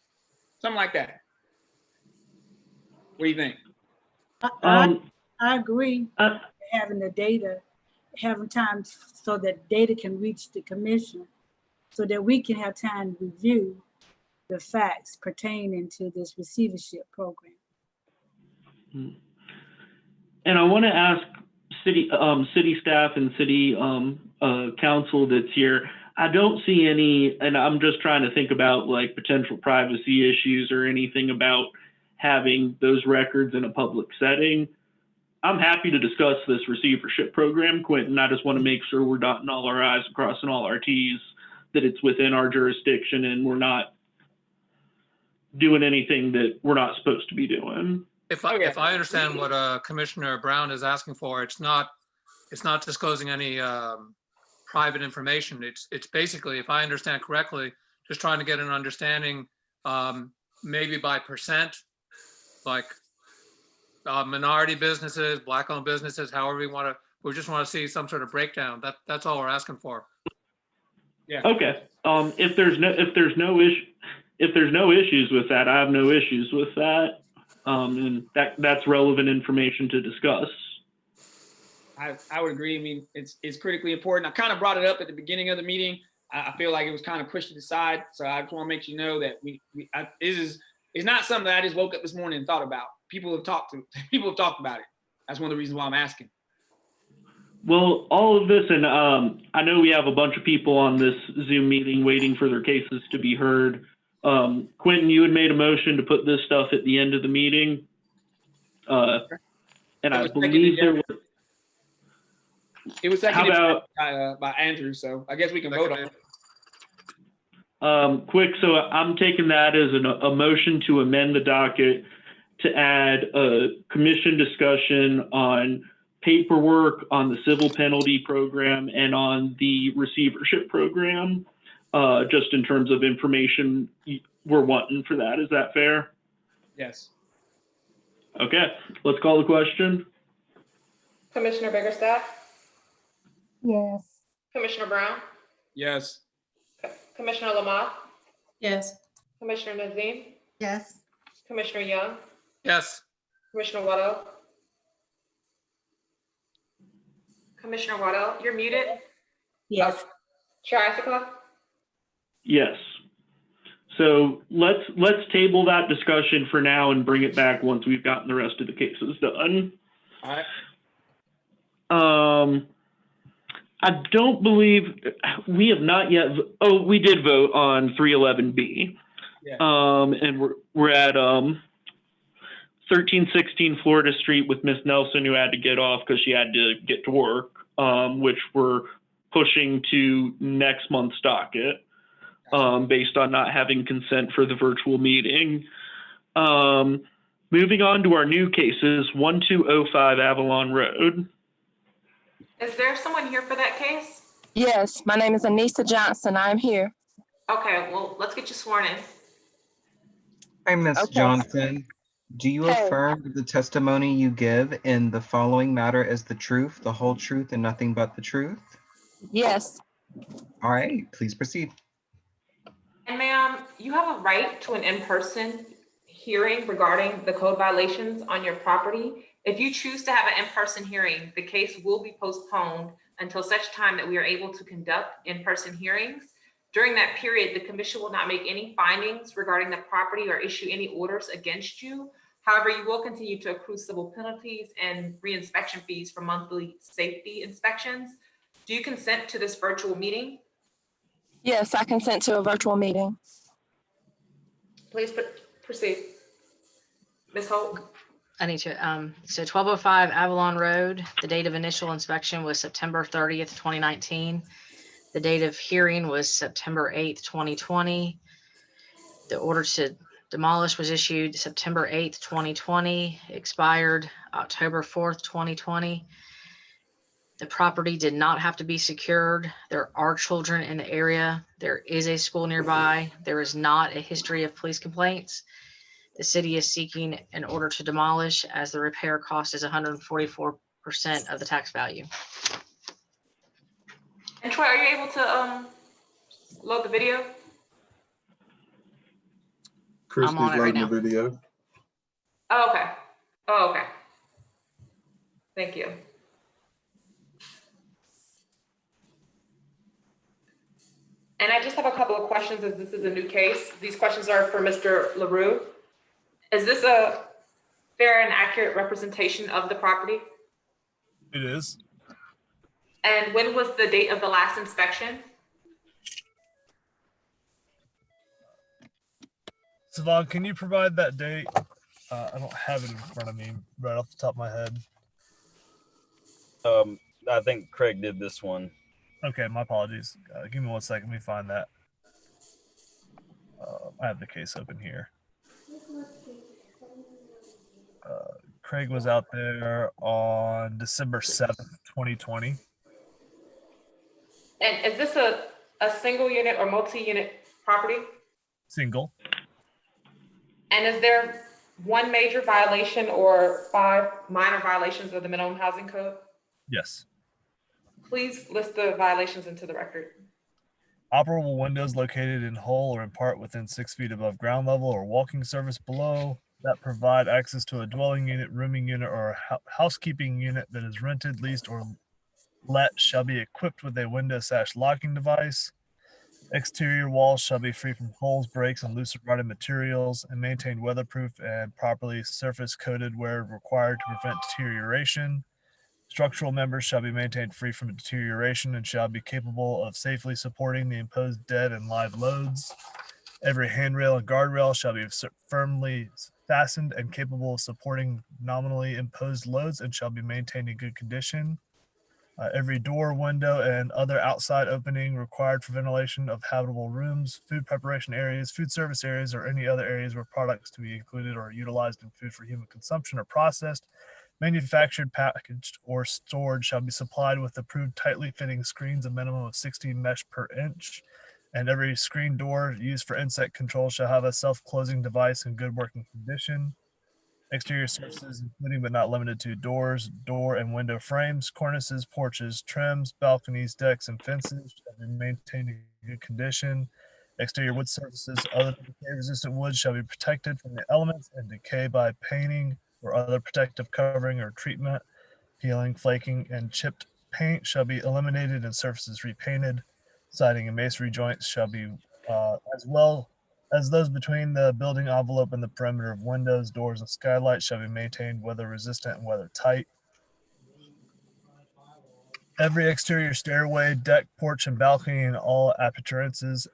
Something like that. What do you think? I agree. Having the data, having time so that data can reach the commission, so that we can have time to review the facts pertaining to this receivership program. And I want to ask city staff and city council that's here. I don't see any, and I'm just trying to think about like potential privacy issues or anything about having those records in a public setting. I'm happy to discuss this receivership program, Quentin. I just want to make sure we're dotting all our I's and crossing all our T's, that it's within our jurisdiction and we're not doing anything that we're not supposed to be doing. If I understand what Commissioner Brown is asking for, it's not disclosing any private information. It's basically, if I understand correctly, just trying to get an understanding, maybe by percent, like minority businesses, Black-owned businesses, however we just want to see some sort of breakdown. That's all we're asking for. Yeah. Okay. If there's no issues with that, I have no issues with that. And that's relevant information to discuss. I would agree. I mean, it's critically important. I kind of brought it up at the beginning of the meeting. I feel like it was kind of pushed to the side. So I just want to make you know that it's not something that I just woke up this morning and thought about. People have talked about it. That's one of the reasons why I'm asking. Well, all of this, and I know we have a bunch of people on this Zoom meeting waiting for their cases to be heard. Quentin, you had made a motion to put this stuff at the end of the meeting. And I believe there was. It was seconded by Andrew, so I guess we can vote on it. Quick, so I'm taking that as a motion to amend the docket to add a commission discussion on paperwork, on the civil penalty program, and on the receivership program, just in terms of information we're wanting for that. Is that fair? Yes. Okay, let's call the question. Commissioner Biggerstaff? Yes. Commissioner Brown? Yes. Commissioner Lamont? Yes. Commissioner Nazim? Yes. Commissioner Young? Yes. Commissioner Waddell? Commissioner Waddell, you're muted. Yes. Chair Icicle? Yes. So let's table that discussion for now and bring it back once we've gotten the rest of the cases done. All right. I don't believe we have not yet. Oh, we did vote on 311B. Yeah. And we're at 1316 Florida Street with Miss Nelson, who had to get off because she had to get to work, which we're pushing to next month's docket. based on not having consent for the virtual meeting. Moving on to our new cases, 1205 Avalon Road. Is there someone here for that case? Yes, my name is Anissa Johnson. I'm here. Okay, well, let's get you sworn in. Hi, Ms. Okay. Johnson. Do you Hey. affirm that the testimony you give in the following matter is the truth, the whole truth, and nothing but the truth? Yes. All right, please proceed. And ma'am, you have a right to an in-person hearing regarding the code violations on your property. If you choose to have an in-person hearing, the case will be postponed until such time that we are able to conduct in-person hearings. During that period, the commission will not make any findings regarding the property or issue any orders against you. However, you will continue to accrue civil penalties and re-inspection fees for monthly safety inspections. Do you consent to this virtual meeting? Yes, I consent to a virtual meeting. Please proceed. Ms. Holt? I need to, so 1205 Avalon Road, the date of initial inspection was September 30th, 2019. The date of hearing was September 8th, 2020. The order to demolish was issued September 8th, 2020, expired October 4th, 2020. The property did not have to be secured. There are children in the area. There is a school nearby. There is not a history of police complaints. The city is seeking an order to demolish as the repair cost is 144% of the tax value. And Troy, are you able to load the video? Christie's on it right loading now. the video. Oh, okay. Oh, okay. Thank you. And I just have a couple of questions as this is a new case. These questions are for Mr. LaRue. Is this a fair and accurate representation of the property? It is. And when was the date of the last inspection? Savon, can you provide that date? I don't have it in front of me right off the top of my head. I think Craig did this one. Okay, my apologies. Give me 1 second. Let me find that. I have the case open here. Craig was out there on December 7th, 2020. And is this a single unit or multi-unit property? Single. And is there one major violation or 5 minor violations of the minimum housing code? Yes. Please list the violations into the record. Operable windows located in whole or in part within 6 feet above ground level or walking surface below that provide access to a dwelling unit, rooming unit, or a housekeeping unit that is rented, leased, or let shall be equipped with a window/locking device. Exterior walls shall be free from holes, breaks, and loose or rotted materials and maintained weatherproof and properly surface coated where required to prevent deterioration. Structural members shall be maintained free from deterioration and shall be capable of safely supporting the imposed dead and live loads. Every handrail and guardrail shall be firmly fastened and capable of supporting nominally imposed loads and shall be maintained in good condition. Every door, window, and other outside opening required for ventilation of habitable rooms, food preparation areas, food service areas, or any other areas where products to be included or utilized in food for human consumption or processed, manufactured, packaged, or stored shall be supplied with approved tightly fitting screens, a minimum of 16 mesh per inch. And every screen door used for insect control shall have a self-closing device in good working condition. Exterior surfaces, including but not limited to doors, door and window frames, cornices, porches, trims, balconies, decks, and fences shall be maintained in good condition. Exterior wood surfaces other than decay-resistant wood shall be protected from the elements and decay by painting or other protective covering or treatment. Peeling, flaking, and chipped paint shall be eliminated and surfaces repainted. Siding and masonry joints shall be as well as those between the building envelope and the perimeter of windows, doors, and skylights shall be maintained weather resistant and weather tight. Every exterior stairway, deck, porch, and balcony and all appurtenances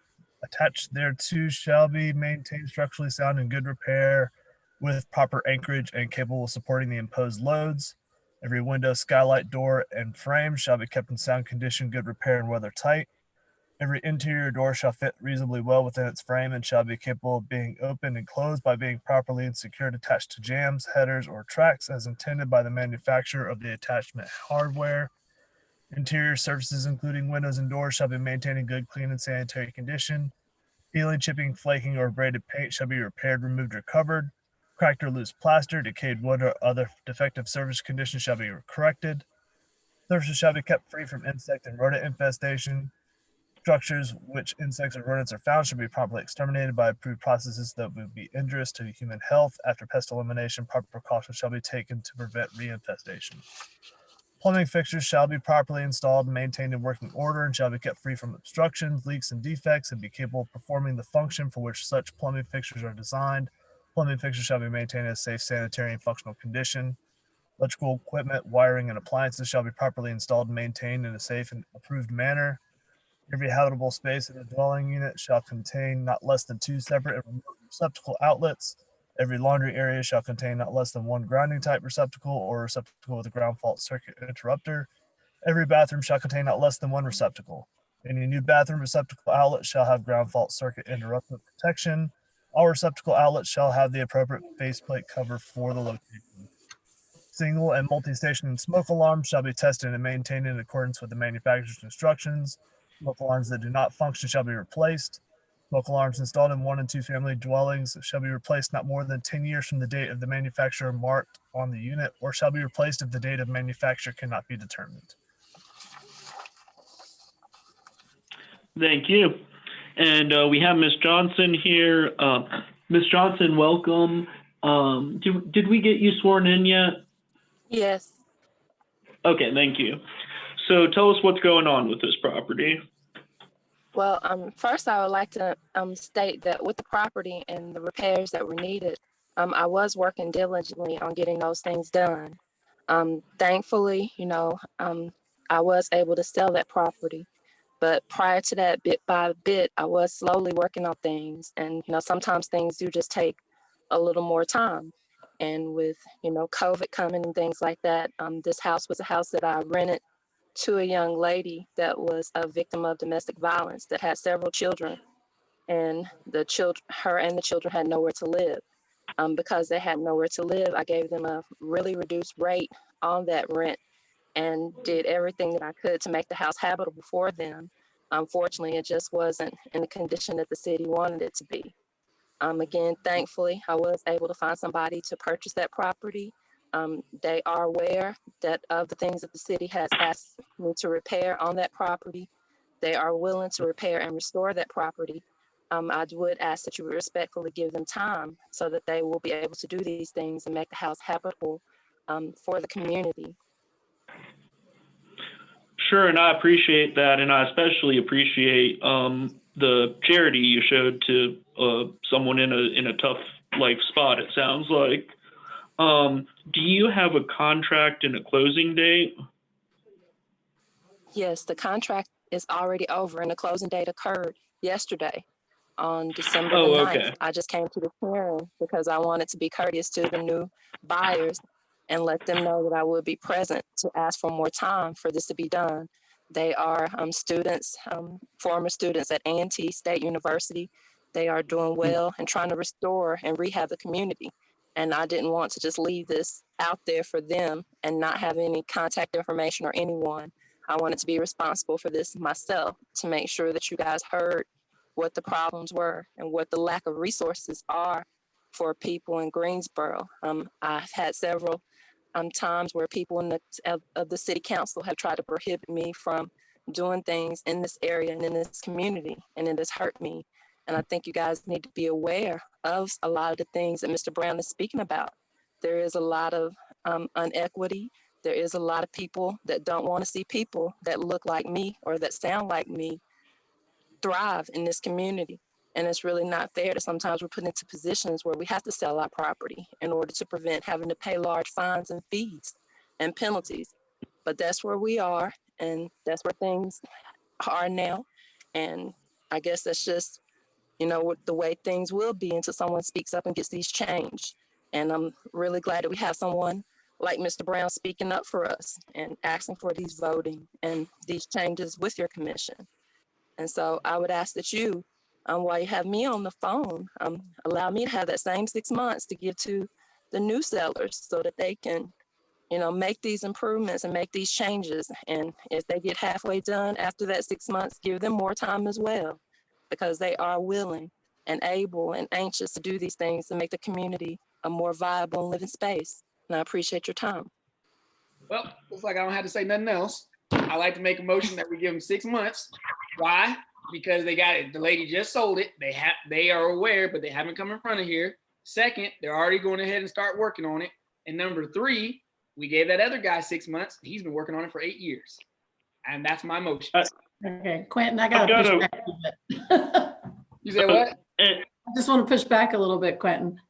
attached thereto shall be maintained structurally sound and good repair with proper anchorage and capable of supporting the imposed loads. Every window, skylight, door, and frame shall be kept in sound condition, good repair, and weather tight. Every interior door shall fit reasonably well within its frame and shall be capable of being opened and closed by being properly and secured attached to jambs, headers, or tracks as intended by the manufacturer of the attachment hardware. Interior surfaces, including windows and doors, shall be maintained in good, clean, and sanitary condition. Peeling, chipping, flaking, or abraded paint shall be repaired, removed, or covered. Cracked or loose plaster, decayed wood, or other defective surface conditions shall be corrected. Surfaces shall be kept free from insect and rodent infestation. Structures which insects or rodents are found should be promptly exterminated by approved processes that would be injurious to human health. After pest elimination, proper precautions shall be taken to prevent reinfestation. Plumbing fixtures shall be properly installed and maintained in working order and shall be kept free from obstructions, leaks, and defects and be capable of performing the function for which such plumbing fixtures are designed. Plumbing fixtures shall be maintained in a safe, sanitary, and functional condition. Electrical equipment, wiring, and appliances shall be properly installed and maintained in a safe and approved manner. Every habitable space in a dwelling unit shall contain not less than 2 separate and remote receptacle outlets. Every laundry area shall contain not less than 1 grounding type receptacle or receptacle with a ground fault circuit interrupter. Every bathroom shall contain not less than 1 receptacle. Any new bathroom receptacle outlet shall have ground fault circuit interrupter protection. All receptacle outlets shall have the appropriate faceplate cover for the location. Single and multi-station smoke alarms shall be tested and maintained in accordance with the manufacturer's instructions. Smoke alarms that do not function shall be replaced. Smoke alarms installed in 1 and 2 family dwellings shall be replaced not more than 10 years from the date of the manufacturer marked on the unit, or shall be replaced if the date of manufacture cannot be determined. Thank you. And we have Ms. Johnson here. Ms. Johnson, welcome. Did we get you sworn in yet? Yes. Okay, thank you. So tell us what's going on with this property. Well, first I would like to state that with the property and the repairs that were needed, I was working diligently on getting those things done. Thankfully, I was able to sell that property. But prior to that, bit by bit, I was slowly working on things. And, sometimes things do just take a little more time. And with, COVID coming and things like that, this house was a house that I rented to a young lady that was a victim of domestic violence that had several children. And her and the children had nowhere to live. Because they had nowhere to live, I gave them a really reduced rate on that rent and did everything that I could to make the house habitable for them. Unfortunately, it just wasn't in the condition that the city wanted it to be. Again, thankfully, I was able to find somebody to purchase that property. They are aware that of the things that the city has asked me to repair on that property. They are willing to repair and restore that property. I would ask that you would respectfully give them time so that they will be able to do these things and make the house habitable for the community. Sure, and I appreciate that, and I especially appreciate the charity you showed to someone in a tough life spot. It sounds like. Do you have a contract and a closing date? Yes, the contract is already over, and the closing date occurred yesterday on December the 9th. Okay. I just came to the hearing because I wanted to be courteous to the new buyers and let them know that I would be present to ask for more time for this to be done. They are students, former students at A&T State University. They are doing well and trying to restore and rehab the community. And I didn't want to just leave this out there for them and not have any contact information or anyone. I wanted to be responsible for this myself to make sure that you guys heard what the problems were and what the lack of resources are for people in Greensboro. I've had several times where people in the city council have tried to prohibit me from doing things in this area and in this community, and it has hurt me. And I think you guys need to be aware of a lot of the things that Mr. Brown is speaking about. There is a lot of inequity. There is a lot of people that don't want to see people that look like me or that sound like me thrive in this community. And it's really not fair that sometimes we're put into positions where we have to sell our property in order to prevent having to pay large fines and fees and penalties. But that's where we are, and that's where things are now. And I guess that's just, the way things will be until someone speaks up and gets these changed. And I'm really glad that we have someone like Mr. Brown speaking up for us and asking for these voting and these changes with your commission. And so I would ask that you, while you have me on the phone, allow me to have that same 6 months to give to the new sellers so that they can, make these improvements and make these changes. And if they get halfway done after that 6 months, give them more time as well, because they are willing and able and anxious to do these things to make the community a more viable and living space. And I appreciate your time. Well, looks like I don't have to say nothing else. I like to make a motion that we give them 6 months. Why? Because they got it. The lady just sold it. They are aware, but they haven't come in front of here. Second, they're already going ahead and start working on it. And number 3, we gave that other guy 6 months. He's been working on it for 8 years. And that's my motion. Okay, Quentin, I got to push back a little bit. You said what? I just want to push back a little bit, Quentin.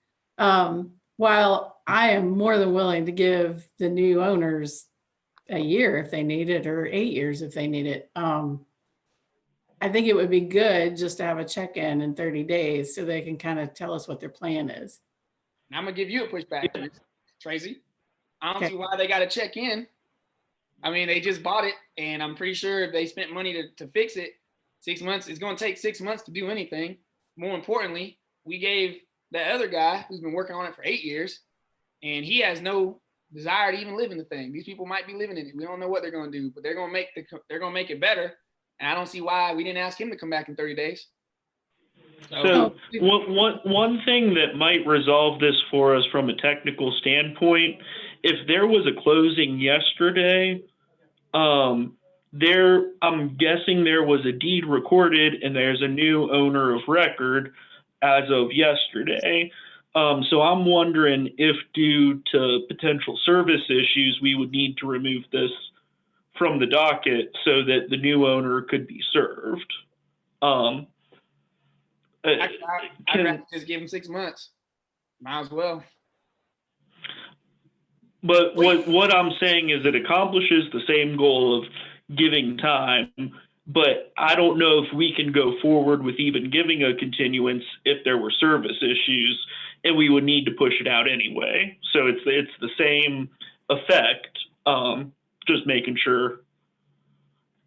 While I am more than willing to give the new owners a year if they need it, or 8 years if they need it, I think it would be good just to have a check-in in 30 days so they can kind of tell us what their plan is. And I'm going to give you a pushback, Tracy. I don't see why they got to check in. I mean, they just bought it, and I'm pretty sure if they spent money to fix it, 6 months, it's going to take 6 months to do anything. More importantly, we gave that other guy who's been working on it for 8 years, and he has no desire to even live in the thing. These people might be living in it. We don't know what they're going to do, but they're going to make it better. And I don't see why we didn't ask him to come back in 30 days. So one thing that might resolve this for us from a technical standpoint, if there was a closing yesterday, I'm guessing there was a deed recorded and there's a new owner of record as of yesterday. So I'm wondering if due to potential service issues, we would need to remove this from the docket so that the new owner could be served. I'd rather just give him 6 months. Might as well. But what I'm saying is it accomplishes the same goal of giving time, but I don't know if we can go forward with even giving a continuance if there were service issues, and we would need to push it out anyway. So it's the same effect, just making sure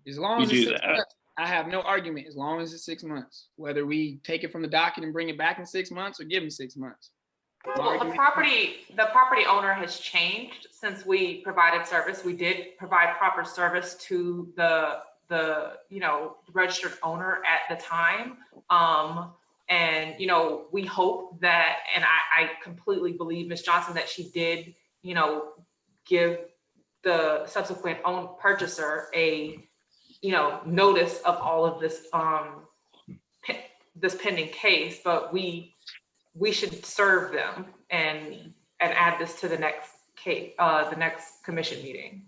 as long as you it's do 6 that. months, I have no argument as long as it's 6 months. Whether we take it from the docket and bring it back in 6 months or give them 6 months. Well, the property owner has changed since we provided service. We did provide proper service to the registered owner at the time. And we hope that, and I completely believe Ms. Johnson that she did, give the subsequent purchaser a notice of all of this this pending case, but we should serve them and add this to the next case, the next commission meeting.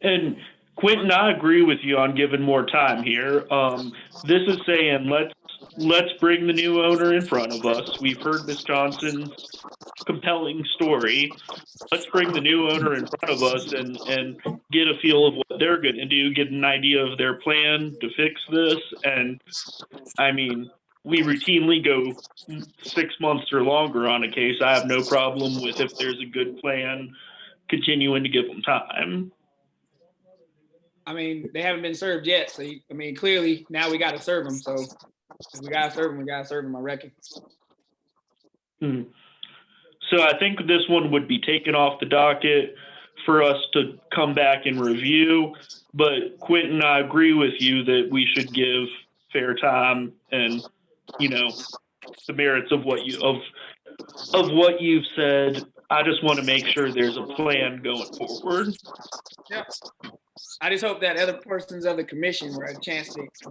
And Quentin, I agree with you on giving more time here. This is saying let's bring the new owner in front of us. We've heard Ms. Johnson's compelling story. Let's bring the new owner in front of us and get a feel of what they're going to do, get an idea of their plan to fix this. And I mean, we routinely go 6 months or longer on a case. I have no problem with, if there's a good plan, continuing to give them time. I mean, they haven't been served yet. So, clearly now we got to serve them. So if we got to serve them, we got to serve them, I reckon. So I think this one would be taken off the docket for us to come back and review. But Quentin, I agree with you that we should give fair time and, the merits of what you've said. I just want to make sure there's a plan going forward. Yeah. I just hope that other portions of the commission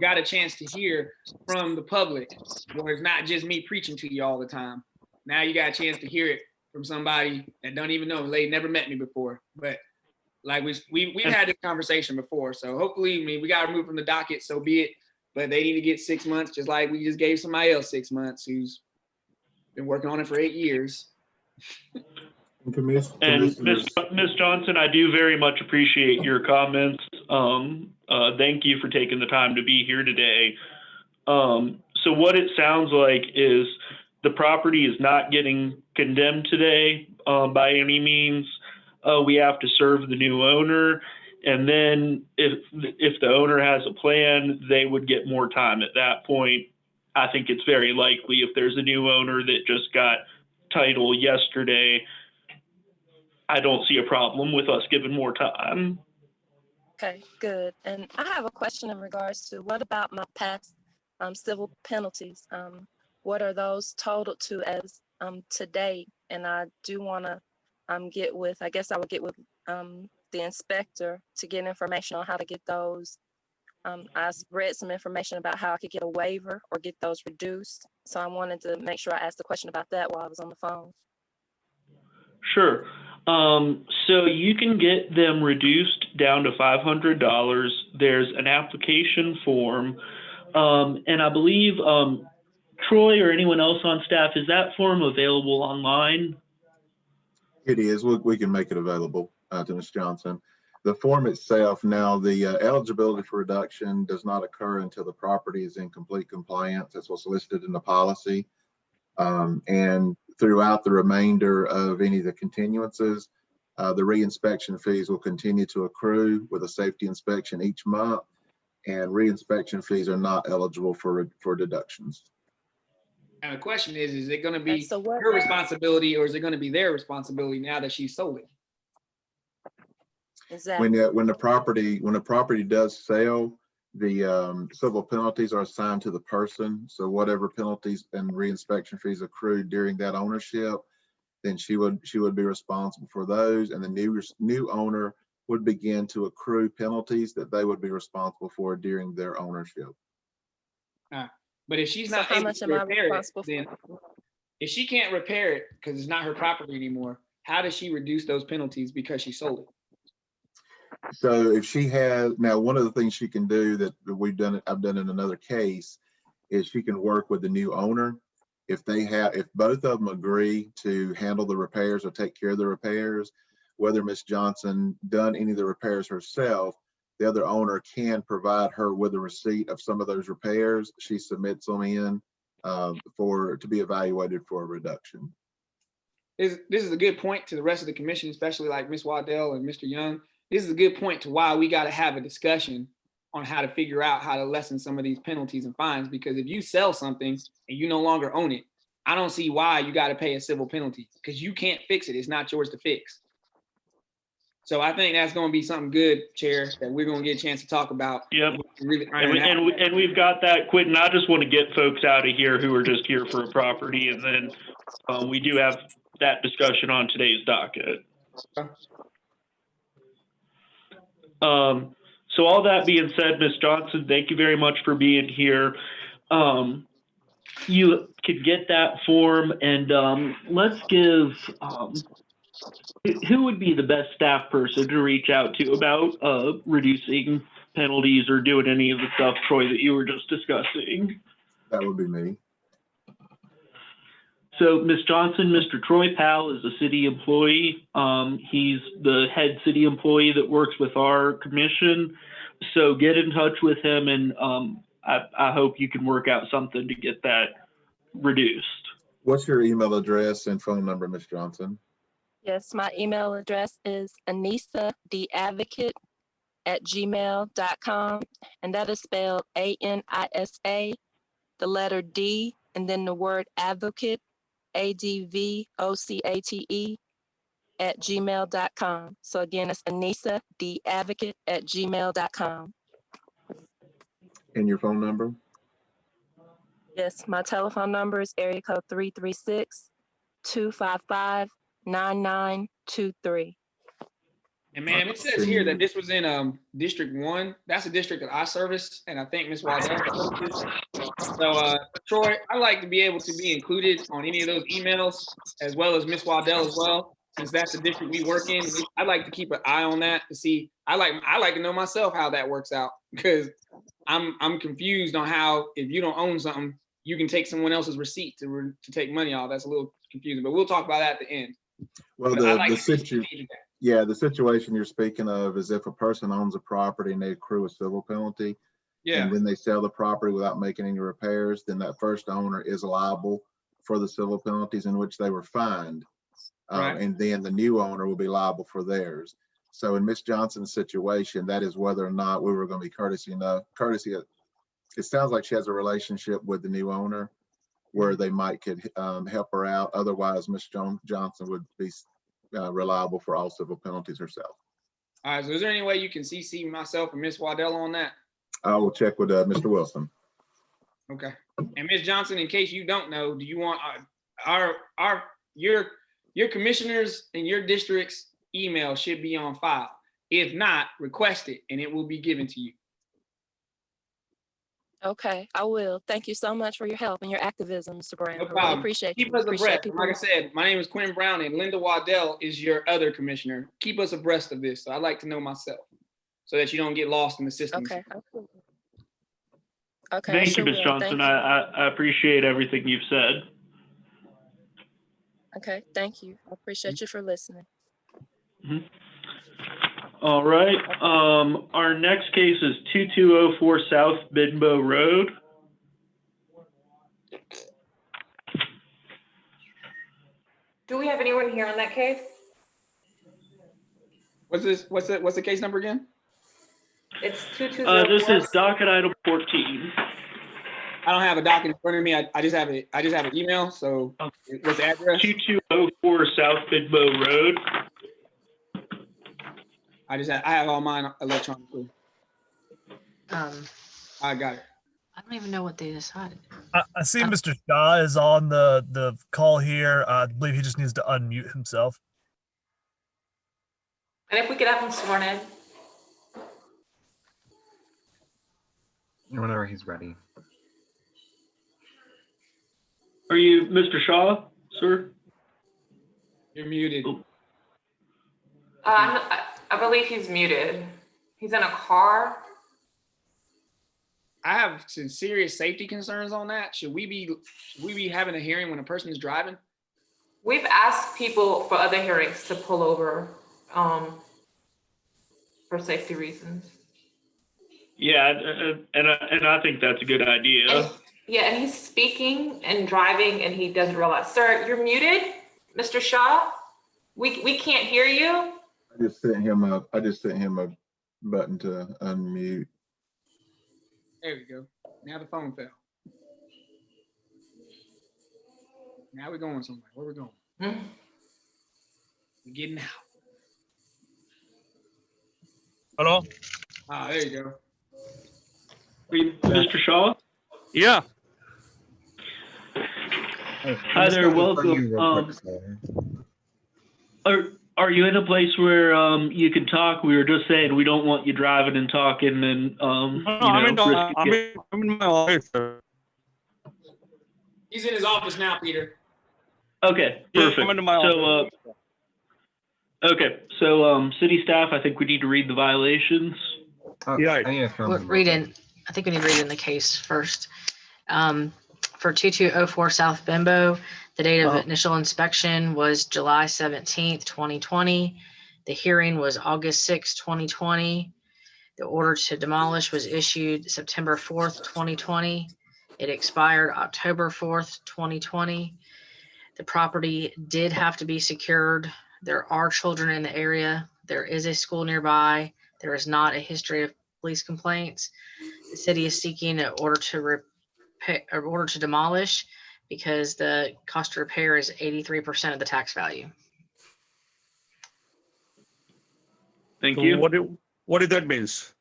got a chance to hear from the public, where it's not just me preaching to you all the time. Now you got a chance to hear it from somebody that don't even know. They never met me before, but like we've had this conversation before. So hopefully, we got to move from the docket. So be it. But they need to get 6 months, just like we just gave somebody else 6 months who's been working on it for 8 years. And Ms. Johnson, I do very much appreciate your comments. Thank you for taking the time to be here today. So what it sounds like is the property is not getting condemned today by any means. We have to serve the new owner. And then if the owner has a plan, they would get more time at that point. I think it's very likely if there's a new owner that just got title yesterday, I don't see a problem with us giving more time. Okay, good. And I have a question in regards to what about my past civil penalties? What are those totaled to as to date? And I do want to get with, I guess I would get with the inspector to get information on how to get those. I read some information about how I could get a waiver or get those reduced. So I wanted to make sure I asked the question about that while I was on the phone. Sure. So you can get them reduced down to $500. There's an application form. And I believe, Troy or anyone else on staff, is that form available online? It is. We can make it available to Ms. Johnson. The form itself, now the eligibility for reduction does not occur until the property is in complete compliance. That's what's listed in the policy. And throughout the remainder of any of the continuances, the reinspection fees will continue to accrue with a safety inspection each month, and reinspection fees are not eligible for deductions. And the question is it going to be her responsibility or is it going to be their responsibility now that she's sold it? Exactly. When the property does sell, the civil penalties are assigned to the person. So whatever penalties and reinspection fees accrued during that ownership, then she would be responsible for those, and the new owner would begin to accrue penalties that they would be responsible for during their ownership. But if she's not able to repair it, then if she can't repair it because it's not her property anymore, how does she reduce those penalties because she sold it? So if she has, now one of the things she can do that I've done in another case, is she can work with the new owner. If both of them agree to handle the repairs or take care of the repairs, whether Ms. Johnson done any of the repairs herself, the other owner can provide her with a receipt of some of those repairs. She submits them in to be evaluated for a reduction. This is a good point to the rest of the commission, especially like Ms. Waddell and Mr. Young. This is a good point to why we got to have a discussion on how to figure out how to lessen some of these penalties and fines. Because if you sell something and you no longer own it, I don't see why you got to pay a civil penalty because you can't fix it. It's not yours to fix. So I think that's going to be something good, Chair, that we're going to get a chance to talk about. Yep. And we've got that, Quentin. I just want to get folks out of here who are just here for a property, and then we do have that discussion on today's docket. So all that being said, Ms. Johnson, thank you very much for being here. You could get that form, and let's give, who would be the best staff person to reach out to about reducing penalties or doing any of the stuff, Troy, that you were just discussing? That would be me. So, Ms. Johnson, Mr. Troy Powell is a city employee. He's the head city employee that works with our commission. So get in touch with him, and I hope you can work out something to get that reduced. What's your email address and phone number, Ms. Johnson? Yes, my email address is anisadeadvocate@gmail.com, and that is spelled ANISA, the letter D, and then the word advocate, ADVOCATE @gmail.com. So again, it's anisadeadvocate@gmail.com. And your phone number? Yes, my telephone number is area code 336-255-9923. And ma'am, it says here that this was in District 1. That's a district that I service, and I think Ms. Waddell services. So, Troy, I'd like to be able to be included on any of those emails, as well as Ms. Waddell as well, since that's the district we work in. I'd like to keep an eye on that to see. I like to know myself how that works out, because I'm confused on how, if you don't own something, you can take someone else's receipt to take money off. That's a little confusing, but we'll talk about that at the end. Well, the situation you're speaking of is if a person owns a property and they accrue a civil penalty, and then they sell the property without making any repairs, then that first owner is liable for the civil penalties in which they were fined. And then the new owner will be liable for theirs. So in Miss Johnson's situation, that is whether or not we were going to be courtesy. It sounds like she has a relationship with the new owner where they could help her out. Otherwise, Miss Johnson would be reliable for all civil penalties herself. All right, so is there any way you can CC myself and Miss Waddell on that? I will check with Mr. Wilson. Okay. And Ms. Johnson, in case you don't know, do you want your commissioners and your district's email should be on file. If not, request it and it will be given to you. Okay, I will. Thank you so much for your help and your activism, Mr. Brown. No I really problem. appreciate Keep you. us Appreciate abreast. Like I said, my name is Quinn Brown and Linda Waddell is your other commissioner. Keep us abreast of this. So I'd like to know myself so that you don't get lost in the system. Okay. Okay. Thank you, Ms. Johnson. I appreciate everything you've said. Okay, thank you. I appreciate you for listening. Mm-hmm. All right. Our next case is 2204 South Bidbo Road. Do we have anyone here on that case? What's this? What's the case number again? It's 2204. This is docket item 14. I don't have a docket in front of me. I just have an email. So what's the address? 2204 South Bidbo Road. I have all mine electronically. I got it. I don't even know what they decided. I see Mr. Shaw is on the call here. I believe he just needs to unmute himself. And if we could have him sworn in. Whenever he's ready. Are you Mr. Shaw, sir? You're muted. I believe he's muted. He's in a car. I have some serious safety concerns on that. Should we be having a hearing when a person is driving? We've asked people for other hearings to pull over for safety reasons. Yeah, and I think that's a good idea. And he's speaking and driving and he doesn't realize. Sir, you're muted, Mr. Shaw. We can't hear you. I just sent him a button to unmute. There we go. Now the phone fell. Now we're going somewhere. Where we going? We're getting out. Hello? Ah, there you go. Are you Mr. Shaw? Yeah. Hi there, welcome. Are you in a place where you can talk? We were just saying we don't want you driving and talking and I'm in my office, sir. He's in his office now, Peter. Okay, perfect. I'm into my office. So city staff, I think we need to read the violations. Yeah, I think we need to read in the case first. For 2204 South Bimbo, the date of initial inspection was July 17th, 2020. The hearing was August 6th, 2020. The order to demolish was issued September 4th, 2020. It expired October 4th, 2020. The property did have to be secured. There are children in the area. There is a school nearby. There is not a history of police complaints. The city is seeking an order to demolish because the cost to repair is 83% of the tax value. Thank you. What did that means?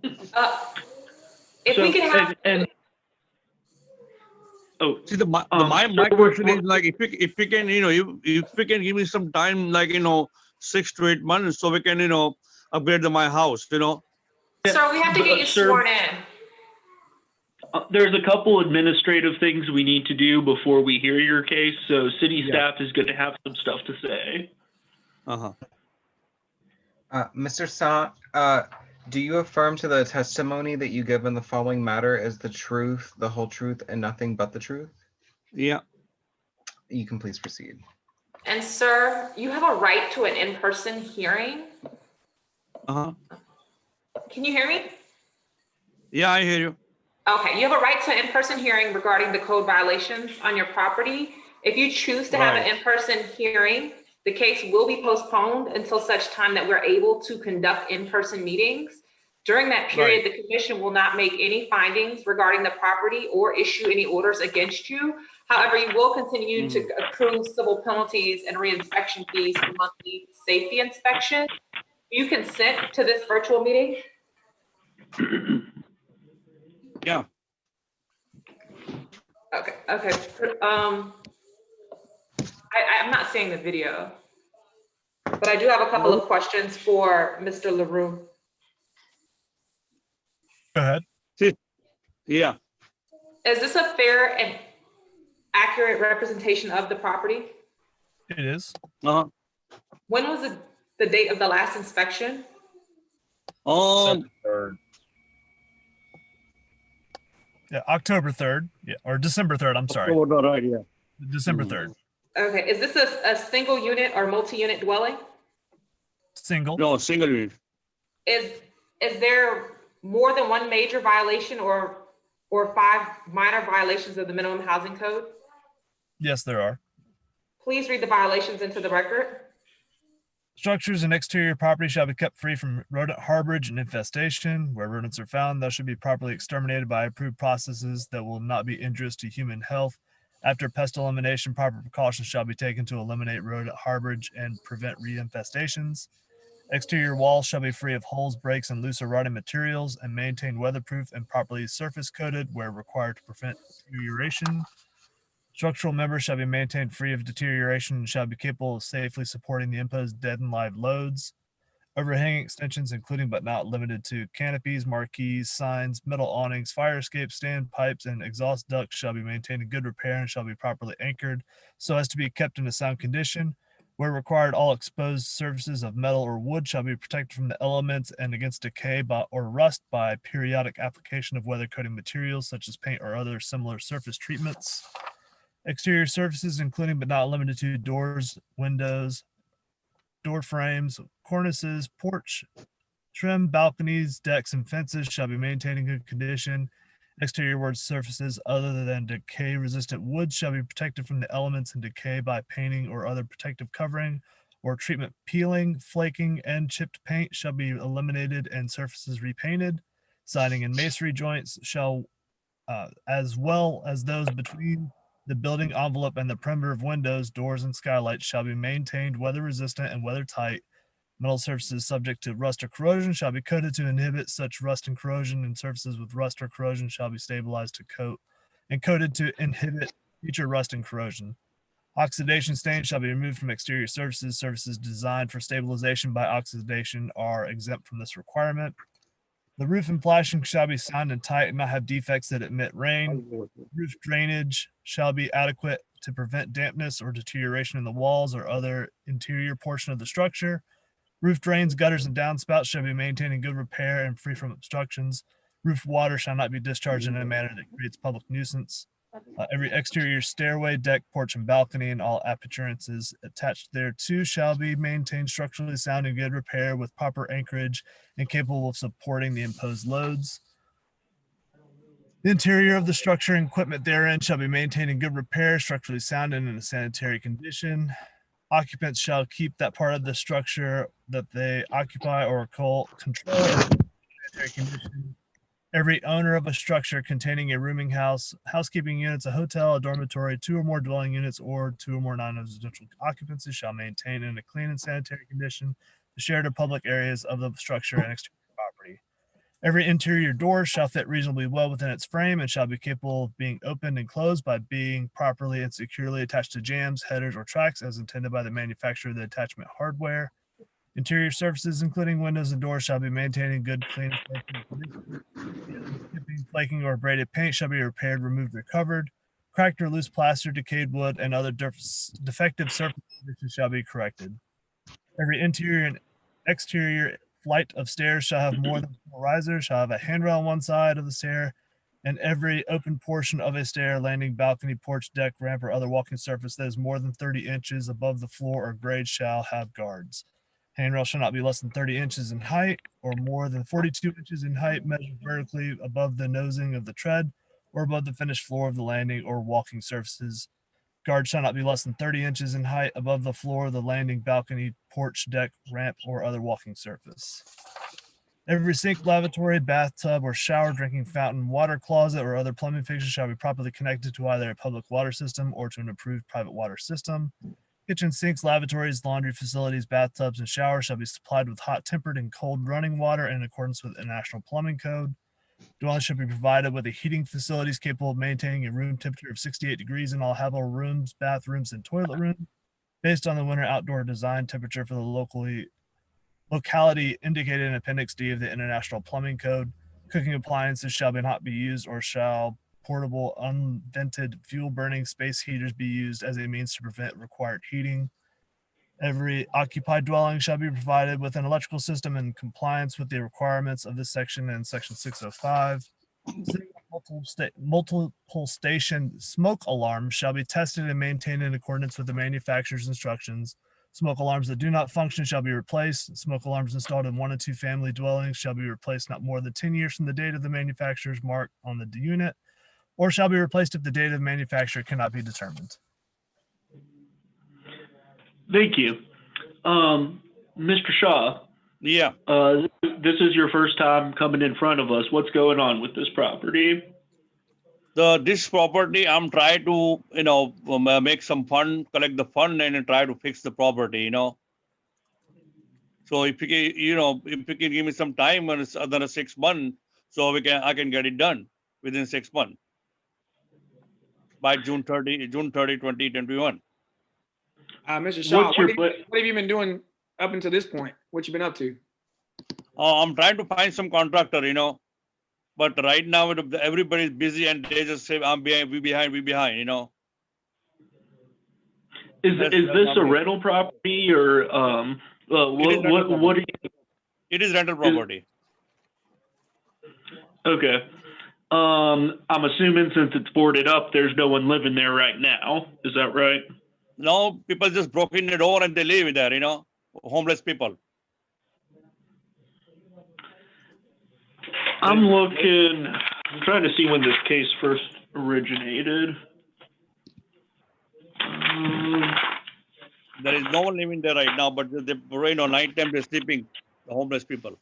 If we can have See, my question is like if you can, if you can give me some time, like 6 to 8 months, so we can, upgrade my house, Sir, we have to get you sworn in. There's a couple administrative things we need to do before we hear your case, so city staff is going to have some stuff to say. Mr. Sa, do you affirm to the testimony that you give in the following matter is the truth, the whole truth, and nothing but the truth? Yeah. You can please proceed. And sir, you have a right to an in-person hearing. Can you hear me? Yeah, I hear you. Okay, you have a right to an in-person hearing regarding the code violations on your property. If you choose to have an in-person hearing, The case will be postponed until such time that we're able to conduct in-person meetings. During that period, the commission will not make any findings regarding the property or issue any orders against you. However, you will continue to accrue civil penalties and reinspection fees for monthly safety inspection. You consent to this virtual meeting? Yeah. Okay. I'm not seeing the video, but I do have a couple of questions for Mr. LaRue. Go ahead. Yeah. Is this a fair and accurate representation of the property? It is. When was the date of the last inspection? December 3rd. Yeah, October 3rd. Yeah, or December 3rd. I'm sorry. Right, yeah. December 3rd. Okay, is this a single unit or multi-unit dwelling? Single. No, single unit. Is there more than one major violation or 5 minor violations of the minimum housing code? Yes, there are. Please read the violations into the record. Structures and exterior property shall be kept free from rodent harborage and infestation. Where rodents are found, those should be properly exterminated by approved processes that will not be injurious to human health. After pest elimination, proper precautions shall be taken to eliminate rodent harborage and prevent reinfestations. Exterior walls shall be free of holes, breaks, and loose or rotting materials and maintained weatherproof and properly surface coated where required to prevent deterioration. Structural members shall be maintained free of deterioration and shall be capable of safely supporting the imposed dead and live loads. Overhanging extensions, including but not limited to canopies, marquees, signs, metal awnings, fire escapes, standpipes, and exhaust ducts shall be maintained in good repair and shall be properly anchored so as to be kept in a sound condition. Where required, all exposed surfaces of metal or wood shall be protected from the elements and against decay or rust by periodic application of weather coating materials such as paint or other similar surface treatments. Exterior surfaces, including but not limited to doors, windows, door frames, cornices, porch, trim, balconies, decks, and fences shall be maintained in good condition. Exterior wood surfaces other than decay-resistant wood shall be protected from the elements and decay by painting or other protective covering or treatment. Peeling, flaking, and chipped paint shall be eliminated and surfaces repainted. Siding and masonry joints shall, as well as those between the building envelope and the perimeter of windows, doors, and skylights shall be maintained weather-resistant and weather-tight. Metal surfaces subject to rust or corrosion shall be coated to inhibit such rust and corrosion, and surfaces with rust or corrosion shall be stabilized to coat and coated to inhibit future rust and corrosion. Oxidation stains shall be removed from exterior surfaces. Surfaces designed for stabilization by oxidation are exempt from this requirement. The roof and flashing shall be sound and tight and not have defects that emit rain. Roof drainage shall be adequate to prevent dampness or deterioration in the walls or other interior portion of the structure. Roof drains, gutters, and downspouts shall be maintained in good repair and free from obstructions. Roof water shall not be discharged in a manner that creates public nuisance. Every exterior stairway, deck, porch, and balcony and all appurtenances attached thereto shall be maintained structurally sound and good repair with proper anchorage and capable of supporting the imposed loads. The interior of the structure and equipment therein shall be maintained in good repair, structurally sound, and in a sanitary condition. Occupants shall keep that part of the structure that they occupy or control in sanitary condition. Every owner of a structure containing a rooming house, housekeeping units, a hotel, a dormitory, 2 or more dwelling units, or 2 or more non-residential occupancies shall maintain in a clean and sanitary condition the shared or public areas of the structure and exterior property. Every interior door shall fit reasonably well within its frame and shall be capable of being opened and closed by being properly and securely attached to jambs, headers, or tracks as intended by the manufacturer of the attachment hardware. Interior surfaces, including windows and doors, shall be maintained in good, clean, and condition. Chipping, flaking, or braided paint shall be repaired, removed, or covered. Cracked or loose plaster, decayed wood, and other defective surface conditions shall be corrected. Every interior and exterior flight of stairs shall have more than 4 risers, shall have a handrail on one side of the stair, and every open portion of a stair, landing, balcony, porch, deck, ramp, or other walking surface that is more than 30 inches above the floor or grade shall have guards. Handrail shall not be less than 30 inches in height or more than 42 inches in height, measured vertically above the nosing of the tread or above the finished floor of the landing or walking surfaces. Guards shall not be less than 30 inches in height above the floor of the landing, balcony, porch, deck, ramp, or other walking surface. Every sink, lavatory, bathtub, or shower, drinking fountain, water closet, or other plumbing fixture shall be properly connected to either a public water system or to an approved private water system. Kitchen sinks, lavatories, laundry facilities, bathtubs, and showers shall be supplied with hot tempered and cold running water in accordance with the National Plumbing Code. Dwellings should be provided with a heating facilities capable of maintaining a room temperature of 68 degrees in all habitable rooms, bathrooms, and toilet rooms, based on the winter outdoor design temperature for the locality indicated in Appendix D of the International Plumbing Code. Cooking appliances shall not be used, or shall portable unvented fuel burning space heaters be used as a means to prevent required heating. Every occupied dwelling shall be provided with an electrical system in compliance with the requirements of this section and section 605. Multiple station smoke alarms shall be tested and maintained in accordance with the manufacturer's instructions. Smoke alarms that do not function shall be replaced. Smoke alarms installed in 1 and 2 family dwellings shall be replaced not more than 10 years from the date of the manufacturer's mark on the unit, or shall be replaced if the date of manufacture cannot be determined. Thank you. Mr. Shaw. Yeah. This is your first time coming in front of us. What's going on with this property? This property, I'm trying to, make some fund, collect the fund and try to fix the property, So if you can, if you can give me some time, another 6 months, so I can get it done within 6 months. By June 30, 2021. Mr. Shaw, What's what your have you been doing up until this point? What you been up to? I'm trying to find some contractor, but right now everybody's busy and they just say, I'm behind, we behind. Is this a rental property or what are you? It is rental property. Okay. I'm assuming since it's boarded up, there's no one living there right now. Is that right? No, people just broke in the door and they live there, homeless people. I'm trying to see when this case first originated. There is no one living there right now, but nighttime they're sleeping, the homeless people.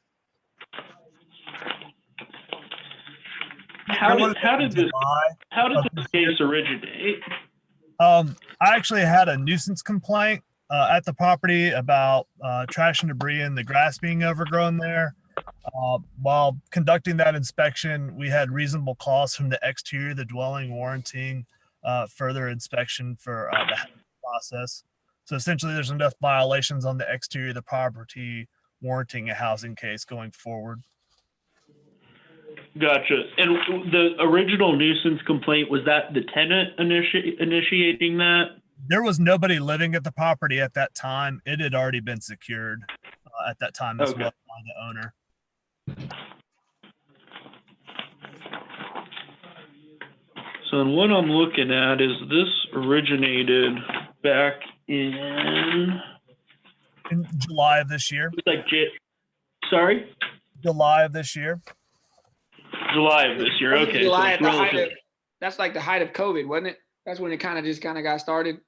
How did this case originate? I actually had a nuisance complaint at the property about trash and debris and the grass being overgrown there. While conducting that inspection, we had reasonable cause from the exterior of the dwelling warranting further inspection for the process. So essentially, there's enough violations on the exterior of the property warranting a housing case going forward. Gotcha. And the original nuisance complaint, was that the tenant initiating that? There was nobody living at the property at that time. It had already been secured at that time as well by the owner. So what I'm looking at is this originated back in July of this year. Sorry? July of this year. July of this year. Okay. July at So the height of, that's like the height of COVID, wasn't it? That's when it kind of got started.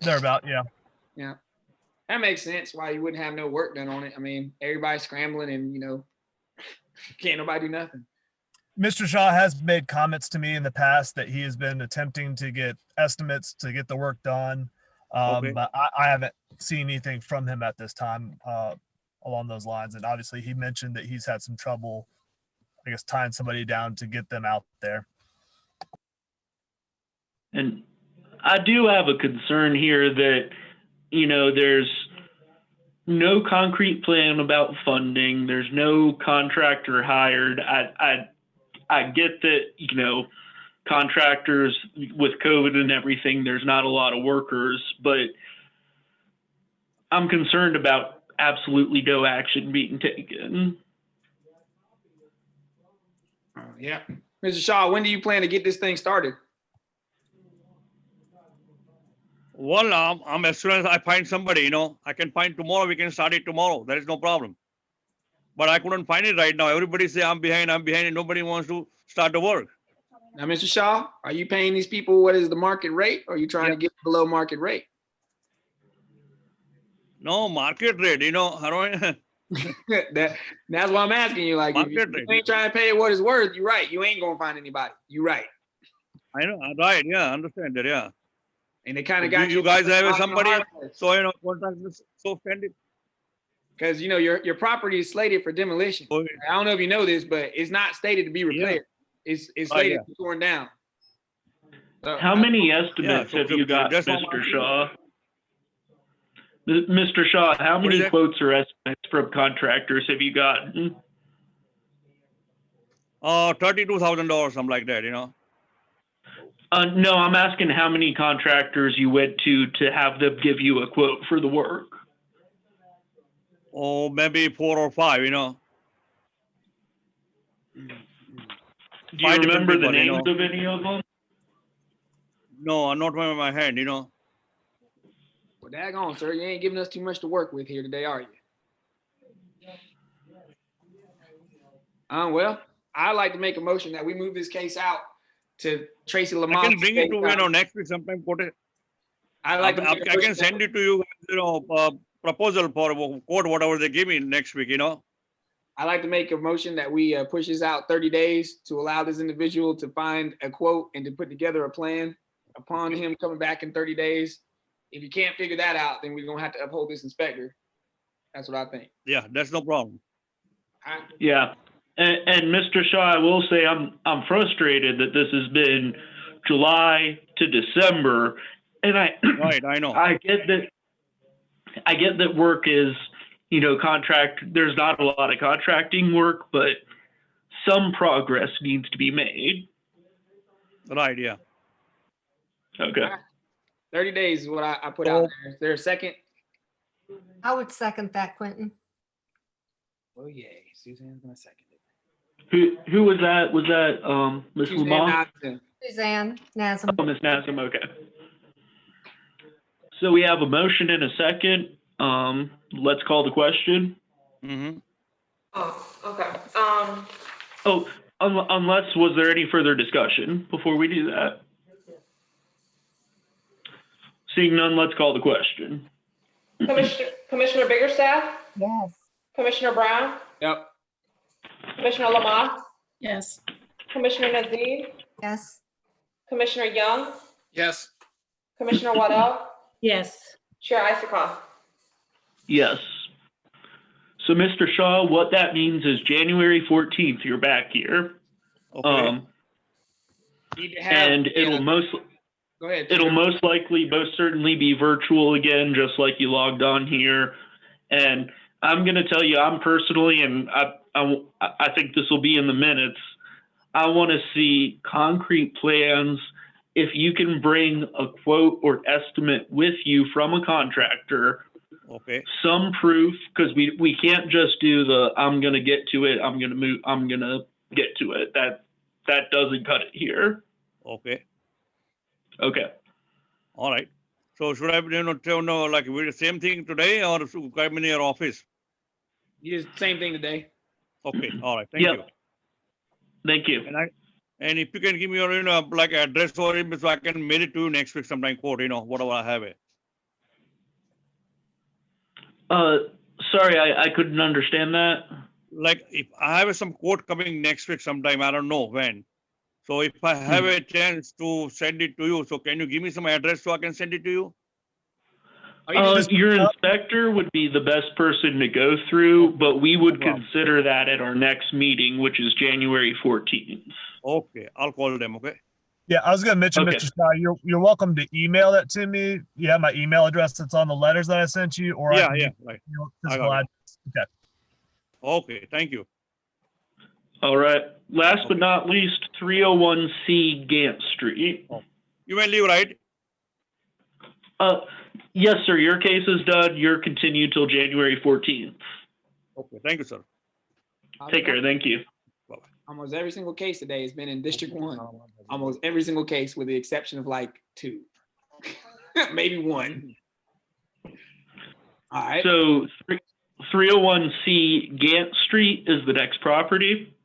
Thereabout, yeah. Yeah. That makes sense why you wouldn't have no work done on it. I mean, everybody's scrambling and, can't nobody do nothing. Mr. Shaw has made comments to me in the past that he has been attempting to get estimates to get the work done. But I haven't seen anything from him at this time along those lines. And obviously he mentioned that he's had some trouble, I guess, tying somebody down to get them out there. And I do have a concern here that, there's no concrete plan about funding. There's no contractor hired. I get that, contractors with COVID and everything, there's not a lot of workers, but I'm concerned about absolutely no action being taken. Yeah. Mr. Shaw, when do you plan to get this thing started? Well, I'm as soon as I find somebody, I can find tomorrow, we can start it tomorrow. There is no problem. But I couldn't find it right now. Everybody say I'm behind, and nobody wants to start the work. Now, Mr. Shaw, are you paying these people what is the market rate, or are you trying to get below market rate? No, market rate, you know, I don't, That's why I'm asking you. Like, if you market rate. ain't trying to pay it what it's worth, you're right. You ain't gonna find anybody. You're right. I know, right, yeah, understand that, yeah. And they kind of Do got you guys have rock and somebody, hard place. so, you know, contract is so offended? Because you know your property is slated for demolition. Oh, I don't know if you know this, but it's not stated to be repaired. It's slated to be torn down. So, How many estimates so have you got, that's what I'm Mr. asking. Shaw? Mr. Shaw, how What is many it? quotes or estimates from contractors have you gotten? $32,000, something like that, you know. No, I'm asking how many contractors you went to have them give you a quote for the work. Or maybe 4 or 5, you know. Do you 5 different remember the people, you names know. of any of them? No, not in my hand, you know. well, daggone, sir, you ain't giving us too much to work with here today, are you? Well, I'd like to make a motion that we move this case out to Tracy I Lamont. can bring it to, you know, next week sometime, put it. I'd like to make a I can motion send it to you, you know, proposal for quote, whatever they give me next week, you know. I'd like to make a motion that we push this out 30 days to allow this individual to find a quote and to put together a plan upon him coming back in 30 days. If you can't figure that out, then we're gonna have to uphold this inspector. That's what I think. Yeah, that's no problem. Yeah. And Mr. Shaw, I will say I'm frustrated that this has been July to December, and Right, I know. I get that work is, you know, there's not a lot of contracting work, but some progress needs to be made. Right, yeah. Okay. 30 days is what I put out there. Is there a second? I would second that, Quentin. Oh yeah, Suzanne's gonna second it. Who was that? Was that Ms. Lamont? Suzanne Nazem. Oh, Ms. Nazem, okay. So we have a motion and a second. Let's call the question. Mm-hmm. Oh, okay. Oh, unless, was there any further discussion before we do that? Seeing none, let's call the question. Commissioner Biggerstaff? Yes. Commissioner Brown? Yep. Commissioner Lamont? Yes. Commissioner Nazem? Yes. Commissioner Young? Yes. Commissioner Waddell? Yes. Chair Isukoff? Yes. So, Mr. Shaw, what that means is January 14th, you're back here. Okay. And it'll Go ahead. It'll most certainly be virtual again, just like you logged on here. And I'm going to tell you, I'm personally, and I think this will be in the minutes, I want to see concrete plans. If you can bring a quote or estimate with you from a contractor, okay, some proof, because we can't just do the I'm going to get to it, I'm going to get to it. That doesn't cut it here. Okay. Okay. All right. So should I, like we the same thing today, or should I come in your office? Use same thing today. Okay. All right. Thank you. Thank you. And if you can give me your, like address for him, so I can mail it to you next week sometime, quote, whatever I have it. Sorry, I couldn't understand that. Like if I have some quote coming next week sometime, I don't know when. So if I have a chance to send it to you, so can you give me some address so I can send it to you? Your inspector would be the best person to go through, but we would consider that at our next meeting, which is January 14th. Okay, I'll call them, okay? Yeah, I was going to mention, Okay. Mr. Shaw, you're welcome to email that to me. You have my email address that's on the letters that I sent you, or Yeah, I can yeah, give right. you I physical got it. address. Okay. Okay, thank you. All right. Last but not least, 301C Gant Street. You may leave, right? Yes, sir. Your case is done. You're continued till January 14th. Okay, thank you, sir. Take care. Thank you. Almost every single case today has been in District 1. Almost every single case, with the exception of like 2, maybe 1. All right. So 301C Gant Street is the next property.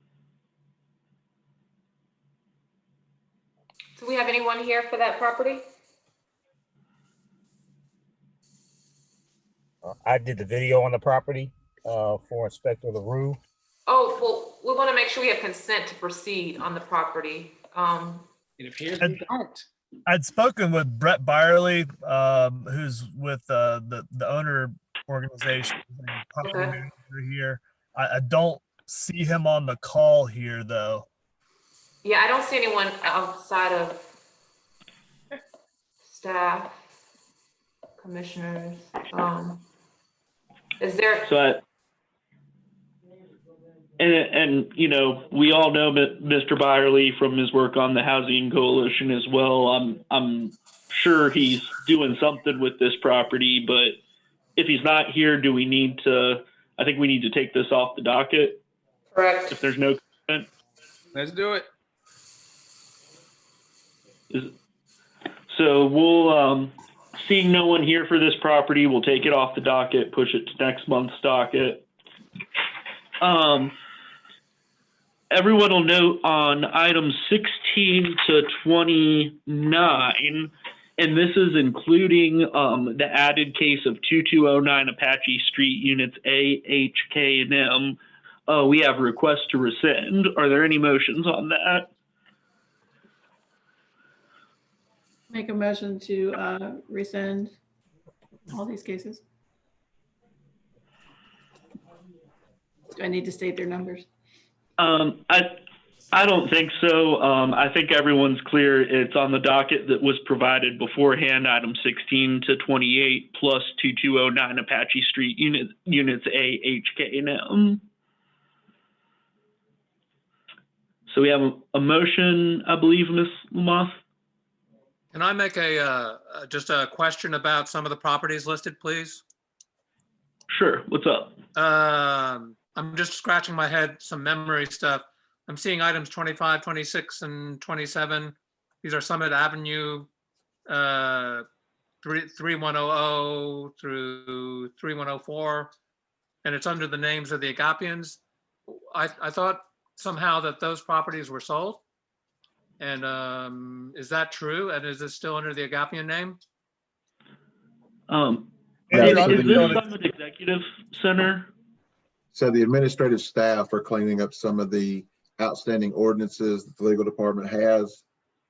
Do we have anyone here for that property? I did the video on the property for Inspector LaRue. Oh, well, we want to make sure we have consent to proceed on the property. It appears we don't. I'd spoken with Brett Byerly, who's with the owner organization and property Okay. manager here. I don't see him on the call here though. Yeah, I don't see anyone outside of staff, commissioners. Is there? So and you know, we all know Mr. Byerly from his work on the Housing Coalition as well. I'm sure he's doing something with this property, but if he's not here, do we need to? I think we need to take this off the docket. Correct. If there's no consent. Let's do it. So we'll, seeing no one here for this property, we'll take it off the docket, push it to next month's docket. Everyone will note on items 16 to 29, and this is including the added case of 2209 Apache Street Units A, H, K, and M. We have a request to rescind. Are there any motions on that? Make a motion to rescind all these cases. Do I need to state their numbers? I don't think so. I think everyone's clear. It's on the docket that was provided beforehand, item 16 to 28 plus 2209 Apache Street units A, H, K, and M. So we have a motion, I believe, Ms. Lamoth. Can I make just a question about some of the properties listed, please? Sure, what's up? I'm just scratching my head, some memory stuff. I'm seeing items 25, 26, and 27. These are Summit Avenue, 3100 through 3104, and it's under the names of the Agapians. I thought somehow that those properties were sold. And is that true? And is it still under the Agapian name? Is this Summit Executive Center? So the administrative staff are cleaning up some of the outstanding ordinances that the legal department has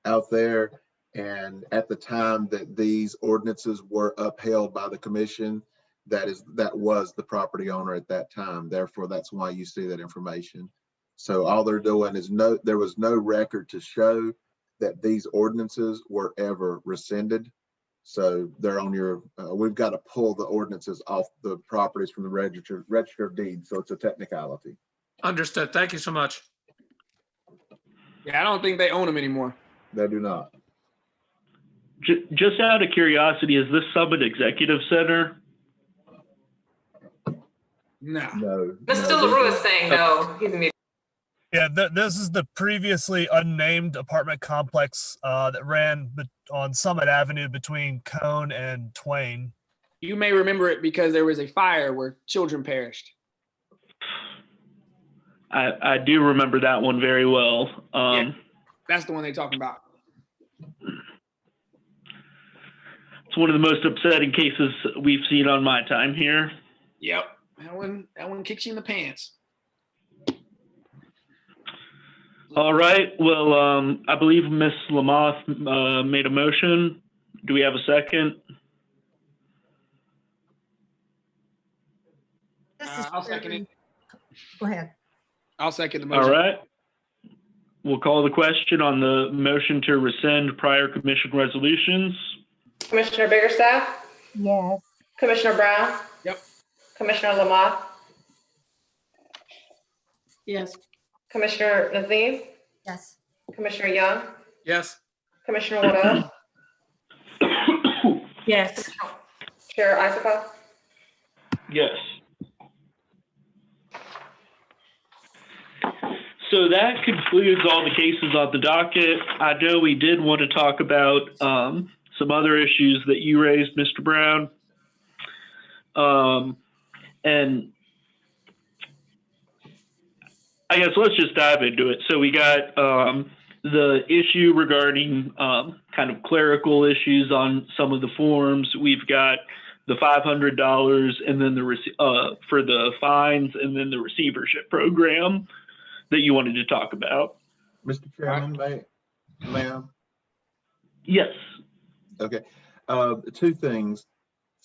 out there. And at the time that these ordinances were upheld by the commission, that was the property owner at that time. Therefore, that's why you see that information. So all they're doing is there was no record to show that these ordinances were ever rescinded. So they're on your, we've got to pull the ordinances off the properties from the register of deeds. So it's a technicality. Understood. Thank you so much. Yeah, I don't think they own them anymore. They do not. Just out of curiosity, is this Summit Executive Center? No. Mr. LaRue is saying no. He's muted. Yeah, this is the previously unnamed apartment complex that ran on Summit Avenue between Cone and Twain. You may remember it because there was a fire where children perished. I do remember that one very well. Yeah, that's the one they're talking about. It's one of the most upsetting cases we've seen on my time here. Yep, that one kicks you in the pants. All right. Well, I believe Ms. Lamoth made a motion. Do we have a second? I'll second it. Go ahead. I'll second the motion. All right. We'll call the question on the motion to rescind prior commission resolutions. Commissioner Biggerstaff? Yes. Commissioner Brown? Yep. Commissioner Lamoth? Yes. Commissioner Nazim? Yes. Commissioner Young? Yes. Commissioner Waddell? Yes. Chair Isakoff? Yes. So that concludes all the cases on the docket. I know we did want to talk about some other issues that you raised, Mr. Brown. And I guess let's just dive into it. So we got the issue regarding kind of clerical issues on some of the forms. We've got the $500 and then for the fines, and then the receivership program that you wanted to talk about. Mr. Chairman, ma'am? Yes. Okay. Two things.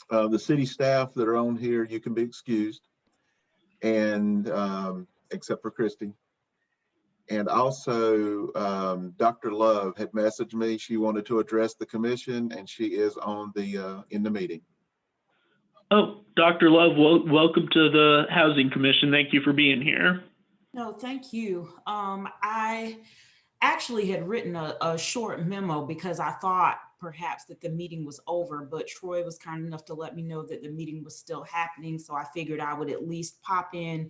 The city staff that are on here, you can be excused, and except for Christy. And also, Dr. Love had messaged me. She wanted to address the commission, and she is on the in the meeting. Oh, Dr. Love, welcome to the Housing Commission. Thank you for being here. No, thank you. I actually had written a short memo because I thought perhaps that the meeting was over, but Troy was kind enough to let me know that the meeting was still happening. So I figured I would at least pop in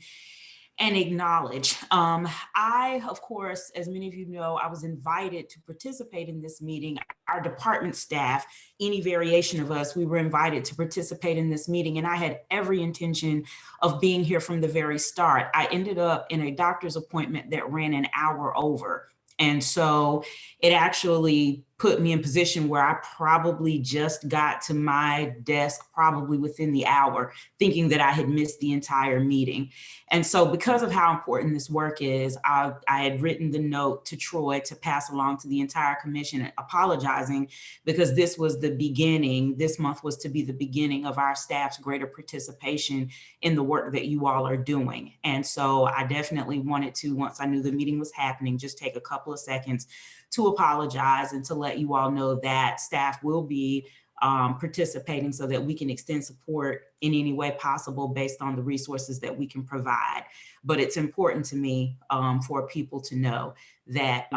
and acknowledge. I, of course, as many of you know, I was invited to participate in this meeting. Our department staff, any variation of us, we were invited to participate in this meeting, and I had every intention of being here from the very start. I ended up in a doctor's appointment that ran an hour over. And so it actually put me in position where I probably just got to my desk probably within the hour, thinking that I had missed the entire meeting. And so because of how important this work is, I had written the note to Troy to pass along to the entire commission, apologizing because this was the beginning. This month was to be the beginning of our staff's greater participation in the work that you all are doing. And so I definitely wanted to, once I knew the meeting was happening, just take a couple of seconds to apologize and to let you all know that staff will be participating so that we can extend support in any way possible based on the resources that we can provide. But it's important to me for people to know that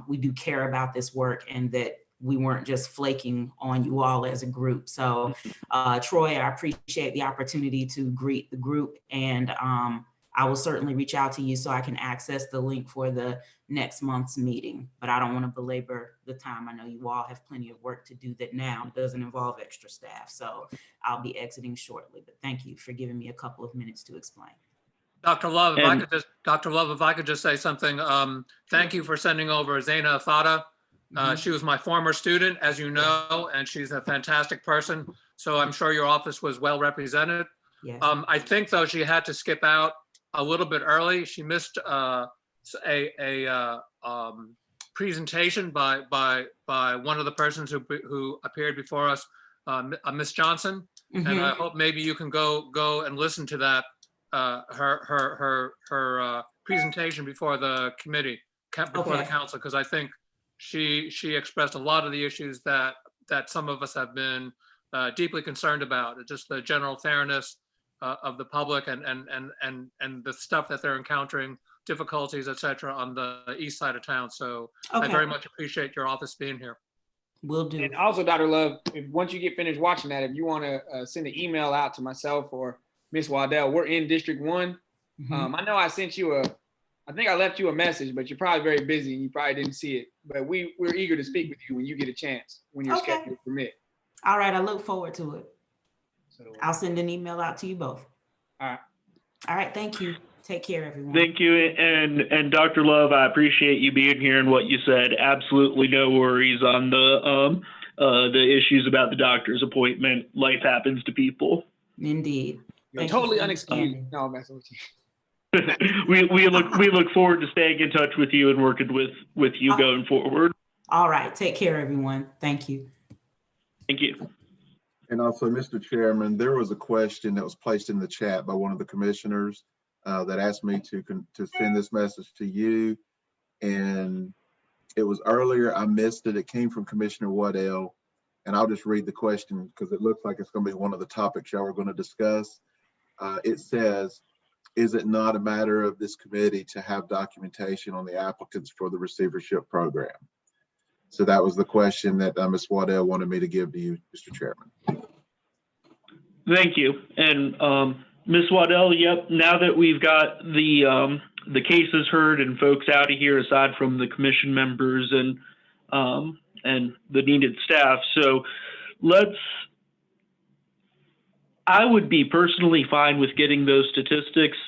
we do care about this work and that we weren't just flaking on you all as a group. So Troy, I appreciate the opportunity to greet the group, and I will certainly reach out to you so I can access the link for the next month's meeting, but I don't want to belabor the time. I know you all have plenty of work to do that now doesn't involve extra staff. So I'll be exiting shortly, but thank you for giving me a couple of minutes to explain. Dr. Love, if I could just say something. Thank you for sending over Zaina Afada. She was my former student, as you know, and she's a fantastic person. So I'm sure your office was well represented. Yes. I think though she had to skip out a little bit early. She missed a presentation by one of the persons who appeared before us, Miss Johnson. And I hope maybe you can go and listen to that her presentation before the committee, before the council, because I think she expressed a lot of the issues that some of us have been deeply concerned about. Just the general fairness of the public and the stuff that they're encountering, difficulties, etc., on the east side of town. So I very much appreciate your office being here. Will do. And also, Dr. Love, once you get finished watching that, if you want to send an email out to myself or Miss Waddell, we're in District 1. I know I sent you I think I left you a message, but you're probably very busy and you probably didn't see it. But we're eager to speak with you when you get a chance, when your schedule permit. All right, I look forward to it. So I'll send an email out to you both. All right. All right, thank you. Take care, everyone. Thank you. And Dr. Love, I appreciate you being here and what you said. Absolutely no worries on the issues about the doctor's appointment. Life happens to people. Indeed. You're totally unexcused. No, I'm messing with you. we look forward to staying in touch with you and working with you going forward. All right. Take care, everyone. Thank you. Thank you. And also, Mr. Chairman, there was a question that was placed in the chat by one of the commissioners that asked me to send this message to you. And it was earlier, I missed it. It came from Commissioner Waddell. And I'll just read the question because it looks like it's going to be one of the topics y'all are going to discuss. It says, is it not a matter of this committee to have documentation on the applicants for the receivership program? So that was the question that Ms. Waddell wanted me to give to you, Mr. Chairman. Thank you. And Ms. Waddell, yep, now that we've got the cases heard and folks out of here, aside from the commission members and the needed staff, so I would be personally fine with getting those statistics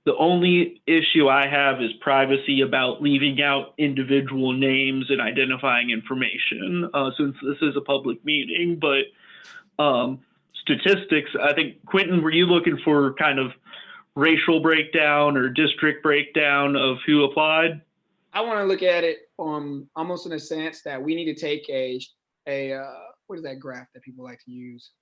The only issue I have is privacy about leaving out individual names and identifying information, since this is a public meeting. But statistics, I think, Quentin, were you looking for kind of racial breakdown or district breakdown of who applied? I want to look at it almost in a sense that we need to take a what is that graph that people like to use?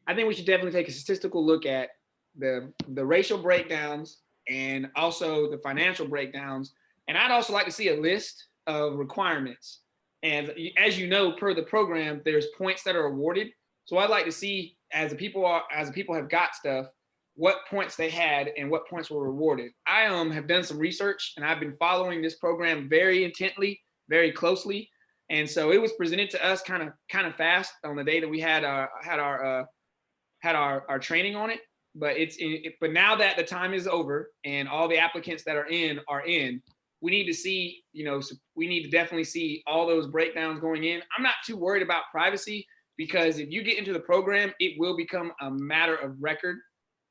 I think we should definitely take a statistical look at the racial breakdowns and also the financial breakdowns. And I'd also like to see a list of requirements. And as you know, per the program, there's points that are awarded. So I'd like to see, as the people have got stuff, what points they had and what points were rewarded. I have done some research, and I've been following this program very intently, very closely. And so it was presented to us kind of fast on the day that we had our training on it. But now that the time is over and all the applicants that are in, we need to see, we need to definitely see all those breakdowns going in. I'm not too worried about privacy, because if you get into the program, it will become a matter of record.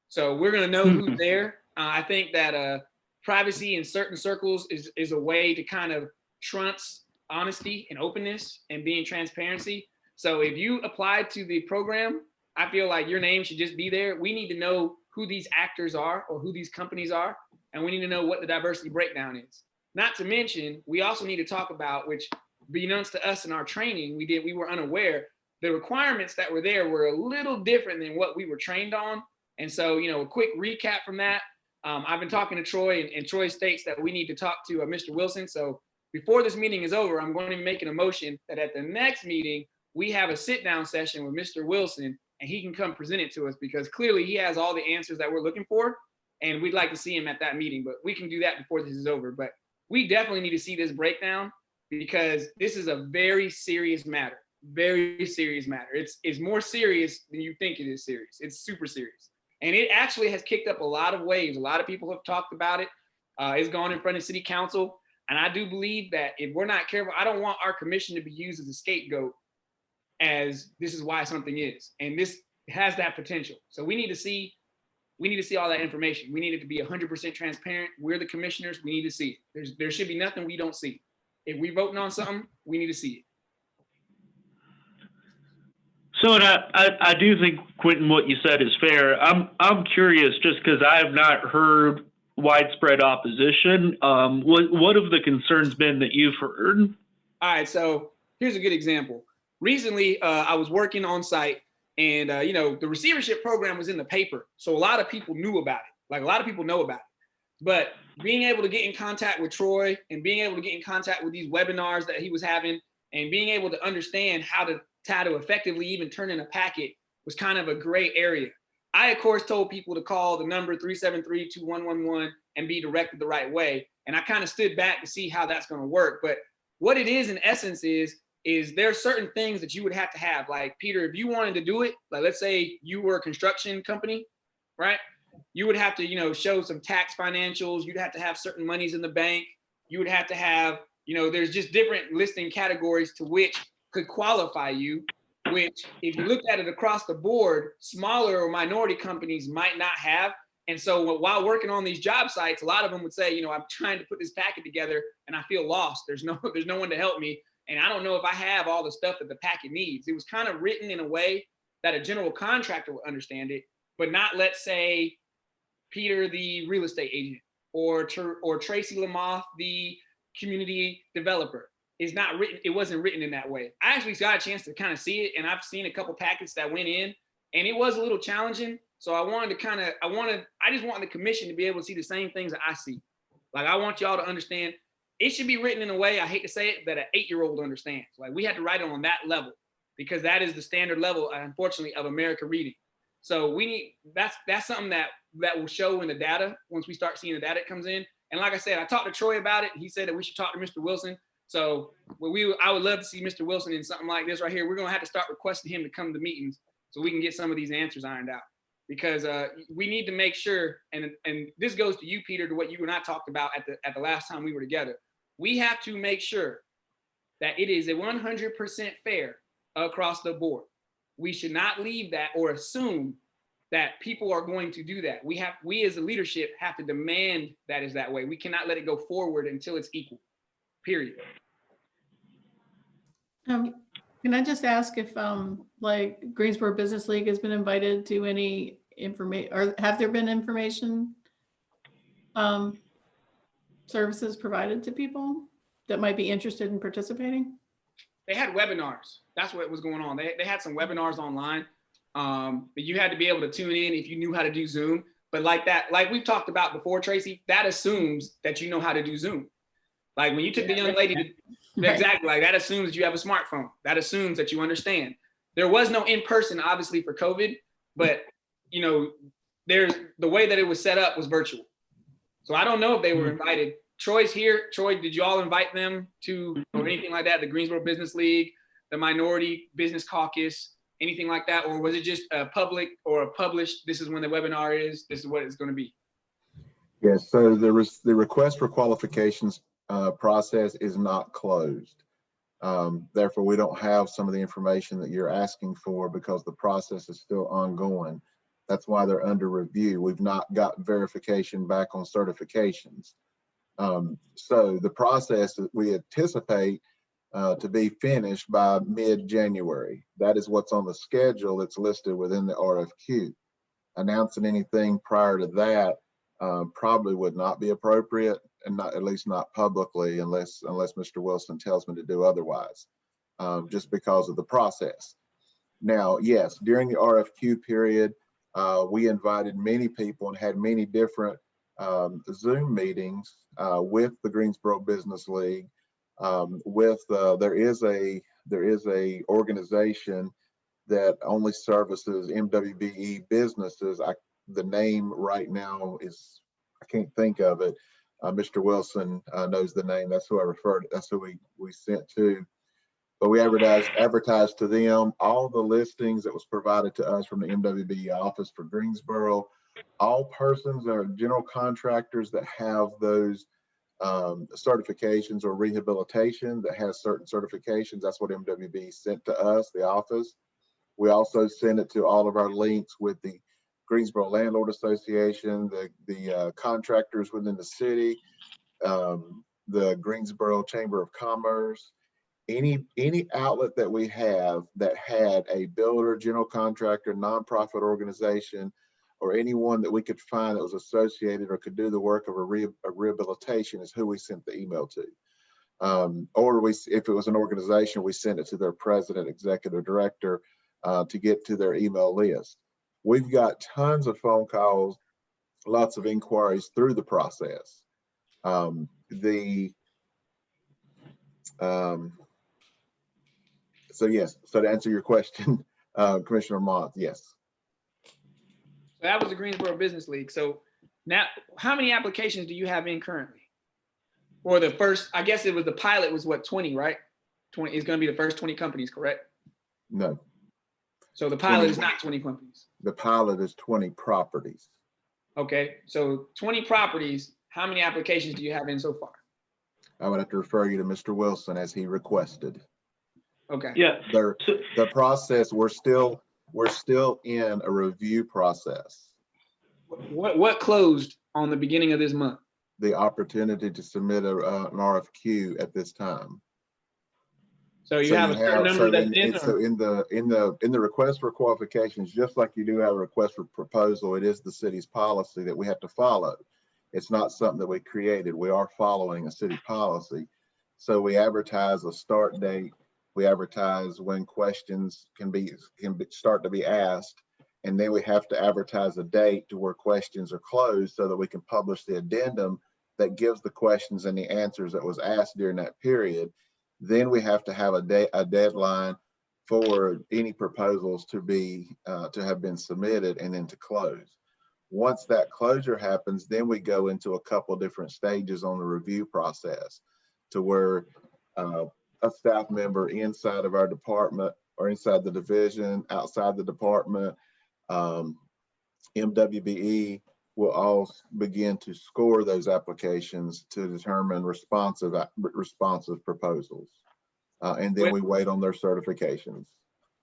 So we're going to know who's there. I think that privacy in certain circles is a way to kind of trumps honesty and openness and being transparency. So if you apply to the program, I feel like your name should just be there. We need to know who these actors are or who these companies are, and we need to know what the diversity breakdown is. Not to mention, we also need to talk about, which beknownst to us in our training, we were unaware, the requirements that were there were a little different than what we were trained on. And so, a quick recap from that. I've been talking to Troy, and Troy states that we need to talk to Mr. Wilson. So before this meeting is over, I'm going to be making a motion that at the next meeting, we have a sit-down session with Mr. Wilson, and he can come present it to us, because clearly he has all the answers that we're looking for, and we'd like to see him at that meeting. But we can do that before this is over. But we definitely need to see this breakdown, because this is a very serious matter. Very serious matter. It's more serious than you think it is serious. It's super serious. And it actually has kicked up a lot of waves. A lot of people have talked about it. It's gone in front of city council. And I do believe that if we're not careful, I don't want our commission to be used as a scapegoat as this is why something is. And this has that potential. So we need to see all that information. We need it to be 100% transparent. We're the commissioners. We need to see it. There should be nothing we don't see. If we're voting on something, we need to see it. So, and I do think, Quentin, what you said is fair. I'm curious, just because I have not heard widespread opposition. What have the concerns been that you've heard? All right, so here's a good example. Recently, I was working on site, and the receivership program was in the paper, so a lot of people knew about it. Like, a lot of people know about it. But being able to get in contact with Troy and being able to get in contact with these webinars that he was having, and being able to understand how to effectively even turn in a packet was kind of a gray area. I, of course, told people to call the number 373-2111 and be directed the right way. And I kind of stood back to see how that's going to work. But what it is in essence is there are certain things that you would have to have. Like, Peter, if you wanted to do it, like, let's say you were a construction company, right? You would have to, show some tax financials. You'd have to have certain monies in the bank. You would have to have, there's just different listing categories to which could qualify you, which if you looked at it across the board, smaller or minority companies might not have. And so while working on these job sites, a lot of them would say, I'm trying to put this packet together and I feel lost. There's no one to help me. And I don't know if I have all the stuff that the packet needs. It was kind of written in a way that a general contractor would understand it, but not, let's say, Peter, the real estate agent, or Tracy Lamoth, the community developer. Is not written. It wasn't written in that way. I actually got a chance to kind of see it, and I've seen a couple packets that went in, and it was a little challenging. So I just want the commission to be able to see the same things that I see. Like, I want y'all to understand. It should be written in a way, I hate to say it, that an 8-year-old understands. Like, we had to write it on that level, because that is the standard level, unfortunately, of America reading. So that's something that will show in the data once we start seeing the data that comes in. And like I said, I talked to Troy about it. He said that we should talk to Mr. Wilson. So I would love to see Mr. Wilson in something like this right here. We're going to have to start requesting him to come to meetings so we can get some of these answers ironed out, because we need to make sure, and this goes to you, Peter, to what you and I talked about at the last time we were together. We have to make sure that it is a 100% fair across the board. We should not leave that or assume that people are going to do that. We as a leadership have to demand that is that way. We cannot let it go forward until it's equal, period. Can I just ask if like Greensboro Business League has been invited to any information, or have there been information services provided to people that might be interested in participating? They had webinars. That's what was going on. They had some webinars online. But you had to be able to tune in if you knew how to do Zoom. But like we've talked about before, Tracy, that assumes that you know how to do Zoom. Like when you took the young lady to, exactly, like that assumes that you have a smartphone. That assumes that you understand. There was no in-person, obviously, for COVID, but you know, there's the way that it was set up was virtual. So I don't know if they were invited. Troy's here. Troy, did you all invite them to or anything like that? The Greensboro Business League, the Minority Business Caucus, anything like that? Or was it just a public or a published, this is when the webinar is, this is what it's going to be? Yes, so the request for qualifications process is not closed. Therefore, we don't have some of the information that you're asking for because the process is still ongoing. That's why they're under review. We've not got verification back on certifications. So the process that we anticipate to be finished by mid-January. That is what's on the schedule that's listed within the RFQ. Announcing anything prior to that probably would not be appropriate, and not, at least not publicly, unless Mr. Wilson tells me to do otherwise, just because of the process. Now, yes, during the RFQ period, we invited many people and had many different Zoom meetings with the Greensboro Business League. There is a organization that only services MWBE businesses. The name right now is, I can't think of it. Mr. Wilson knows the name. That's who I referred. That's who we sent to. But we advertised to them all the listings that was provided to us from the MWBE office for Greensboro. All persons or general contractors that have those certifications or rehabilitation that has certain certifications, that's what MWB sent to us, the office. We also sent it to all of our links with the Greensboro Landlord Association, the contractors within the city, the Greensboro Chamber of Commerce, any outlet that we have that had a builder, general contractor, nonprofit organization, or anyone that we could find that was associated or could do the work of a rehabilitation is who we sent the email to. Or if it was an organization, we sent it to their president, executive director to get to their email list. We've got tons of phone calls, lots of inquiries through the process. So yes, so to answer your question, Commissioner Mott, yes. So that was the Greensboro Business League. So now, how many applications do you have in currently? Or the first, I guess it was the pilot was what, 20, right? 20 is going to be the first 20 companies, correct? No. So the pilot is not 20 companies. The pilot is 20 properties. Okay, so 20 properties, how many applications do you have in so far? I would have to refer you to Mr. Wilson as he requested. Okay. Yeah. The process, we're still in a review process. What closed on the beginning of this month? The opportunity to submit an RFQ at this time. So you have a certain number that's in. So in the request for qualifications, just like you do have a request for proposal, it is the city's policy that we have to follow. It's not something that we created. We are following a city policy. So we advertise a start date. We advertise when questions can start to be asked, and then we have to advertise a date to where questions are closed so that we can publish the addendum that gives the questions and the answers that was asked during that period. Then we have to have a deadline for any proposals to have been submitted and then to close. Once that closure happens, then we go into a couple different stages on the review process to where a staff member inside of our department or inside the division, outside the department, MWBE will all begin to score those applications to determine responsive proposals. And then we wait on their certifications.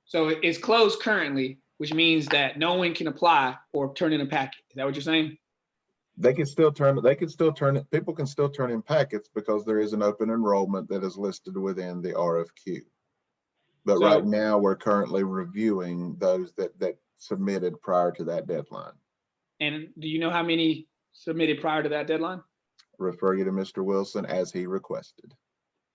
So it's closed currently. which means that no one can apply or turn in a packet. Is that what you're saying? They can still turn it, people can still turn in packets because there is an open enrollment that is listed within the RFQ. But So- right now, we're currently reviewing those that submitted prior to that deadline. And do you know how many submitted prior to that deadline? Refer you to Mr. Wilson as he requested.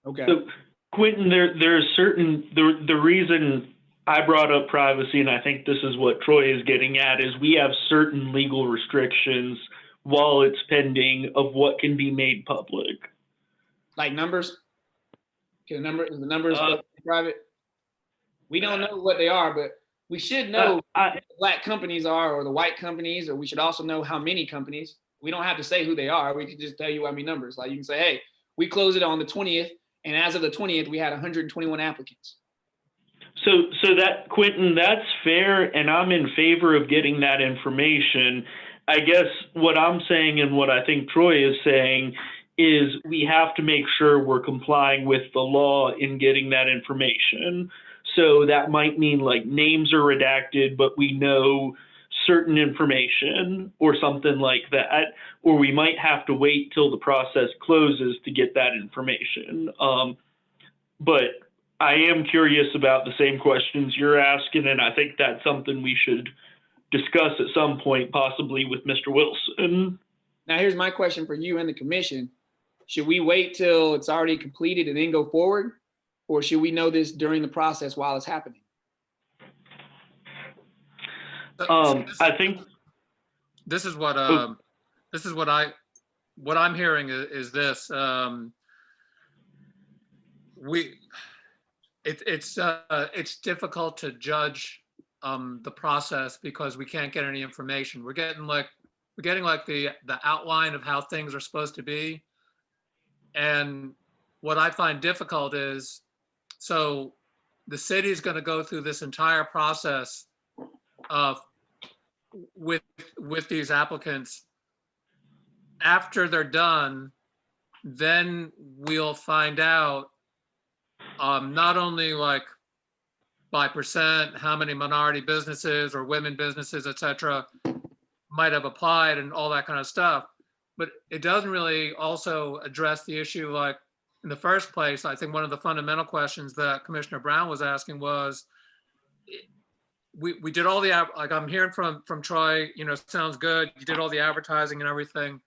Okay. So Quentin, there's certain, the reason I brought up privacy, and I think this is what Troy is getting at, is we have certain legal restrictions while it's pending of what can be made public. Like numbers? Is the numbers private? We don't know what they are, but we should know what the black companies are or the white companies, or we should also know how many companies. We don't have to say who they are. We can just tell you how many numbers. Like you can say, hey, we closed it on the 20th, and as of the 20th, we had 121 applicants. So that, Quentin, that's fair, and I'm in favor of getting that information. I guess what I'm saying and what I think Troy is saying is we have to make sure we're complying with the law in getting that information. So that might mean like names are redacted, but we know certain information or something like that, or we might have to wait till the process closes to get that information. But I am curious about the same questions you're asking, and I think that's something we should discuss at some point, possibly with Mr. Wilson. Now, here's my question for you and the commission. Should we wait till it's already completed and then go forward? Or should we know this during the process while it's happening? I think this is what I'm hearing is this. It's difficult to judge the process because we can't get any information. We're getting like the outline of how things are supposed to be. And what I find difficult is, so the city is going to go through this entire process of with these applicants. After they're done, then we'll find out not only like by percent, how many minority businesses or women businesses, et cetera, might have applied and all that kind of stuff. But it doesn't really also address the issue, like in the first place. I think one of the fundamental questions that Commissioner Brown was asking was, we did all the, like I'm hearing from Troy, you know, sounds good. You did all the advertising and everything.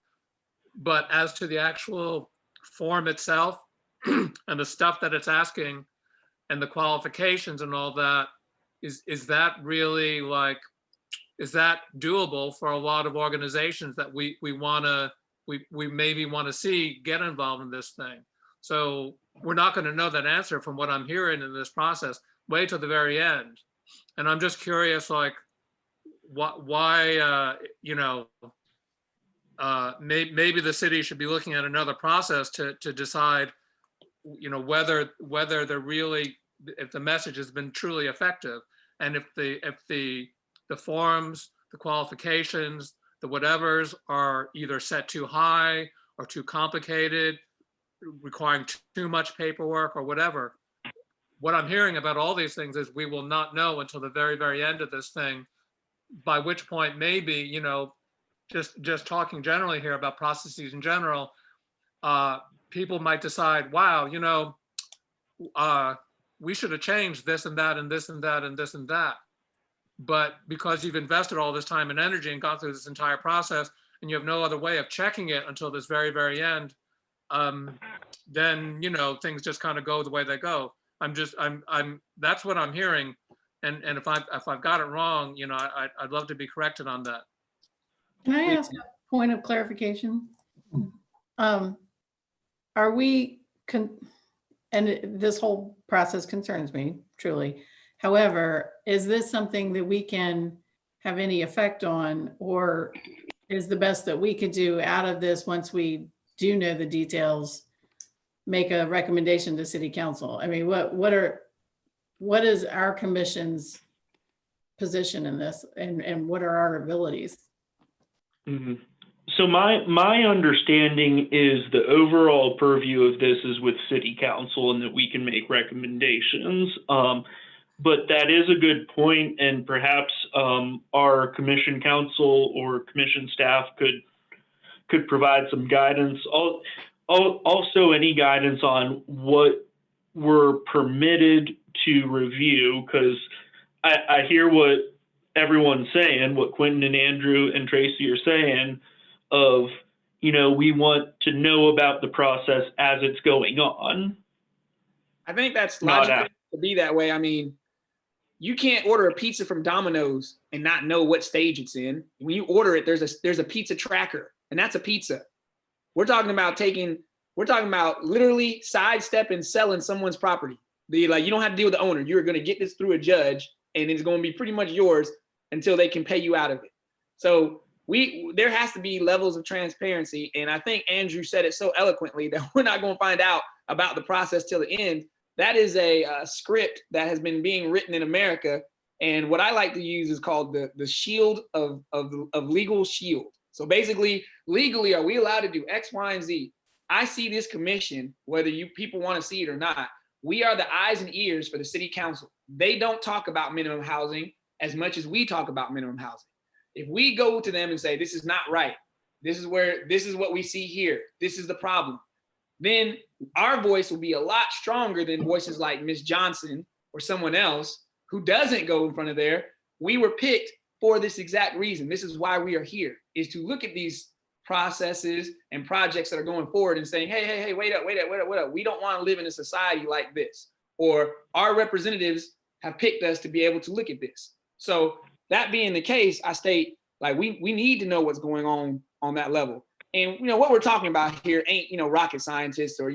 But as to the actual form itself and the stuff that it's asking and the qualifications and all that, is that really like, is that doable for a lot of organizations that we maybe want to see get involved in this thing? So we're not going to know that answer from what I'm hearing in this process. Wait till the very end. And I'm just curious, like, why you know, maybe the city should be looking at another process to decide, you know, whether they're really, if the message has been truly effective, and if the forms, the qualifications, the whatevers are either set too high or too complicated, requiring too much paperwork or whatever. What I'm hearing about all these things is we will not know until the very, very end of this thing, by which point maybe, you know, just talking generally here about processes in general, people might decide, wow, you know, we should have changed this and that and this and that and this and that. But because you've invested all this time and energy and gone through this entire process and you have no other way of checking it until this very, very end, then, you know, things just kind of go the way they go. That's what I'm hearing. And if I've got it wrong, you know, I'd love to be corrected on that. Can I ask a point of clarification? Are we, and this whole process concerns me truly. However, is this something that we can have any effect on, or is the best that we could do out of this once we do know the details, make a recommendation to city council? I mean, what is our commission's position in this, and what are our abilities? Mm-hmm. So my understanding is the overall purview of this is with city council and that we can make recommendations. but that is a good point, and perhaps our commission council or commission staff could provide some guidance. Also, any guidance on what we're permitted to review, because I hear what everyone's saying, what Quentin and Andrew and Tracy are saying, of, we want to know about the process as it's going on. I think that's Not logical to be that way. I mean, you can't order a pizza from Domino's and not know what stage it's in. When you order it, there's a pizza tracker, and that's a pizza. We're talking about literally sidestepping selling someone's property. You don't have to deal with the owner. You're going to get this through a judge, and it's going to be pretty much yours until they can pay you out of it. So there has to be levels of transparency, and I think Andrew said it so eloquently that we're not going to find out about the process till the end. That is a script that has been being written in America, and what I like to use is called the shield of legal shield. So basically, legally, are we allowed to do X, Y, and Z? I see this commission, whether you people want to see it or not, we are the eyes and ears for the city council. They don't talk about minimum housing as much as we talk about minimum housing. If we go to them and say, this is not right, this is what we see here, this is the problem, then our voice will be a lot stronger than voices like Ms. Johnson or someone else who doesn't go in front of there. We were picked for this exact reason. This is why we are here, is to look at these processes and projects that are going forward and saying, hey, wait up. We don't want to live in a society like this. Or our representatives have picked us to be able to look at this. So that being the case, I state, like, we need to know what's going on that level. And, what we're talking about here ain't, rocket scientists or,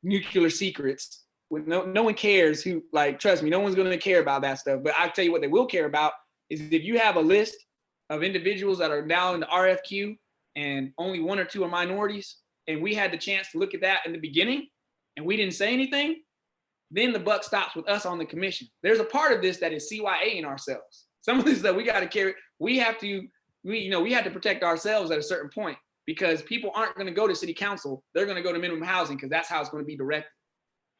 nuclear secrets. No one cares who, trust me, no one's going to care about that stuff. But I'll tell you what they will care about is if you have a list of individuals that are now in the RFQ and only one or two are minorities, and we had the chance to look at that in the beginning and we didn't say anything, then the buck stops with us on the commission. There's a part of this that is CYA in ourselves. Some of this that we got to carry, we have to protect ourselves at a certain point, because people aren't going to go to city council. They're going to go to minimum housing because that's how it's going to be directed.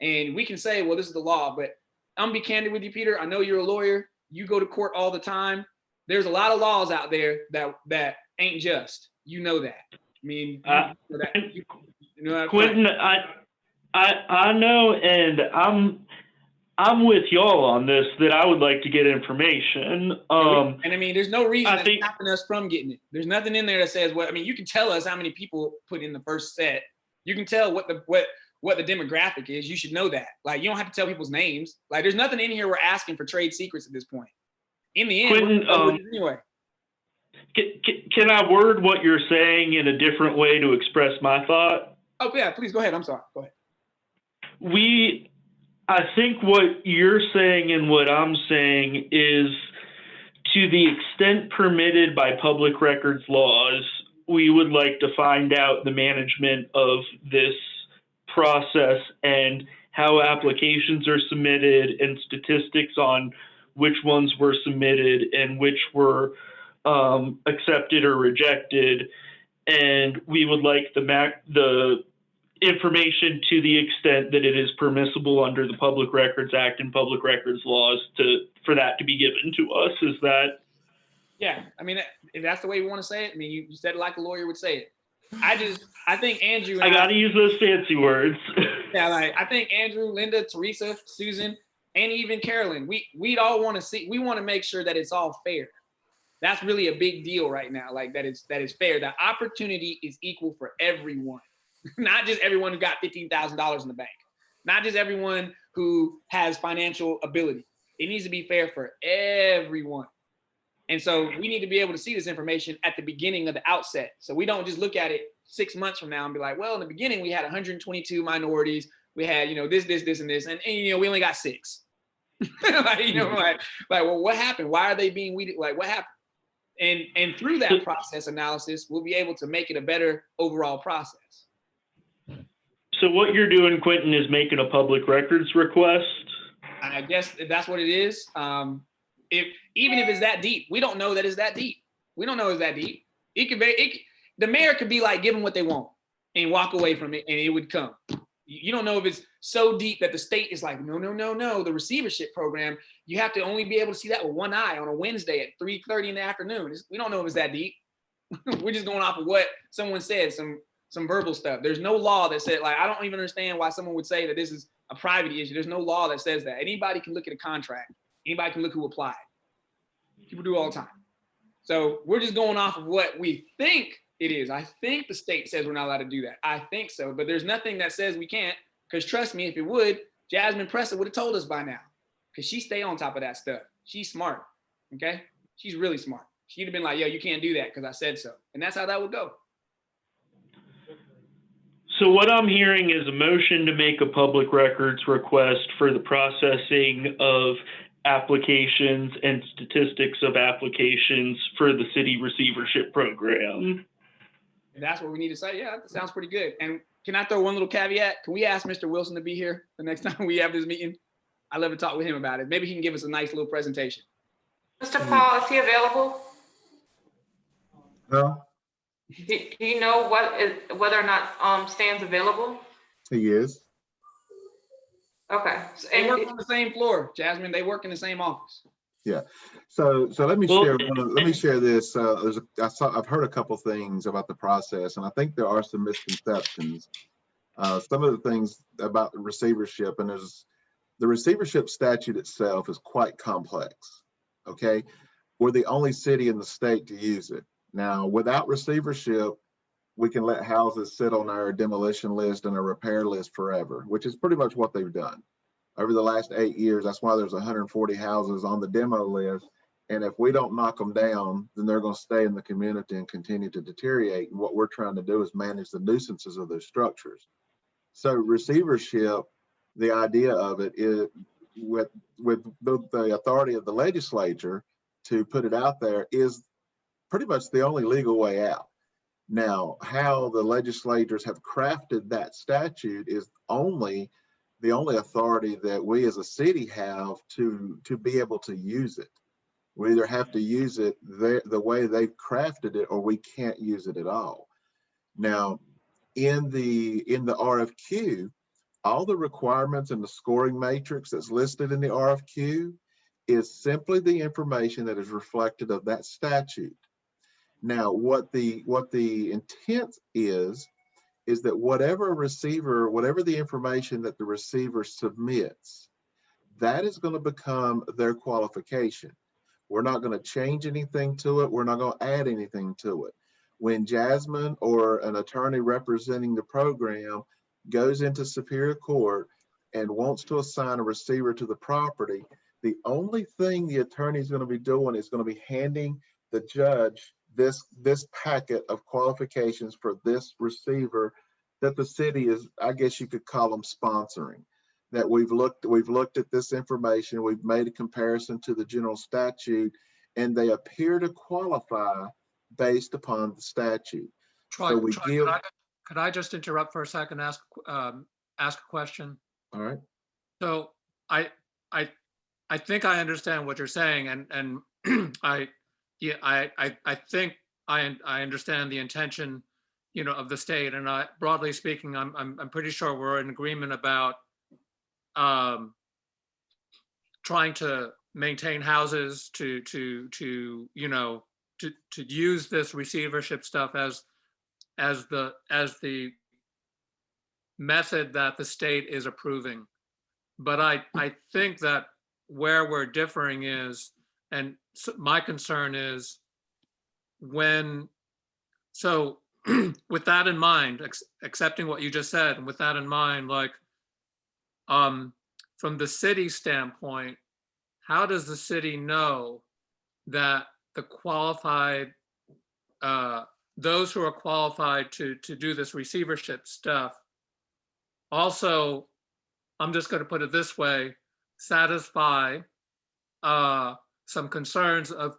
And we can say, well, this is the law, but I'm gonna be candid with you, Peter. I know you're a lawyer. You go to court all the time. There's a lot of laws out there that ain't just. You know that. I mean, Quentin, I know, and I'm with y'all on this, that I would like to get information. And I mean, there's no reason that's stopping us from getting it. There's nothing in there that says what. I mean, you can tell us how many people put in the first set. You can tell what the demographic is. You should know that. Like, you don't have to tell people's names. Like, there's nothing in here we're asking for trade secrets at this point. In the end, Quentin, anyway. Can I word what you're saying in a different way to express my thought? Oh yeah, please go ahead. I'm sorry. Go ahead. I think what you're saying and what I'm saying is, to the extent permitted by public records laws, we would like to find out the management of this process and how applications are submitted and statistics on which ones were submitted and which were accepted or rejected. And we would like the information to the extent that it is permissible under the Public Records Act and public records laws for that to be given to us. Is that? Yeah, I mean, if that's the way you want to say it, I mean, you said it like a lawyer would say it. I think Andrew. I got to use those fancy words. Yeah, like, I think Andrew, Linda, Teresa, Susan, and even Carolyn, we'd all want to see. We want to make sure that it's all fair. That's really a big deal right now. Like, that is fair. That opportunity is equal for everyone, not just everyone who got $15,000 in the bank, not just everyone who has financial ability. It needs to be fair for everyone. And so we need to be able to see this information at the beginning of the outset. So we don't just look at it 6 months from now and be like, well, in the beginning we had 122 minorities. We had, this, and this, and we only got 6. like, well, what happened? Why are they being weeded? Like, what happened? And through that process analysis, we'll be able to make it a better overall process. So what you're doing, Quentin, is making a public records request? I guess that's what it is. Even if it's that deep, we don't know that it's that deep. We don't know it's that deep. The mayor could be like, give them what they want and walk away from it, and it would come. You don't know if it's so deep that the state is like, no, no, no, no. The receivership program, you have to only be able to see that with one eye on a Wednesday at 3:30 in the afternoon. We don't know if it's that deep. We're just going off of what someone said, some verbal stuff. There's no law that said, like, I don't even understand why someone would say that this is a private issue. There's no law that says that. Anybody can look at a contract. Anybody can look who applied. People do all the time. So we're just going off of what we think it is. I think the state says we're not allowed to do that. I think so, but there's nothing that says we can't, because trust me, if it would, Jasmine Presser would have told us by now, because she stay on top of that stuff. She's smart, okay? She's really smart. She'd have been like, yo, you can't do that because I said so. And that's how that would go. So what I'm hearing is a motion to make a public records request for the processing of applications and statistics of applications for the city receivership program. And that's what we need to say. Yeah, that sounds pretty good. And can I throw one little caveat? Can we ask Mr. Wilson to be here the next time we have this meeting? I'd love to talk with him about it. Maybe he can give us a nice little presentation. Mr. Paul, is he available? No, Do you know whether or not Stan's available? he is. Okay. They work on the same floor, Jasmine. They work in the same office. Yeah. So let me share let me share this. I've heard a couple things about the process, and I think there are some misconceptions. Some of the things about the receivership, and the receivership statute itself is quite complex. Okay, we're the only city in the state to use it. Now, without receivership, we can let houses sit on our demolition list and a repair list forever, which is pretty much what they've done over the last 8 years. That's why there's 140 houses on the demo list. And if we don't knock them down, then they're going to stay in the community and continue to deteriorate. And what we're trying to do is manage the nuisances of those structures. So receivership, the idea of it is with the authority of the legislature to put it out there is pretty much the only legal way out. Now, how the legislators have crafted that statute is the only authority that we as a city have to be able to use it. We either have to use it the way they've crafted it, or we can't use it at all. Now, in the RFQ, all the requirements and the scoring matrix that's listed in the RFQ is simply the information that is reflected of that statute. Now, what the intent is that whatever the information that the receiver submits, that is going to become their qualification. We're not going to change anything to it. We're not going to add anything to it. When Jasmine or an attorney representing the program goes into Superior Court and wants to assign a receiver to the property, the only thing the attorney is going to be doing is going to be handing the judge this packet of qualifications for this receiver that the city is, I guess you could call them, sponsoring. That we've looked at this information, we've made a comparison to the general statute, and they appear to qualify based upon the statute. Troy, So could I just interrupt for a second, ask a question? All right. So I think I understand what you're saying, and I think I understand the intention, of the state, and broadly speaking, I'm pretty sure we're in agreement about trying to maintain houses, to use this receivership stuff as the method that the state is approving. But I think that where we're differing is, and so my concern is with that in mind, accepting what you just said, and with that in mind, from the city standpoint, how does the city know that the qualified, those who are qualified to do this receivership stuff, also, I'm just going to put it this way, satisfy some concerns of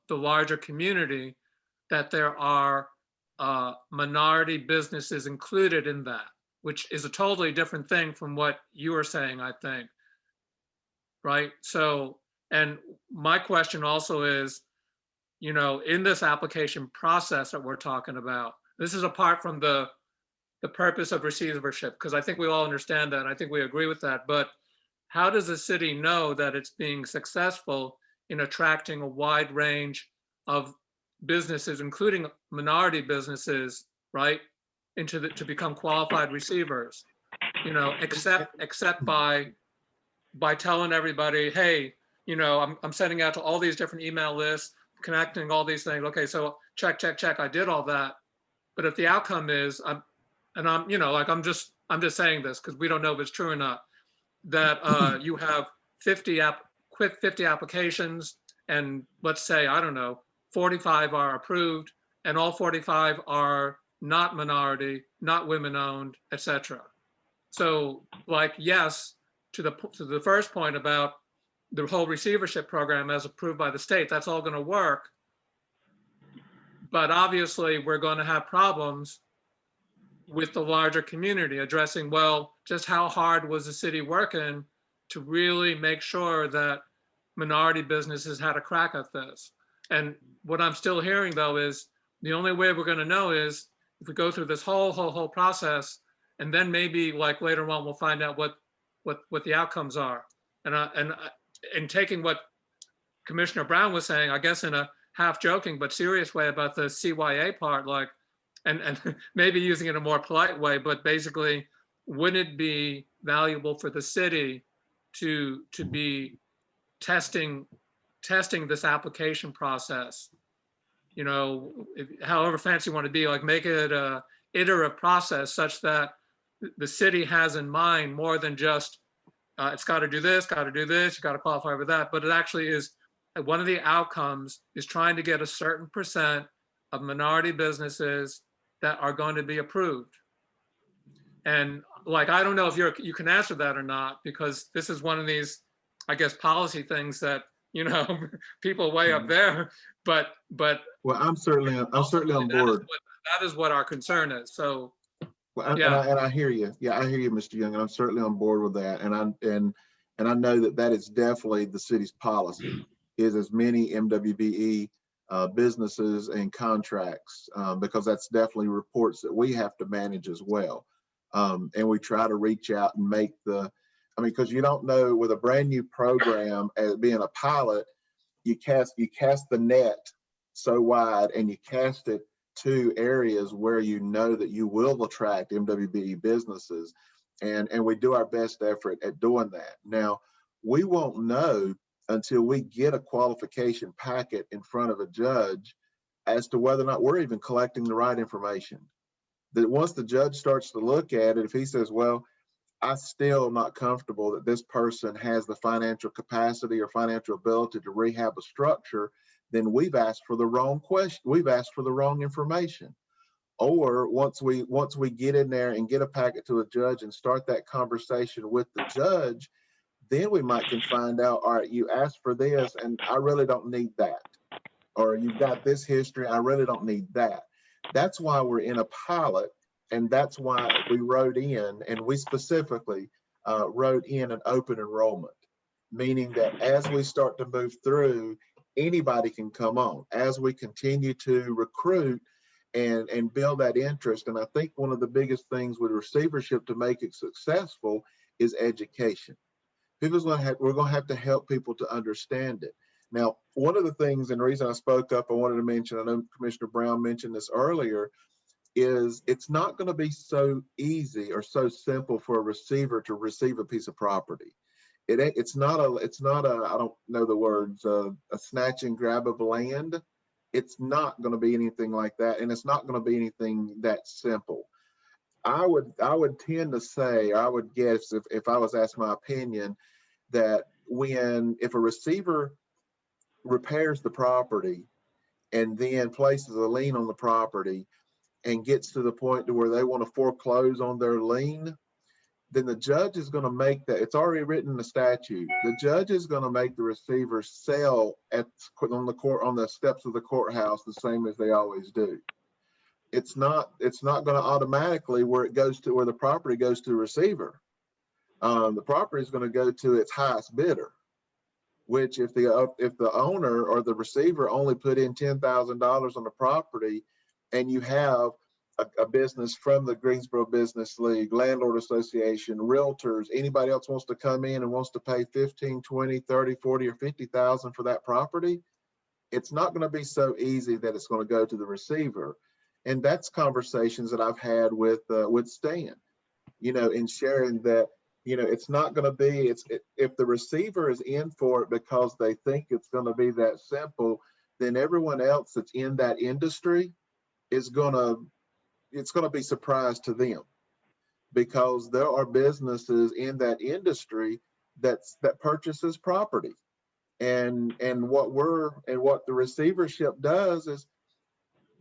the larger community, that there are minority businesses included in that, which is a totally different thing from what you were saying, I think. Right? So, and my question also is, in this application process that we're talking about, this is apart from the the purpose of receivership, because I think we all understand that. I think we agree with that. But how does the city know that it's being successful in attracting a wide range of businesses, including minority businesses, right, to become qualified receivers? You know, except by telling everybody, hey, you know, I'm sending out to all these different email lists, connecting all these things. Okay, so check, I did all that. But if the outcome is, you know, like I'm just saying this because we don't know if it's true or not, that you have 50 applications, and let's say, I don't know, 45 are approved, and all 45 are not minority, not women-owned, etc. So, like, yes, to the first point about the whole receivership program as approved by the state, that's all going to work. But obviously, we're going to have problems with the larger community addressing, well, just how hard was the city working to really make sure that minority businesses had a crack at this? And what I'm still hearing, though, is the only way we're going to know is if we go through this whole process, and then maybe like later on we'll find out what the outcomes are. And taking what Commissioner Brown was saying, I guess in a half joking but serious way about the CYA part, like, and maybe using it in a more polite way, but basically, wouldn't it be valuable for the city to be testing this application process? You know, however fancy you want to be, like make it a iterative process such that the city has in mind more than just it's got to do this, you got to qualify for that, but it actually is one of the outcomes is trying to get a certain percent of minority businesses that are going to be approved. And like, I don't know if you can answer that or not, because this is one of these, I guess, policy things that, you know, people way up there, but well, I'm certainly on board. That is what our concern is. So well, yeah. And I hear you. Yeah, I hear you, Mr. Young, and I'm certainly on board with that. And I know that is definitely the city's policy, is as many MWBE businesses and contracts, because that's definitely reports that we have to manage as well. And we try to reach out and make because you don't know, with a brand new program as being a pilot, you cast the net so wide, and you cast it to areas where you know that you will attract MWBE businesses, and we do our best effort at doing that. Now, we won't know until we get a qualification packet in front of a judge as to whether or not we're even collecting the right information. That once the judge starts to look at it, if he says, well, I'm still not comfortable that this person has the financial capacity or financial ability to rehab a structure, then we've asked for the wrong question. We've asked for the wrong information. Or once we get in there and get a packet to a judge and start that conversation with the judge, then we might can find out, all right, you asked for this and I really don't need that. Or you've got this history, I really don't need that. That's why we're in a pilot, and that's why we wrote in, and we specifically wrote in an open enrollment, meaning that as we start to move through, anybody can come on as we continue to recruit and build that interest. And I think one of the biggest things with receivership to make it successful is education. We're going to have to help people to understand it. Now, one of the things, and the reason I spoke up, I wanted to mention, I know Commissioner Brown mentioned this earlier, is it's not going to be so easy or so simple for a receiver to receive a piece of property. It's not a, I don't know the words, a snatch and grab of land. It's not going to be anything like that. And it's not going to be anything that simple. I would tend to say, I would guess if I was asked my opinion, that if a receiver repairs the property and then places a lien on the property and gets to the point to where they want to foreclose on their lien, then the judge is going to make that, it's already written in the statute, the judge is going to make the receiver sell on the steps of the courthouse the same as they always do. It's not going to automatically where the property goes to the receiver. The property is going to go to its highest bidder, which if the owner or the receiver only put in $10,000 on the property, and you have a business from the Greensboro Business League, Landlord Association, realtors, anybody else wants to come in and wants to pay 15, 20, 30, 40, or 50,000 for that property, it's not going to be so easy that it's going to go to the receiver. And that's conversations that I've had with Stan, in sharing that, it's not going to be, if the receiver is in for it because they think it's going to be that simple, then everyone else that's in that industry is going to be surprised to them, because there are businesses in that industry that purchases property. And what the receivership does is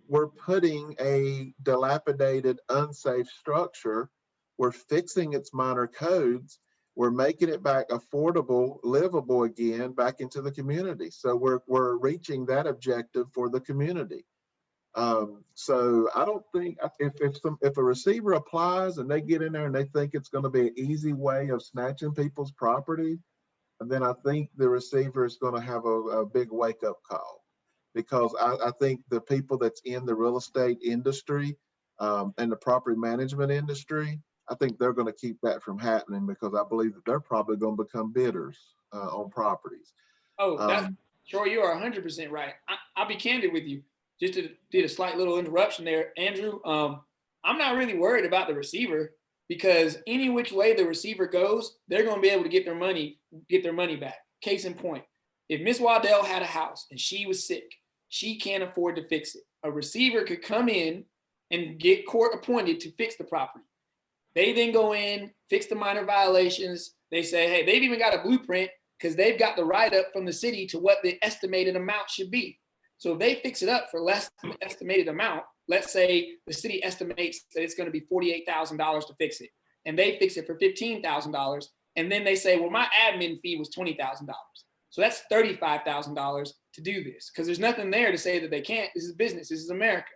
we're putting a dilapidated, unsafe structure, we're fixing its minor codes, we're making it back affordable, livable again, back into the community. So we're reaching that objective for the community. So I don't think if a receiver applies and they get in there and they think it's going to be an easy way of snatching people's property, then I think the receiver is going to have a big wake up call, because I think the people that's in the real estate industry and the property management industry, I think they're going to keep that from happening, because I believe that they're probably going to become bidders on properties. Oh, that's sure, you are 100% right. I'll be candid with you. Just to did a slight little interruption there, Andrew. I'm not really worried about the receiver, because any which way the receiver goes, they're going to be able to get their money back. Case in point, if Miss Waddell had a house and she was sick, she can't afford to fix it. A receiver could come in and get court appointed to fix the property. They then go in, fix the minor violations. They say, hey, they've even got a blueprint, because they've got the write-up from the city to what the estimated amount should be. So if they fix it up for less than the estimated amount, let's say the city estimates that it's going to be $48,000 to fix it, and they fix it for $15,000, and then they say, well, my admin fee was $20,000. So that's $35,000 to do this, because there's nothing there to say that they can't. This is business. This is America.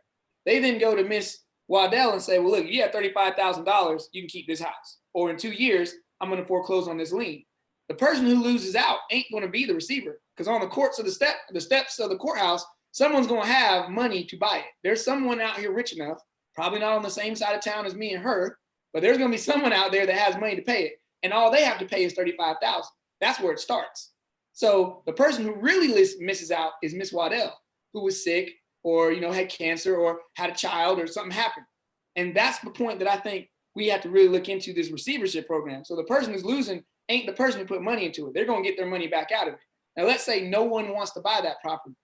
They then go to Miss Waddell and say, well, look, you have $35,000, you can keep this house. Or in 2 years, I'm going to foreclose on this lien. The person who loses out ain't going to be the receiver, because on the courts of the steps of the courthouse, someone's going to have money to buy it. There's someone out here rich enough, probably not on the same side of town as me and her, but there's going to be someone out there that has money to pay it. And all they have to pay is $35,000. That's where it starts. So the person who really misses out is Miss Waddell, who was sick or, had cancer or had a child or something happened. And that's the point that I think we have to really look into this receivership program. So the person who's losing ain't the person who put money into it. They're going to get their money back out of it. Now, let's say no one wants to buy that property.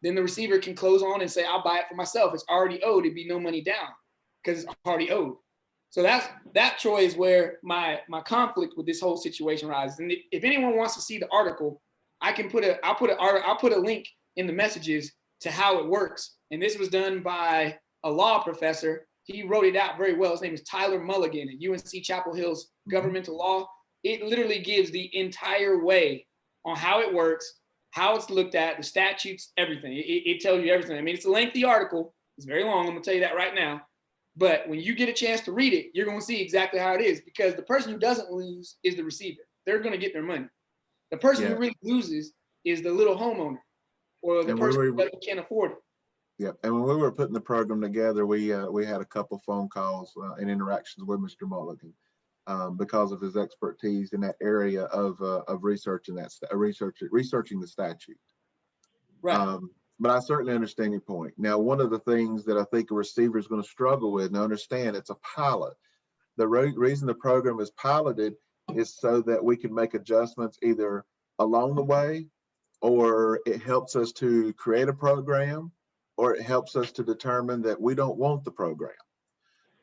Then the receiver can close on and say, I'll buy it for myself. It's already owed. It'd be no money down because it's already owed. So that, Troy, is where my conflict with this whole situation arises. And if anyone wants to see the article, I'll put a link in the messages to how it works. And this was done by a law professor. He wrote it out very well. His name is Tyler Mulligan at UNC Chapel Hill's Governmental Law. It literally gives the entire way on how it works, how it's looked at, the statutes, everything. It tells you everything. I mean, it's a lengthy article. It's very long. I'm going to tell you that right now. But when you get a chance to read it, you're going to see exactly how it is, because the person who doesn't lose is the receiver. They're going to get their money. The person who really loses is the little homeowner or the person who can't afford it. Yeah, and when we were putting the program together, we had a couple phone calls and interactions with Mr. Mulligan because of his expertise in that area of researching the statute. Right. But I certainly understand your point. Now, one of the things that I think a receiver is going to struggle with, and understand, it's a pilot. The reason the program is piloted is so that we can make adjustments either along the way, or it helps us to create a program, or it helps us to determine that we don't want the program.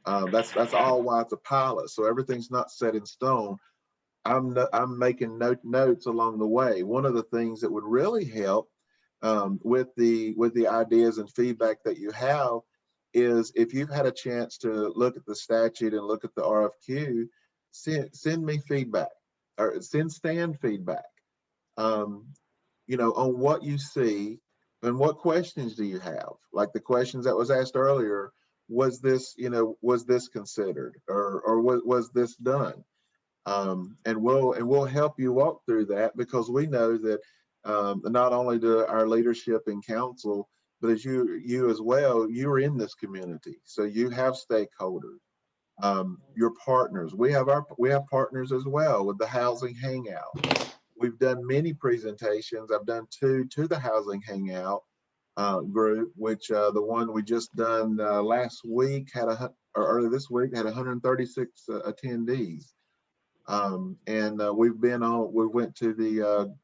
That's all why it's a pilot. So everything's not set in stone. I'm making notes along the way. One of the things that would really help with the ideas and feedback that you have is, if you've had a chance to look at the statute and look at the RFQ, send me feedback, or send Stan feedback, on what you see and what questions do you have? Like the questions that was asked earlier, was this considered, or was this done? And we'll help you walk through that, because we know that not only do our leadership and council, but as you as well, you're in this community, so you have stakeholders, your partners. We have partners as well with the Housing Hangout. We've done many presentations. I've done 2 to the Housing Hangout group, which the one we just done last week or early this week had 136 attendees. And we went to the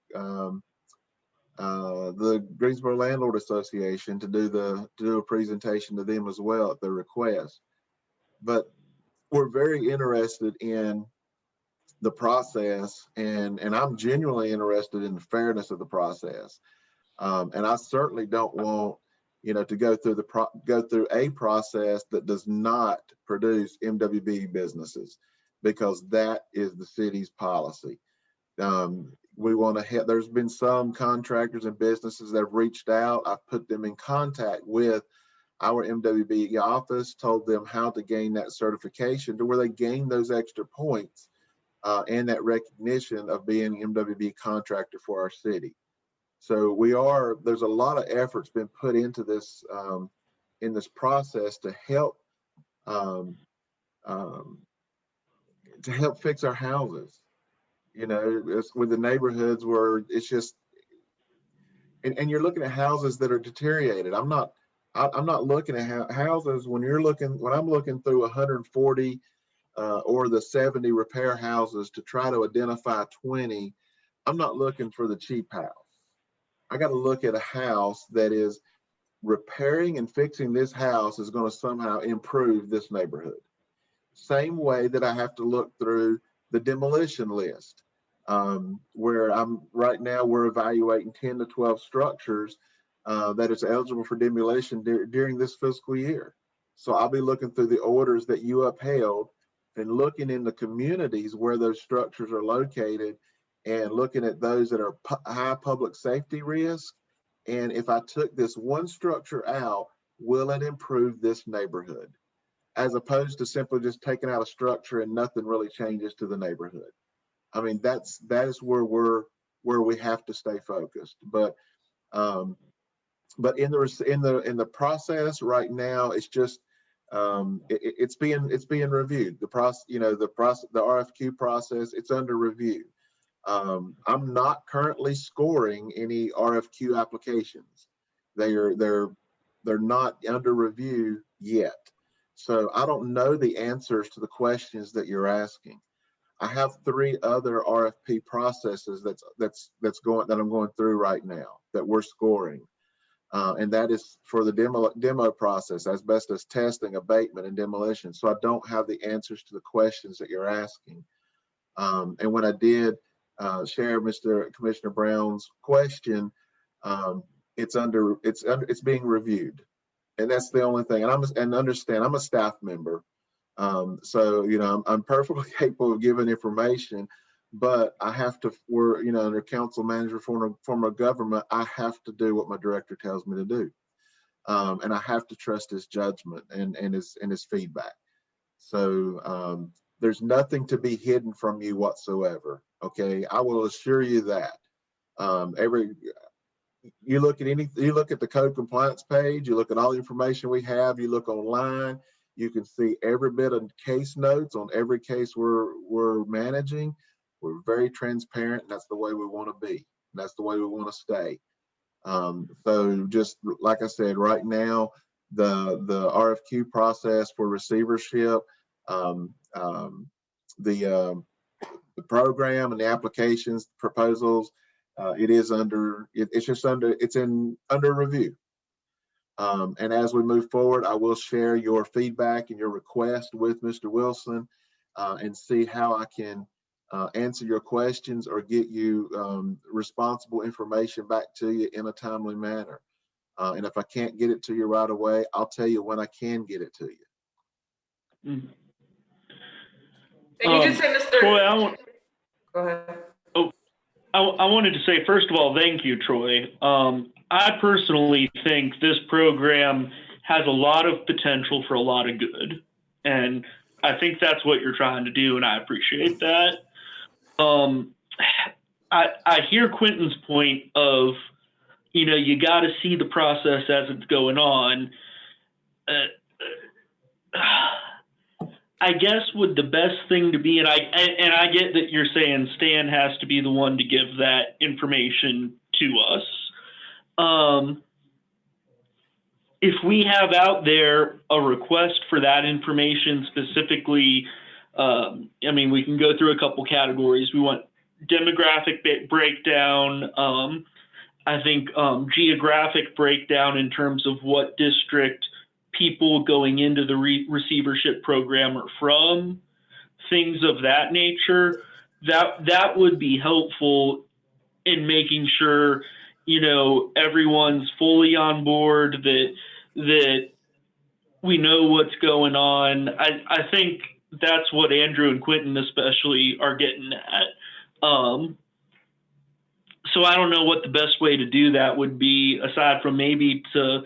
Greensboro Landlord Association to do a presentation to them as well at their request. But we're very interested in the process, and I'm genuinely interested in the fairness of the process. And I certainly don't want, to go through a process that does not produce MWB businesses, because that is the city's policy. We want to there's been some contractors and businesses that have reached out. I've put them in contact with our MWB office, told them how to gain that certification to where they gain those extra points and that recognition of being an MWB contractor for our city. So there's a lot of efforts been put into this in this process to help fix our houses. It's with the neighborhoods where it's just, and you're looking at houses that are deteriorated. I'm not looking at houses when I'm looking through 140 or the 70 repair houses to try to identify 20. I'm not looking for the cheap house. I got to look at a house that is repairing and fixing this house is going to somehow improve this neighborhood. Same way that I have to look through the demolition list, where right now we're evaluating 10 to 12 structures that is eligible for demolition during this fiscal year. So I'll be looking through the orders that you upheld and looking in the communities where those structures are located and looking at those that are high public safety risk. And if I took this one structure out, will it improve this neighborhood? As opposed to simply just taking out a structure and nothing really changes to the neighborhood. I mean, that is where we have to stay focused. But in the process right now, it's just it's being reviewed. The RFQ process, it's under review. I'm not currently scoring any RFQ applications. They're not under review yet. So I don't know the answers to the questions that you're asking. I have 3 other RFP processes that I'm going through right now that we're scoring. And that is for the demo process, asbestos testing, abatement, and demolition. So I don't have the answers to the questions that you're asking. And when I did share Commissioner Brown's question, it's being reviewed, and that's the only thing. And understand, I'm a staff member, so I'm perfectly capable of giving information, but I have to. Under council manager form of government, I have to do what my director tells me to do, and I have to trust his judgment and his feedback. So there's nothing to be hidden from you whatsoever. Okay, I will assure you that. You look at the code compliance page, you look at all the information we have, you look online, you can see every bit of case notes on every case we're managing. We're very transparent, and that's the way we want to be. That's the way we want to stay. So just like I said, right now, the RFQ process for receivership, the program and the applications proposals, it's under review. And as we move forward, I will share your feedback and your request with Mr. Wilson and see how I can answer your questions or get you responsible information back to you in a timely manner. And if I can't get it to you right away, I'll tell you when I can get it to you. Mm. And you did say, Mr. Troy, Go ahead. I wanted to say, first of all, thank you, Troy. I personally think this program has a lot of potential for a lot of good. And I think that's what you're trying to do, and I appreciate that. I hear Quentin's point of you got to see the process as it's going on. I guess would the best thing to be, and I get that you're saying Stan has to be the one to give that information to us. If we have out there a request for that information specifically, we can go through a couple categories. We want demographic breakdown. I think geographic breakdown in terms of what district people going into the receivership program are from, things of that nature. That would be helpful in making sure, everyone's fully on board, that we know what's going on. I think that's what Andrew and Quentin especially are getting at. So I don't know what the best way to do that would be, aside from maybe to,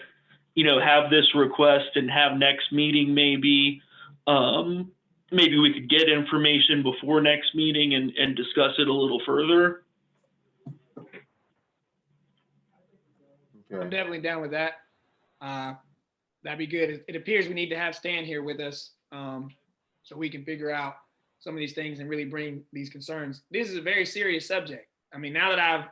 have this request and have next meeting maybe. Maybe we could get information before next meeting and discuss it a little further. I'm definitely down with that. That'd be good. It appears we need to have Stan here with us so we can figure out some of these things and really bring these concerns. This is a very serious subject. Now that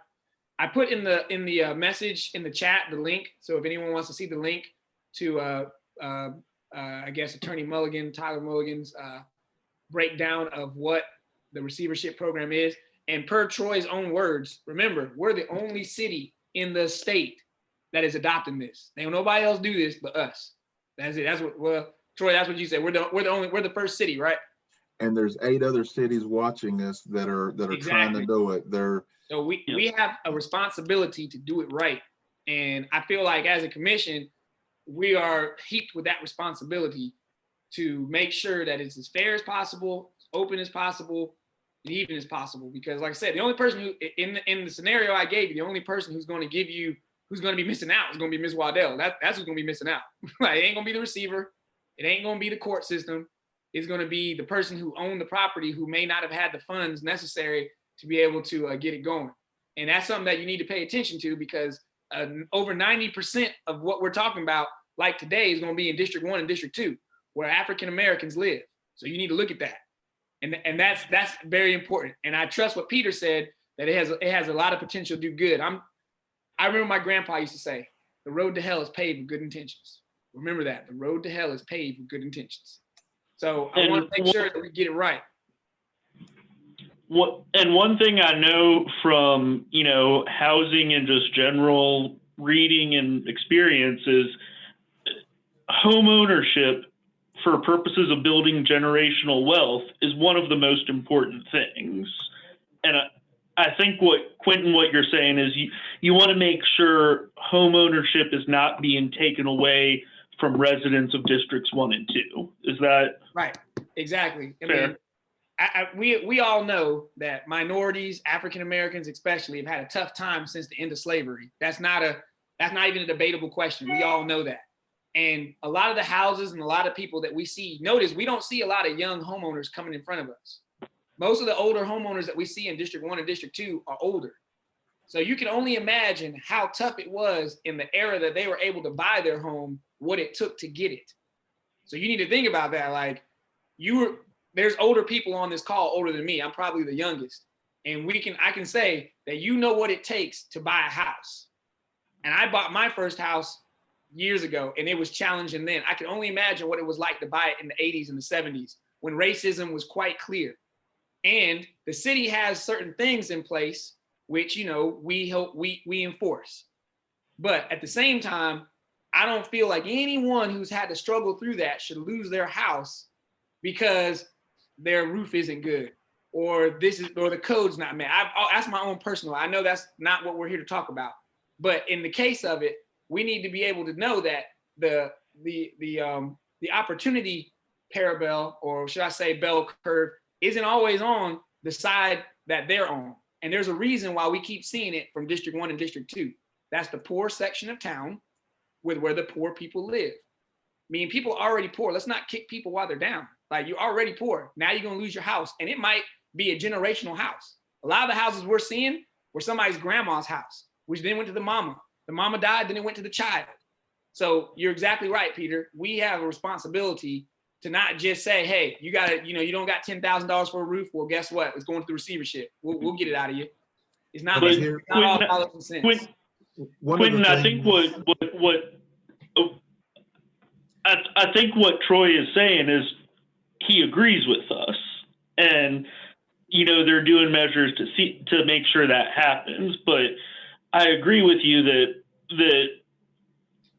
I put in the message in the chat the link, so if anyone wants to see the link to I guess Attorney Tyler Mulligan's breakdown of what the receivership program is, and per Troy's own words, remember, we're the only city in the state that is adopting this. Ain't nobody else do this but us. That's it. Troy, that's what you said. We're the first city, right? And there's 8 other cities watching this that are Exactly. trying to do it. So we have a responsibility to do it right. And I feel like as a commission, we are heaped with that responsibility to make sure that it's as fair as possible, as open as possible, and even as possible. Because like I said, the only person who, in the scenario I gave you, the only person who's going to be missing out is going to be Ms. Waddell. That's who's going to be missing out. Like, it ain't going to be the receiver. It ain't going to be the court system. It's going to be the person who owned the property who may not have had the funds necessary to be able to get it going. And that's something that you need to pay attention to, because over 90% of what we're talking about, like today, is going to be in District 1 and District 2, where African Americans live. So you need to look at that. And that's very important. And I trust what Peter said, that it has a lot of potential to do good. I remember my grandpa used to say, the road to hell is paved with good intentions. Remember that. The road to hell is paved with good intentions. So I want to make sure that we get it right. One thing I know from, housing and just general reading and experience is home ownership for purposes of building generational wealth is one of the most important things. And I think what you're saying is you want to make sure home ownership is not being taken away from residents of districts 1 and 2. Is that right? Exactly. Fair. We all know that minorities, African Americans especially, have had a tough time since the end of slavery. That's not even a debatable question. We all know that. And a lot of the houses and a lot of people that we see, notice we don't see a lot of young homeowners coming in front of us. Most of the older homeowners that we see in District 1 and District 2 are older. So you can only imagine how tough it was in the era that they were able to buy their home, what it took to get it. So you need to think about that. Like, there's older people on this call, older than me. I'm probably the youngest. And I can say that you know what it takes to buy a house. And I bought my first house years ago, and it was challenging then. I can only imagine what it was like to buy it in the 80s and the 70s, when racism was quite clear. And the city has certain things in place, which, we enforce. But at the same time, I don't feel like anyone who's had to struggle through that should lose their house because their roof isn't good, or the code's not met. That's my own personal. I know that's not what we're here to talk about. But in the case of it, we need to be able to know that the opportunity parabel, or should I say bell curve, isn't always on the side that they're on. And there's a reason why we keep seeing it from District 1 and District 2. That's the poor section of town where the poor people live. I mean, people are already poor. Let's not kick people while they're down. Like, you're already poor. Now you're going to lose your house. And it might be a generational house. A lot of the houses we're seeing were somebody's grandma's house, which then went to the mama, The mama died, then it went to the child. So you're exactly right, Peter. We have a responsibility to not just say, hey, you gotta, you don't got $10,000 for a roof. Well, guess what? It's going through receivership. We'll get it out of you. It's not, But it's not all dollars and cents. Quentin, I think I think what Troy is saying is he agrees with us, and they're doing measures to make sure that happens. But I agree with you that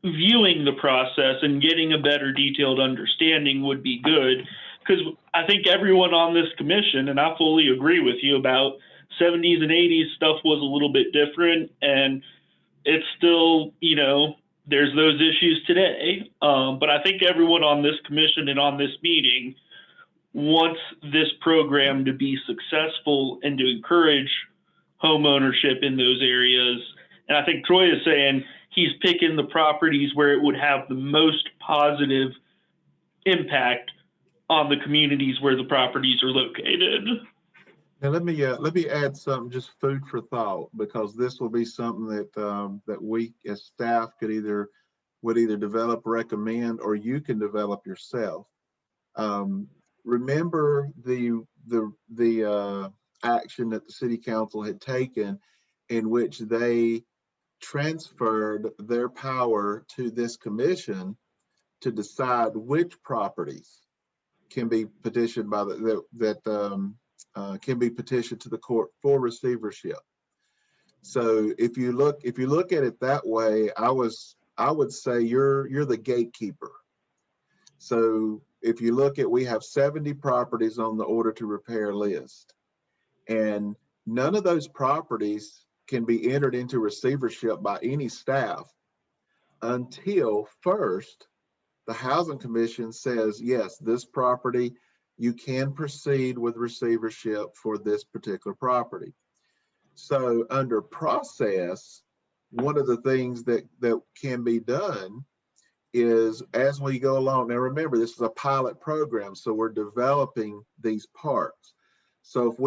viewing the process and getting a better detailed understanding would be good, because I think everyone on this commission, and I fully agree with you about 70s and 80s stuff was a little bit different, and it's still, there's those issues today. But I think everyone on this commission and on this meeting wants this program to be successful and to encourage home ownership in those areas. And I think Troy is saying he's picking the properties where it would have the most positive impact on the communities where the properties are located. Now let me add something, just food for thought, because this will be something that we as staff would either develop, recommend, or you can develop yourself. Remember the action that the city council had taken, in which they transferred their power to this commission to decide which properties can be petitioned by can be petitioned to the court for receivership. So if you look at it that way, I would say you're the gatekeeper. So if you look at, we have 70 properties on the order to repair list, and none of those properties can be entered into receivership by any staff until first the Housing Commission says, yes, this property, you can proceed with receivership for this particular property. So under process, one of the things that can be done is, as we go along, now remember, this is a pilot program, so we're developing these parts. So if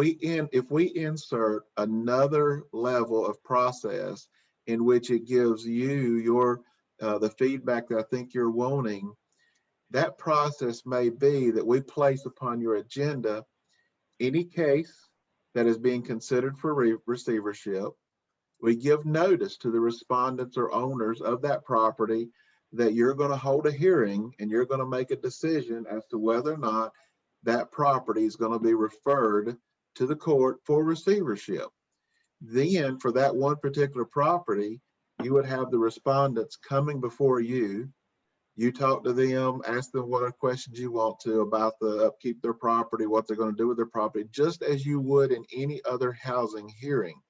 we insert another level of process in which it gives you the feedback that I think you're wanting, that process may be that we place upon your agenda any case that is being considered for receivership. We give notice to the respondents or owners of that property that you're going to hold a hearing and you're going to make a decision as to whether or not that property is going to be referred to the court for receivership. Then for that one particular property, you would have the respondents coming before you. You talk to them, ask them what questions you want to about the upkeep of their property, what they're going to do with their property, just as you would in any other housing hearing.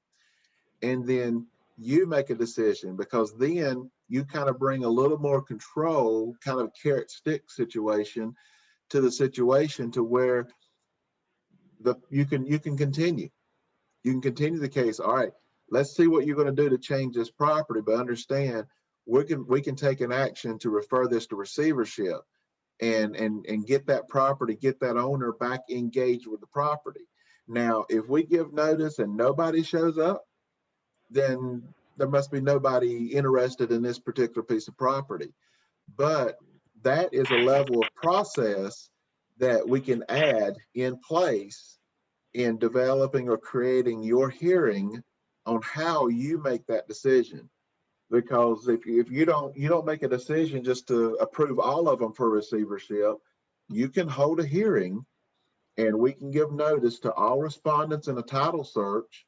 And then you make a decision, because then you kind of bring a little more control, kind of carrot stick situation to the situation, to where you can continue. You can continue the case. All right, let's see what you're going to do to change this property, but understand we can take an action to refer this to receivership and get that property, get that owner back engaged with the property. Now, if we give notice and nobody shows up, then there must be nobody interested in this particular piece of property. But that is a level of process that we can add in place in developing or creating your hearing on how you make that decision. Because if you don't make a decision just to approve all of them for receivership, you can hold a hearing and we can give notice to all respondents in a title search,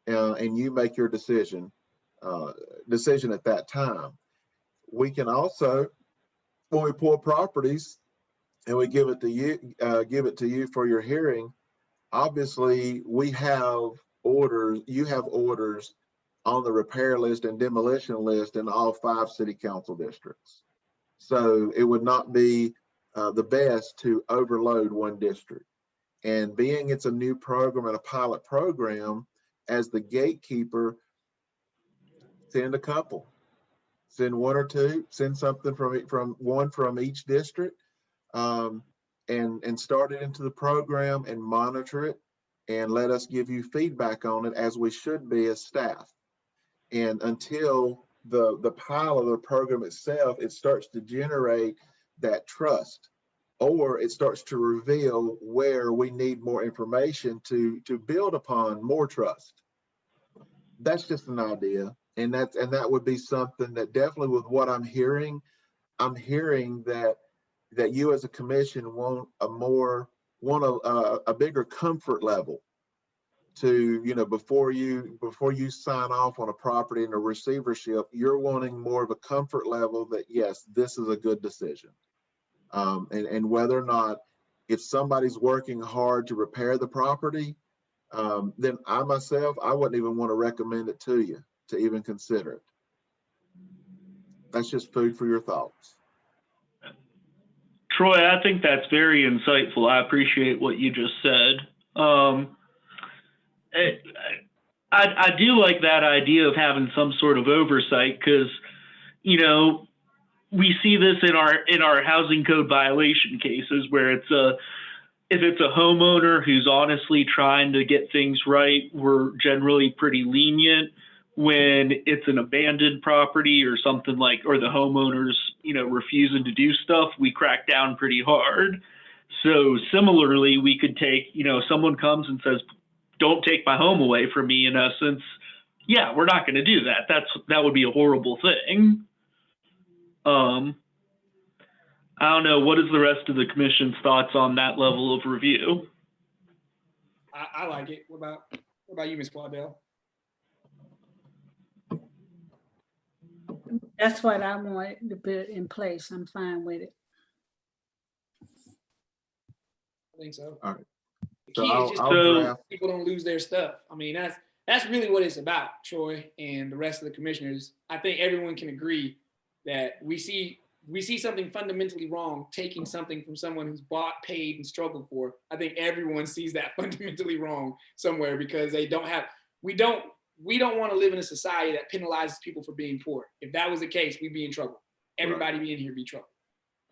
and you make your decision at that time. We can also, when we pull properties and we give it to you for your hearing, obviously we have orders, you have orders on the repair list and demolition list in all 5 city council districts. So it would not be the best to overload one district. And being it's a new program and a pilot program, as the gatekeeper, send a couple, send 1 or 2, send something from one from each district, and start it into the program and monitor it, and let us give you feedback on it, as we should be as staff. And until the pile of the program itself, it starts to generate that trust, or it starts to reveal where we need more information to build upon more trust. That's just an idea. And that would be something that definitely, with what I'm hearing that you as a commission want a bigger comfort level to, before you sign off on a property in a receivership, you're wanting more of a comfort level that, yes, this is a good decision. And whether or not, if somebody's working hard to repair the property, then I wouldn't even want to recommend it to you to even consider it. That's just food for your thoughts. Troy, I think that's very insightful. I appreciate what you just said. I do like that idea of having some sort of oversight, because, we see this in our housing code violation cases where if it's a homeowner who's honestly trying to get things right, we're generally pretty lenient. When it's an abandoned property or something or the homeowner's, refusing to do stuff, we crack down pretty hard. So similarly, we could take, someone comes and says, don't take my home away from me, in essence. Yeah, we're not going to do that. That would be a horrible thing. I don't know. What is the rest of the commission's thoughts on that level of review? I like it. What about you, Ms. Claudel? That's what I wanted to put in place. I'm fine with it. I think so. All right. The key is just people don't lose their stuff. I mean, that's really what it's about, Troy, and the rest of the commissioners. I think everyone can agree that we see something fundamentally wrong taking something from someone who's bought, paid, and struggled for. I think everyone sees that fundamentally wrong somewhere, because we don't want to live in a society that penalizes people for being poor. If that was the case, we'd be in trouble. Everybody in here be in trouble.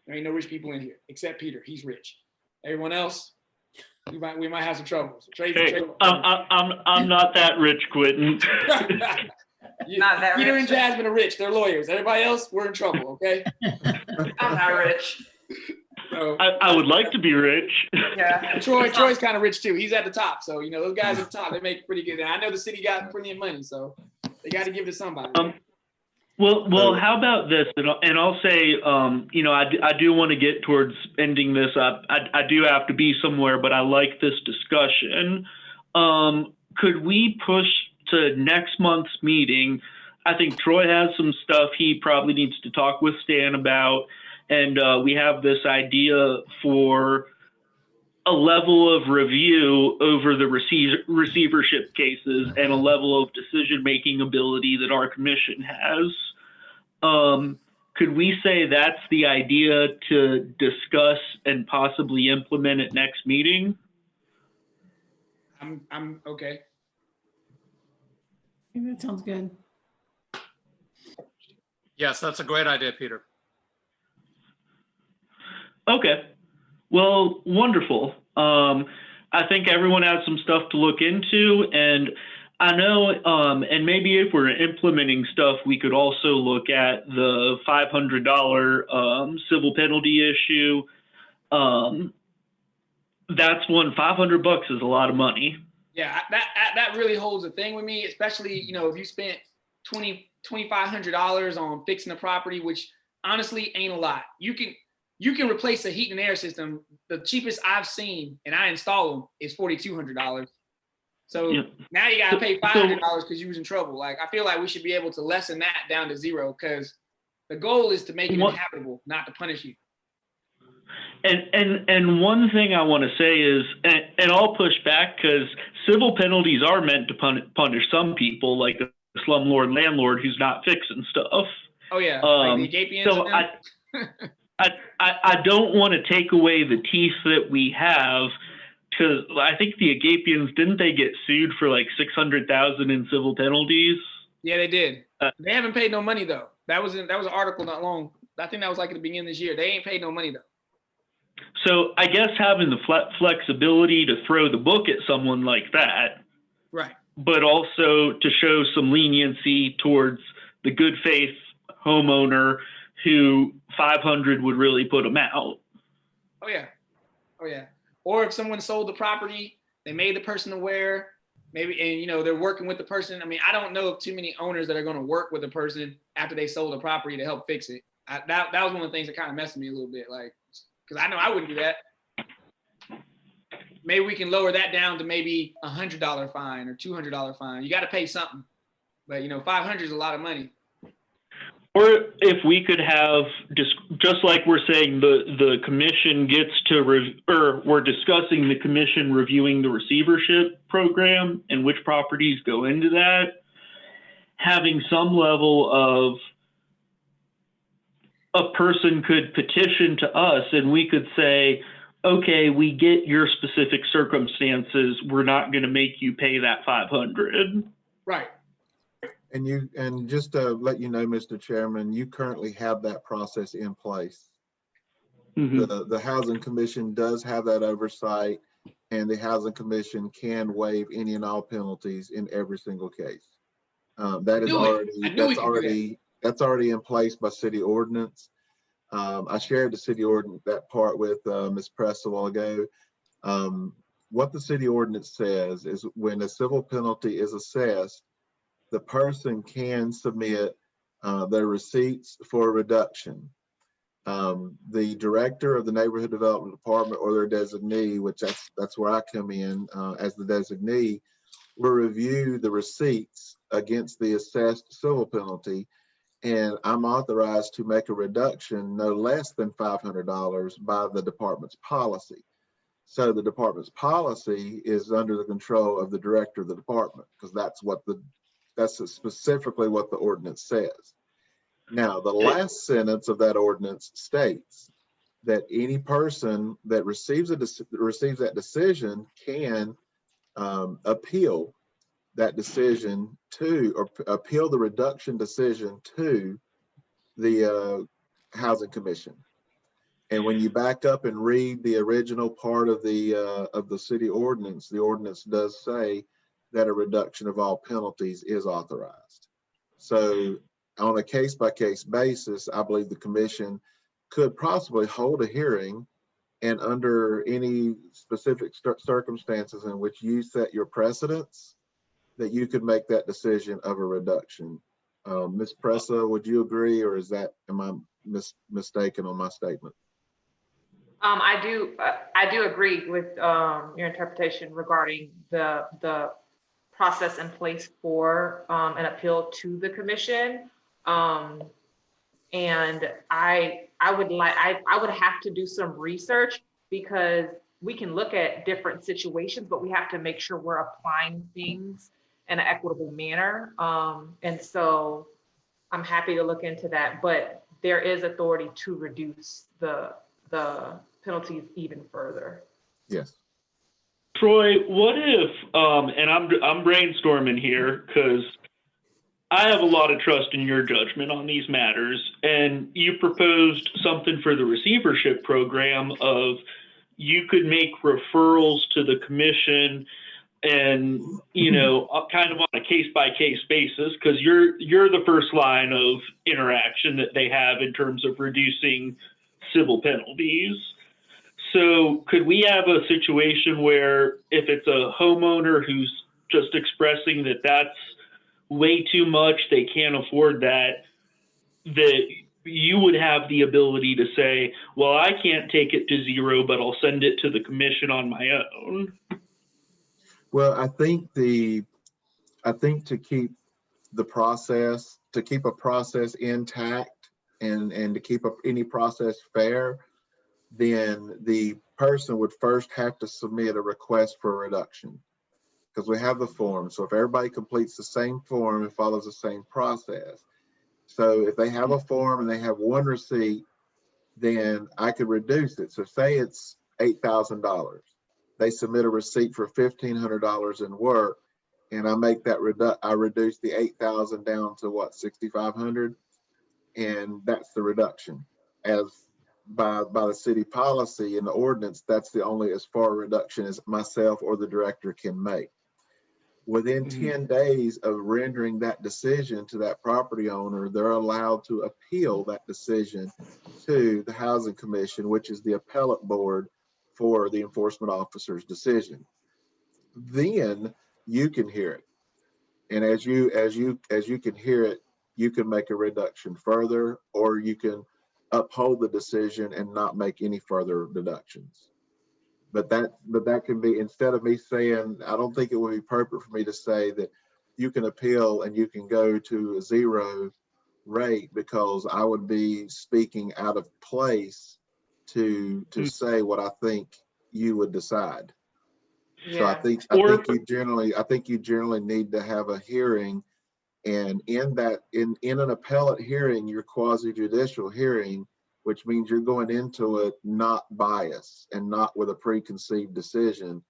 There ain't no rich people in here except Peter. He's rich. Everyone else, we might have some trouble. I'm not that rich, Quentin. Not that Peter rich. and Jasmine are rich. They're lawyers. Everybody else, we're in trouble. Okay. I'm not rich. So, I would like to be rich. Yeah. Troy's kind of rich too. He's at the top. So, those guys at the top, they make pretty good. And I know the city got plenty of money, so they got to give it to somebody. Well, how about this? And I'll say, I do want to get towards ending this up. I do have to be somewhere, but I like this discussion. Could we push to next month's meeting? I think Troy has some stuff he probably needs to talk with Stan about. And we have this idea for a level of review over the receivership cases and a level of decision-making ability that our commission has. Could we say that's the idea to discuss and possibly implement at next meeting? I'm okay. I think that sounds good. Yes, that's a great idea, Peter. Okay. Well, wonderful. I think everyone has some stuff to look into, and I know, and maybe if we're implementing stuff, we could also look at the $500 civil penalty issue. That's one. $500 is a lot of money. Yeah, that really holds a thing with me, especially, if you spent $2,500 on fixing a property, which honestly ain't a lot. You can replace a heat and air system. The cheapest I've seen, and I install them, is $4,200. So now you gotta pay $500 because you was in trouble. Like, I feel like we should be able to lessen that down to zero, because the goal is to make it inhabitable, not to punish you. And one thing I want to say is, and I'll push back, because civil penalties are meant to punish some people, like a slumlord landlord who's not fixing stuff. Oh yeah, like the Agapians. So I don't want to take away the teeth that we have, because I think the Agapians, didn't they get sued for like $600,000 in civil penalties? Yeah, they did. They haven't paid no money though. That was an article not long. I think that was like at the beginning of this year. They ain't paid no money though. So I guess having the flexibility to throw the book at someone like that, right? But also to show some leniency towards the good faith homeowner who 500 would really put them out. Oh yeah. Oh yeah. Or if someone sold the property, they made the person aware, maybe, and you know, they're working with the person. I mean, I don't know of too many owners that are going to work with a person after they sold the property to help fix it. That was one of the things that kind of messed me a little bit, like, because I know I wouldn't do that. Maybe we can lower that down to maybe $100 fine or $200 fine. You got to pay something, but you know, 500 is a lot of money. Or if we could have, just like we're saying, the commission gets to, or we're discussing the commission reviewing the receivership program and which properties go into that, having some level of, a person could petition to us and we could say, okay, we get your specific circumstances. We're not going to make you pay that 500. Right. And just to let you know, Mr. Chairman, you currently have that process in place. Mm-hmm. The Housing Commission does have that oversight, and the Housing Commission can waive any and all penalties in every single case. That's already in place by city ordinance. I shared the city ordinance, that part with Ms. Press a while ago. What the city ordinance says is when a civil penalty is assessed, the person can submit their receipts for a reduction. The director of the neighborhood development department or their designee, which that's where I come in as the designee, will review the receipts against the assessed civil penalty, and I'm authorized to make a reduction no less than $500 by the department's policy. So the department's policy is under the control of the director of the department, because that's specifically what the ordinance says. Now, the last sentence of that ordinance states that any person that receives that decision can appeal that decision to, or appeal the reduction decision to the Housing Commission. And when you back up and read the original part of the city ordinance, the ordinance does say that a reduction of all penalties is authorized. So on a case-by-case basis, I believe the commission could possibly hold a hearing, and under any specific circumstances in which you set your precedents, that you could make that decision of a reduction. Ms. Pressa, would you agree, or am I mistaken on my statement? I do agree with your interpretation regarding the process in place for an appeal to the commission. And I would have to do some research, because we can look at different situations, but we have to make sure we're applying things in an equitable manner. And so I'm happy to look into that, but there is authority to reduce the penalties even further. Yes. Troy, what if, and I'm brainstorming here because I have a lot of trust in your judgment on these matters, and you proposed something for the receivership program of you could make referrals to the commission and, you know, kind of on a case-by-case basis, because you're the first line of interaction that they have in terms of reducing civil penalties. So could we have a situation where if it's a homeowner who's just expressing that that's way too much, they can't afford that you would have the ability to say, well, I can't take it to zero, but I'll send it to the commission on my own? Well, I think to keep a process intact and to keep any process fair, then the person would first have to submit a request for a reduction, because we have the form. So if everybody completes the same form and follows the same process, so if they have a form and they have one receipt, then I could reduce it. So say it's $8,000. They submit a receipt for $1,500 in work, and I make that I reduce the $8,000 down to what, $6,500, and that's the reduction. As by the city policy and the ordinance, that's the only as far a reduction as myself or the director can make. Within 10 days of rendering that decision to that property owner, they're allowed to appeal that decision to the Housing Commission, which is the appellate board for the enforcement officer's decision. Then you can hear it. And as you can hear it, you can make a reduction further, or you can uphold the decision and not make any further deductions. But that can be, instead of me saying, I don't think it would be appropriate for me to say that you can appeal and you can go to a 0 rate, because I would be speaking out of place to say what I think you would decide. So I think you generally need to have a hearing, and in an appellate hearing, your quasi judicial hearing, which means you're going into it not biased and not with a preconceived decision,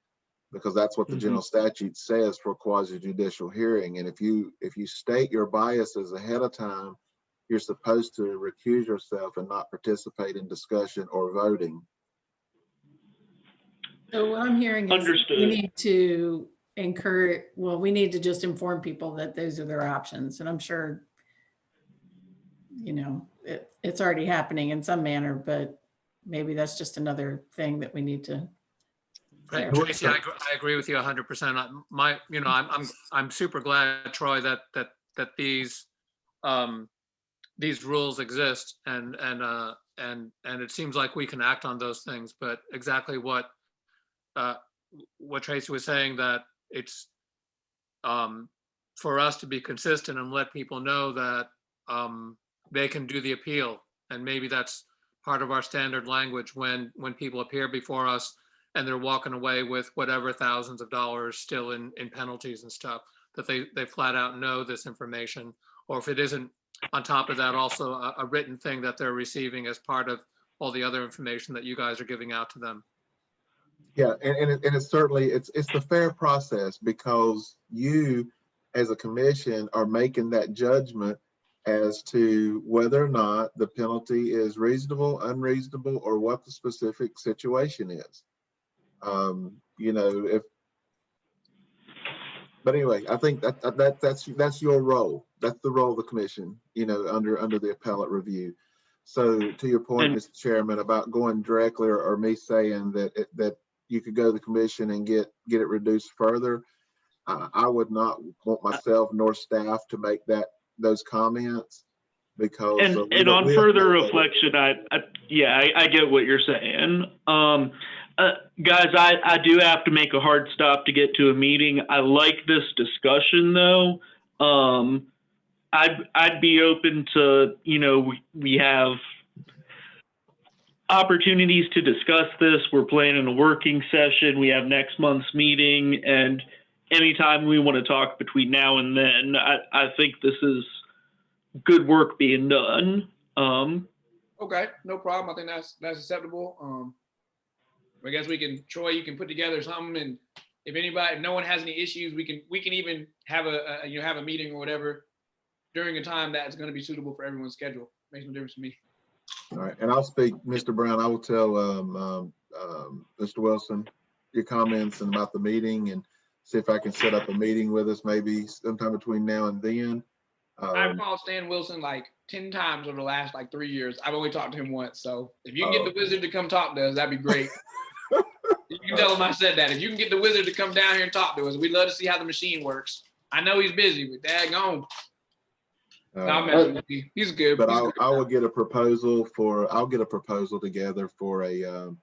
because that's what the general statute says for quasi judicial hearing. And if you state your biases ahead of time, you're supposed to recuse yourself and not participate in discussion or voting. So what I'm hearing is Understood. we need to encourage, well, we need to just inform people that those are their options. And I'm sure, you know, it's already happening in some manner, but maybe that's just another thing that we need to Right, Tracy, I agree with you 100%. I'm super glad, Troy, that these rules exist, and it seems like we can act on those things. But exactly what Tracy was saying, that it's for us to be consistent and let people know that they can do the appeal, and maybe that's part of our standard language when people appear before us and they're walking away with whatever thousands of dollars still in penalties and stuff, that they flat out know this information. Or if it isn't, on top of that, also a written thing that they're receiving as part of all the other information that you guys are giving out to them. Yeah, and it's certainly, it's the fair process, because you as a commission are making that judgment as to whether or not the penalty is reasonable, unreasonable, or what the specific situation is. You know, but anyway, I think that's your role. That's the role of the commission, you know, under the appellate review. So to your point, Mr. Chairman, about going directly, or me saying that you could go to the commission and get it reduced further, I would not want myself nor staff to make those comments, because and on further reflection, I get what you're saying. Guys, I do have to make a hard stop to get to a meeting. I like this discussion though. I'd be open to, you know, we have opportunities to discuss this. We're planning a working session. We have next month's meeting, and anytime we want to talk between now and then, I think this is good work being done. Okay, no problem. I think that's acceptable. I guess Troy, you can put together something, and if no one has any issues, we can even have a meeting or whatever during a time that's going to be suitable for everyone's schedule. Makes no difference to me. All right, and I'll speak, Mr. Brown. I will tell Mr. Wilson your comments and about the meeting, and see if I can set up a meeting with us maybe sometime between now and then. I've called Stan Wilson like 10 times over the last 3 years. I've only talked to him once. So if you can get the wizard to come talk to us, that'd be great. You can tell him I said that. If you can get the wizard to come down here and talk to us, we'd love to see how the machine works. I know he's busy, but daggone. He's good. But I will get a proposal together for a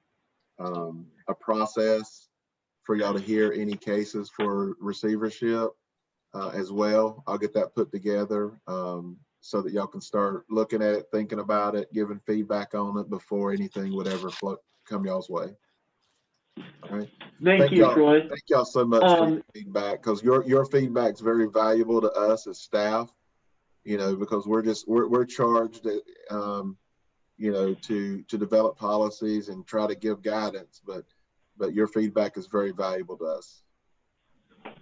process for y'all to hear any cases for receivership as well. I'll get that put together so that y'all can start looking at it, thinking about it, giving feedback on it before anything would ever come y'all's way. All right. Thank you, Troy. Thank y'all so much for your feedback, because your feedback is very valuable to us as staff. You know, because we're charged, you know, to develop policies and try to give guidance, but your feedback is very valuable to us.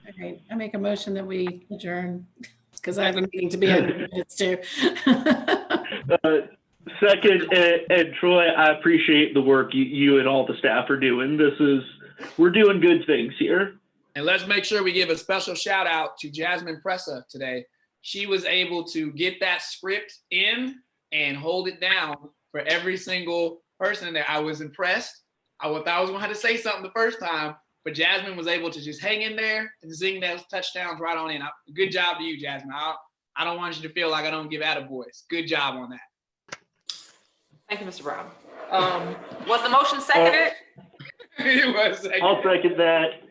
Okay, I make a motion that we adjourn, because I have a meeting to be on minutes too. Second, and Troy, I appreciate the work you and all the staff are doing. We're doing good things here. And let's make sure we give a special shout out to Jasmine Pressa today. She was able to get that script in and hold it down for every single person there. I was impressed. I thought I was gonna have to say something the first time, but Jasmine was able to just hang in there and zing those touchdowns right on in. Good job to you, Jasmine. I don't want you to feel like I don't give attaboys. Good job on that. Thank you, Mr. Brown. Was the motion seconded? It was seconded. I'll second that.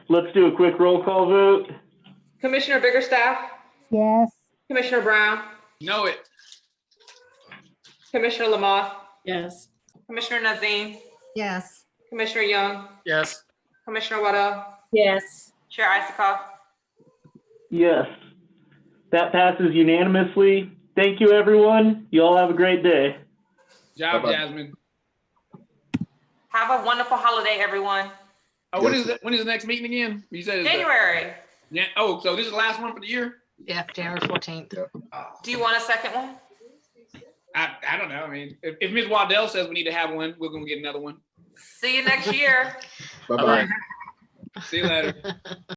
Let's do a quick roll call vote. Commissioner Biggerstaff? Yes. Commissioner Brown? Know it. Commissioner Lamont? Yes. Commissioner Nazim? Yes. Commissioner Young? Yes. Commissioner Waddell? Yes. Chair Isikoff? Yes. That passes unanimously. Thank you, everyone. You all have a great day. Good job, Bye-bye. Jasmine. Have a wonderful holiday, everyone. Oh, when is the next meeting again? You said it's January. Yeah. Oh, so this is the last one for the year? Yeah, January 14th. Do you want a second one? I don't know. I mean, if Ms. Waddell says we need to have one, we're gonna get another one. See you next year. Bye-bye. See you later.